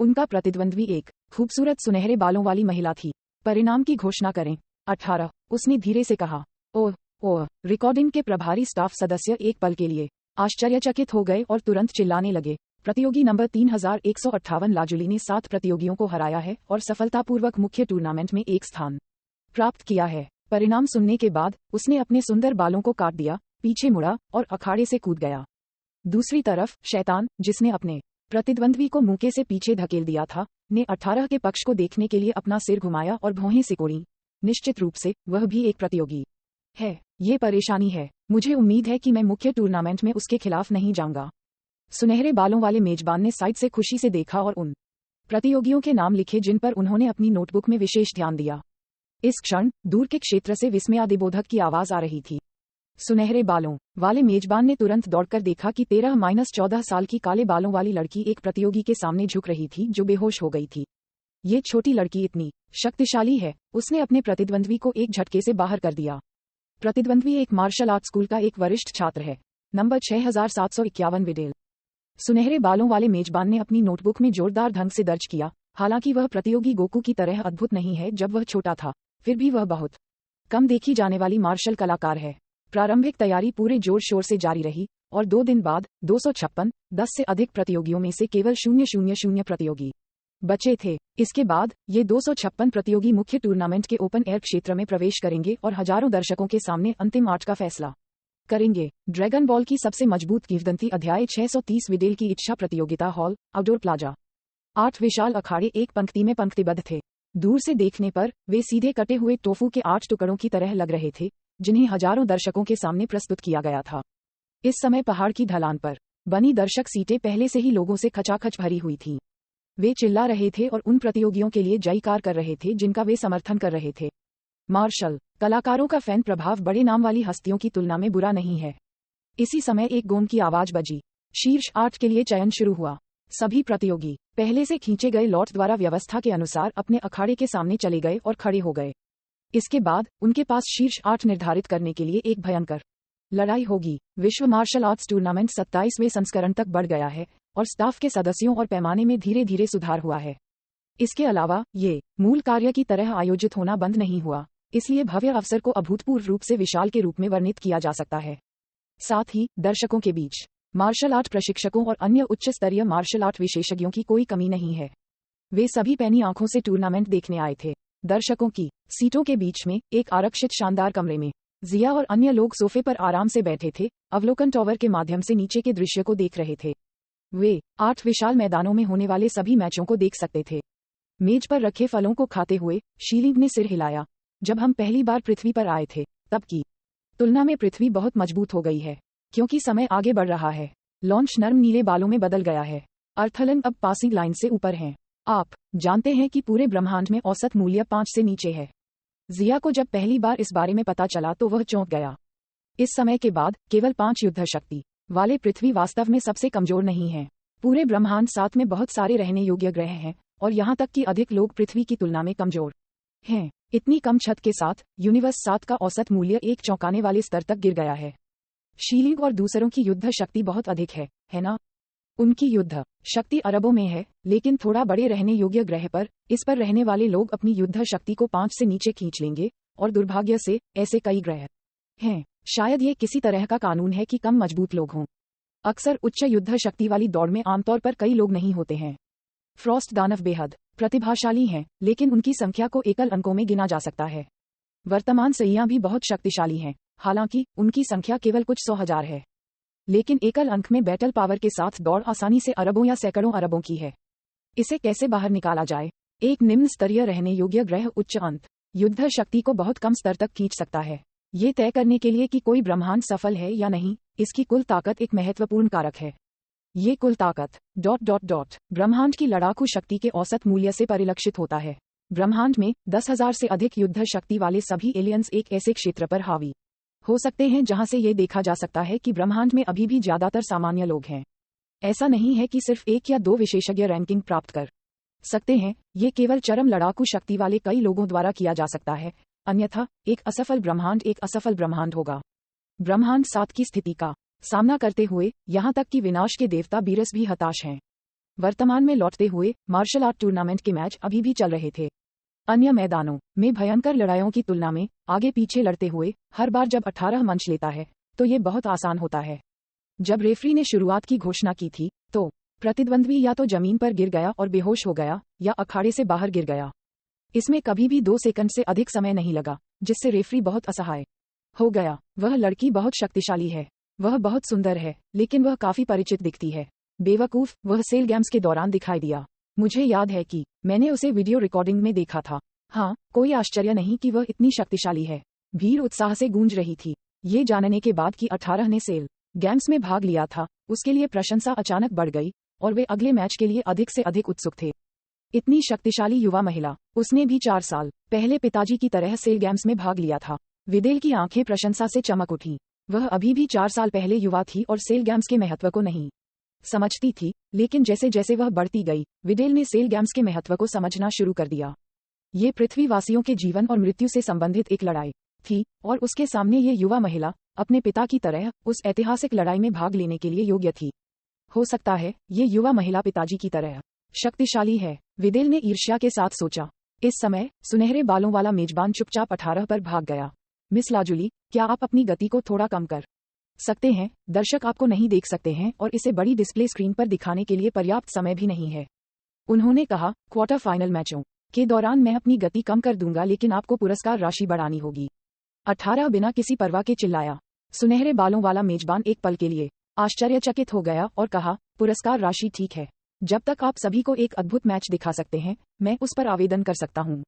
उनका प्रतिद्वंद्वी एक खूबसूरत सुनहरे बालों वाली महिला थी। परिणाम की घोषणा करें। 18, उसने धीरे से कहा। ओह, रिकॉर्डिंग के प्रभारी स्टाफ सदस्य एक पल के लिए आश्चर्यचकित हो गए और तुरंत चिल्लाने लगे। प्रतियोगी नंबर 3158 लाजुली ने 7 प्रतियोगियों को हराया है और सफलतापूर्वक मुख्य टूर्नामेंट में एक स्थान प्राप्त किया है। परिणाम सुनने के बाद उसने अपने सुंदर बालों को काट दिया, पीछे मुड़ा और अखाड़े से कूद गया। दूसरी तरफ शैतान, जिसने अपने प्रतिद्वंद्वी को मुंह से पीछे धकेल दिया था, ने 18 के पक्ष को देखने के लिए अपना सिर घुमाया और भौहें सिकोड़ी। निश्चित रूप से वह भी एक प्रतियोगी है। ये परेशानी है। मुझे उम्मीद है कि मैं मुख्य टूर्नामेंट में उसके खिलाफ नहीं जाऊंगा। सुनहरे बालों वाले मेजबान ने साइड से खुशी से देखा और उन प्रतियोगियों के नाम लिखे जिन पर उन्होंने अपनी नोटबुक में विशेष ध्यान दिया। इस क्षण दूर के क्षेत्र से विस्मयादिबोधक की आवाज आ रही थी। सुनहरे बालों वाले मेजबान ने तुरंत दौड़कर देखा कि 13-14 साल की काले बालों वाली लड़की एक प्रतियोगी के सामने झुक रही थी जो बेहोश हो गई थी। ये छोटी लड़की इतनी शक्तिशाली है, उसने अपने प्रतिद्वंद्वी को एक झटके से बाहर कर दिया। प्रतिद्वंद्वी एक मार्शल आर्ट स्कूल का एक वरिष्ठ छात्र है। Number 6751 Videl. सुनहरे बालों वाले मेजबान ने अपनी नोटबुक में जोरदार ढंग से दर्ज किया। हालांकि वह प्रतियोगी गोकू की तरह अद्भुत नहीं है जब वह छोटा था, फिर भी वह बहुत कम देखी जाने वाली मार्शल कलाकार है। प्रारंभिक तैयारी पूरे जोर शोर से जारी रही और 2 दिन बाद 256 10 से अधिक प्रतियोगियों में से केवल 000 प्रतियोगी बचे थे। इसके बाद ये 256 प्रतियोगी मुख्य टूर्नामेंट के ओपन एयर क्षेत्र में प्रवेश करेंगे और हजारों दर्शकों के सामने अंतिम 8 का फैसला करेंगे। ड्रैगन बॉल की सबसे मजबूत किंवदंती अध्याय 630 विडेल की इच्छा प्रतियोगिता हॉल आउटडोर प्लाजा। 8 विशाल अखाड़े एक पंक्ति में पंक्तिबद्ध थे। दूर से देखने पर वे सीधे कटे हुए टोफू के 8 टुकड़ों की तरह लग रहे थे, जिन्हें हजारों दर्शकों के सामने प्रस्तुत किया गया था। इस समय पहाड़ की ढलान पर बनी दर्शक सीटें पहले से ही लोगों से खचाखच भरी हुई थीं। वे चिल्ला रहे थे और उन प्रतियोगियों के लिए जयकार कर रहे थे जिनका वे समर्थन कर रहे थे। मार्शल कलाकारों का फैन प्रभाव बड़े नाम वाली हस्तियों की तुलना में बुरा नहीं है। इसी समय एक गोंग की आवाज बजी। शीर्ष 8 के लिए चयन शुरू हुआ। सभी प्रतियोगी पहले से खींचे गए लॉट द्वारा व्यवस्था के अनुसार अपने अखाड़े के सामने चले गए और खड़े हो गए। इसके बाद उनके पास शीर्ष 8 निर्धारित करने के लिए एक भयंकर लड़ाई होगी। विश्व मार्शल आर्ट्स टूर्नामेंट 27वें संस्करण तक बढ़ गया है और स्टाफ के सदस्यों और पैमाने में धीरे धीरे सुधार हुआ है। इसके अलावा ये मूल कार्य की तरह आयोजित होना बंद नहीं हुआ, इसलिए भव्य अवसर को अभूतपूर्व रूप से विशाल के रूप में वर्णित किया जा सकता है। साथ ही दर्शकों के बीच मार्शल आर्ट प्रशिक्षकों और अन्य उच्च स्तरीय मार्शल आर्ट विशेषज्ञों की कोई कमी नहीं है। वे सभी पैनी आंखों से टूर्नामेंट देखने आए थे। दर्शकों की सीटों के बीच में एक आरक्षित शानदार कमरे में जिया और अन्य लोग सोफे पर आराम से बैठे थे, अवलोकन टॉवर के माध्यम से नीचे के दृश्य को देख रहे थे। वे 8 विशाल मैदानों में होने वाले सभी मैचों को देख सकते थे। मेज पर रखे फलों को खाते हुए शीलिंग ने सिर हिलाया। जब हम पहली बार पृथ्वी पर आए थे तब की तुलना में पृथ्वी बहुत मजबूत हो गई है, क्योंकि समय आगे बढ़ रहा है। लॉन्च नर्म नीले बालों में बदल गया है। अर्थलन अब पासिंग लाइन से ऊपर हैं। आप जानते हैं कि पूरे ब्रह्मांड में औसत मूल्य 5 से नीचे है। जिया को जब पहली बार इस बारे में पता चला तो वह चौंक गया। इस समय के बाद केवल 5 युद्ध शक्ति वाले पृथ्वी वास्तव में सबसे कमजोर नहीं है। पूरे ब्रह्मांड 7 में बहुत सारे रहने योग्य ग्रह हैं और यहाँ तक कि अधिक लोग पृथ्वी की तुलना में कमजोर हैं। इतनी कम छत के साथ यूनिवर्स 7 का औसत मूल्य एक चौंकाने वाले स्तर तक गिर गया है। शीलिंग और दूसरों की युद्ध शक्ति बहुत अधिक है ना? उनकी युद्ध शक्ति अरबों में है, लेकिन थोड़ा बड़े रहने योग्य ग्रह पर इस पर रहने वाले लोग अपनी युद्ध शक्ति को 5 से नीचे खींच लेंगे, और दुर्भाग्य से ऐसे कई ग्रह हैं। शायद ये किसी तरह का कानून है कि कम मजबूत लोग हों। अक्सर उच्च युद्ध शक्ति वाली दौड़ में आमतौर पर कई लोग नहीं होते हैं। फ्रॉस्ट दानव बेहद प्रतिभाशाली हैं, लेकिन उनकी संख्या को एकल अंकों में गिना जा सकता है। वर्तमान सैया भी बहुत शक्तिशाली हैं, हालांकि उनकी संख्या केवल कुछ 100,000 है। लेकिन एकल अंक में बैटल पावर के साथ दौड़ आसानी से अरबों या सैकड़ों अरबों की है। इसे कैसे बाहर निकाला जाए? एक निम्न स्तरीय रहने योग्य ग्रह उच्च अंत युद्ध शक्ति को बहुत कम स्तर तक खींच सकता है। ये तय करने के लिए कि कोई ब्रह्मांड सफल है या नहीं, इसकी कुल ताकत एक महत्वपूर्ण कारक है। ये कुल ताकत ... ब्रह्मांड की लड़ाकू शक्ति के औसत मूल्य से परिलक्षित होता है। ब्रह्मांड में 10,000 से अधिक युद्ध शक्ति वाले सभी एलियंस एक ऐसे क्षेत्र पर हावी हो सकते हैं जहां से ये देखा जा सकता है कि ब्रह्मांड में अभी भी ज्यादातर सामान्य लोग हैं। ऐसा नहीं है कि सिर्फ 1 या 2 विशेषज्ञ रैंकिंग प्राप्त कर सकते हैं। ये केवल चरम लड़ाकू शक्ति वाले कई लोगों द्वारा किया जा सकता है, अन्यथा एक असफल ब्रह्मांड होगा। ब्रह्मांड 7 की स्थिति का सामना करते हुए यहां तक कि विनाश के देवता बीरस भी हताश हैं। वर्तमान में लौटते हुए मार्शल आर्ट टूर्नामेंट के मैच अभी भी चल रहे थे। अन्य मैदानों में भयंकर लड़ाइयों की तुलना में आगे पीछे लड़ते हुए हर बार जब 18 मंच लेता है तो ये बहुत आसान होता है। जब रेफरी ने शुरुआत की घोषणा की थी तो प्रतिद्वंद्वी या तो जमीन पर गिर गया और बेहोश हो गया या अखाड़े से बाहर गिर गया। इसमें कभी भी 2 सेकंड से अधिक समय नहीं लगा, जिससे रेफरी बहुत असहाय हो गया। वह लड़की बहुत शक्तिशाली है, वह बहुत सुंदर है, लेकिन वह काफी परिचित दिखती है। बेवकूफ, वह सेल गेम्स के दौरान दिखाई दिया। मुझे याद है कि मैंने उसे वीडियो रिकॉर्डिंग में देखा था। हाँ, कोई आश्चर्य नहीं कि वह इतनी शक्तिशाली है। भीड़ उत्साह से गूंज रही थी। ये जानने के बाद कि 18 ने सेल गेम्स में भाग लिया था, उसके लिए प्रशंसा अचानक बढ़ गई और वे अगले मैच के लिए अधिक से अधिक उत्सुक थे। इतनी शक्तिशाली युवा महिला, उसने भी 4 साल पहले पिताजी की तरह सेल गेम्स में भाग लिया था। विदेल की आंखें प्रशंसा से चमक उठी। वह अभी भी 4 साल पहले युवा थी और सेल गेम्स के महत्व को नहीं समझती थी, लेकिन जैसे जैसे वह बढ़ती गई, विडेल ने सेल गेम्स के महत्व को समझना शुरू कर दिया। ये पृथ्वीवासियों के जीवन और मृत्यु से संबंधित एक लड़ाई थी और उसके सामने ये युवा महिला अपने पिता की तरह उस ऐतिहासिक लड़ाई में भाग लेने के लिए योग्य थी। हो सकता है ये युवा महिला पिताजी की तरह शक्तिशाली है, विडेल ने ईर्ष्या के साथ सोचा। इस समय सुनहरे बालों वाला मेजबान चुपचाप 18 पर भाग गया। मिस लाजुली, क्या आप अपनी गति को थोड़ा कम कर सकते हैं? दर्शक आपको नहीं देख सकते हैं और इसे बड़ी डिस्प्ले स्क्रीन पर दिखाने के लिए पर्याप्त समय भी नहीं है। उन्होंने कहा, क्वार्टर फाइनल मैचों के दौरान मैं अपनी गति कम कर दूंगा, लेकिन आपको पुरस्कार राशि बढ़ानी होगी। 18 बिना किसी परवाह के चिल्लाया। सुनहरे बालों वाला मेजबान एक पल के लिए आश्चर्यचकित हो गया और कहा, पुरस्कार राशि ठीक है, जब तक आप सभी को एक अद्भुत मैच दिखा सकते हैं, मैं उस पर आवेदन कर सकता हूँ।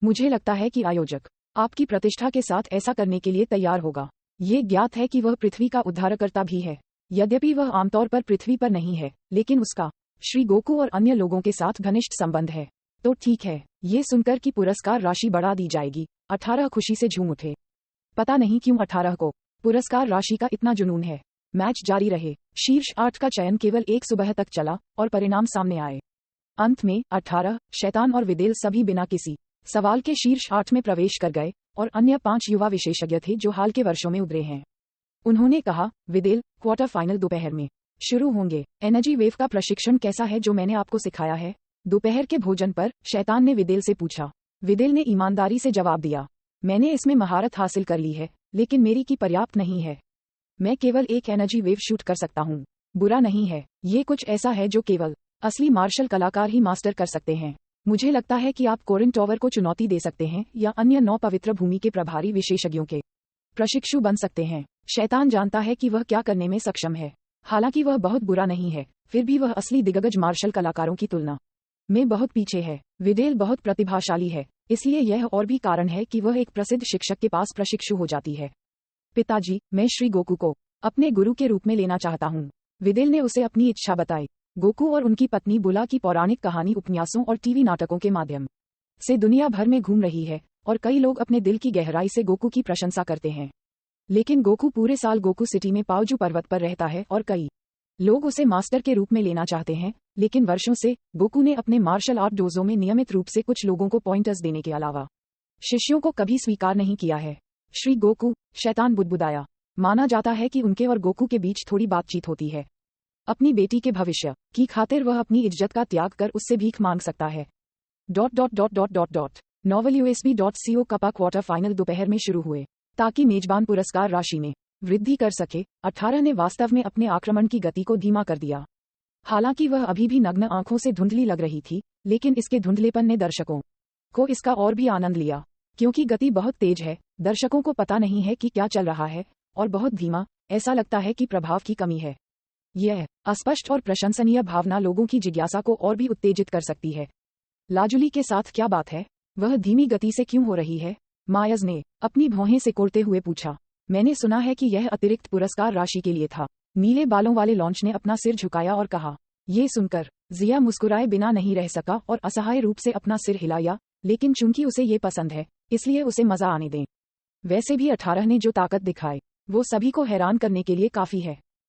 मुझे लगता है कि आयोजक आपकी प्रतिष्ठा के साथ ऐसा करने के लिए तैयार होगा। ये ज्ञात है कि वह पृथ्वी का उद्धारकर्ता भी है। यद्यपि वह आमतौर पर पृथ्वी पर नहीं है, लेकिन उसका श्री गोकू और अन्य लोगों के साथ घनिष्ठ संबंध है। तो ठीक है, ये सुनकर कि पुरस्कार राशि बढ़ा दी जाएगी, 18 खुशी से झूम उठे। पता नहीं क्यों 18 को पुरस्कार राशि का इतना जुनून है। मैच जारी रहे। शीर्ष 8 का चयन केवल एक सुबह तक चला और परिणाम सामने आए। अंत में 18, शैतान और विदेल सभी बिना किसी सवाल के शीर्ष 8 में प्रवेश कर गए और अन्य 5 युवा विशेषज्ञ थे जो हाल के वर्षों में उभरे हैं। उन्होंने कहा, विदेल, क्वार्टर फाइनल दोपहर में शुरू होंगे। एनर्जी वेव का प्रशिक्षण कैसा है जो मैंने आपको सिखाया है? दोपहर के भोजन पर शैतान ने विदेल से पूछा। विदेल ने ईमानदारी से जवाब दिया, मैंने इसमें महारत हासिल कर ली है, लेकिन मेरी की पर्याप्त नहीं है। मैं केवल एक एनर्जी वेव शूट कर सकता हूँ। बुरा नहीं है, ये कुछ ऐसा है जो केवल असली मार्शल कलाकार ही मास्टर कर सकते हैं। मुझे लगता है कि आप कोरिन टॉवर को चुनौती दे सकते हैं या अन्य 9 पवित्र भूमि के प्रभारी विशेषज्ञों के प्रशिक्षु बन सकते हैं। शैतान जानता है कि वह क्या करने में सक्षम है। हालांकि वह बहुत बुरा नहीं है, फिर भी वह असली दिग्गज मार्शल कलाकारों की तुलना में बहुत पीछे है। विदेल बहुत प्रतिभाशाली है, इसलिए यह और भी कारण है कि वह एक प्रसिद्ध शिक्षक के पास प्रशिक्षु हो जाती है। पिताजी, मैं श्री गोकू को अपने गुरु के रूप में लेना चाहता हूँ। विदेल ने उसे अपनी इच्छा बताई। गोकू और उनकी पत्नी बुला की पौराणिक कहानी उपन्यासों और टीवी नाटकों के माध्यम से दुनिया भर में घूम रही है और कई लोग अपने दिल की गहराई से गोकू की प्रशंसा करते हैं। लेकिन गोकू पूरे साल गोकू सिटी में पाओजू पर्वत पर रहता है और कई लोग उसे मास्टर के रूप में लेना चाहते हैं। लेकिन वर्षों से गोकू ने अपने मार्शल आर्ट डोजो में नियमित रूप से कुछ लोगों को पॉइंटर्स देने के अलावा शिष्यों को कभी स्वीकार नहीं किया है। श्री गोकू, शैतान बुदबुदाया। माना जाता है कि उनके और गोकू के बीच थोड़ी बातचीत होती है। अपनी बेटी के भविष्य की खातिर वह अपनी इज्जत का त्याग कर उससे भीख मांग सकता है। novelUSB.co कपा क्वार्टर फाइनल दोपहर में शुरू हुए ताकि मेजबान पुरस्कार राशि में वृद्धि कर सके। 18 ने वास्तव में अपने आक्रमण की गति को धीमा कर दिया। हालांकि वह अभी भी नग्न आंखों से धुंधली लग रही थी, लेकिन इसके धुंधलेपन ने दर्शकों को इसका और भी आनंद लिया। क्योंकि गति बहुत तेज है, दर्शकों को पता नहीं है कि क्या चल रहा है, और बहुत धीमा, ऐसा लगता है कि प्रभाव की कमी है। यह अस्पष्ट और प्रशंसनीय भावना लोगों की जिज्ञासा को और भी उत्तेजित कर सकती है। लाजुली के साथ क्या बात है? वह धीमी गति से क्यों हो रही है? मायज ने अपनी भौहें सिकोड़ते हुए पूछा। मैंने सुना है कि यह अतिरिक्त पुरस्कार राशि के लिए था। नीले बालों वाले लॉन्च ने अपना सिर झुकाया और कहा। ये सुनकर जिया मुस्कुराए बिना नहीं रह सका और असहाय रूप से अपना सिर हिलाया, लेकिन चूंकि उसे ये पसंद है, इसलिए उसे मजा आने दें। वैसे भी 18 ने जो ताकत दिखाई, वो सभी को हैरान करने के लिए काफी है।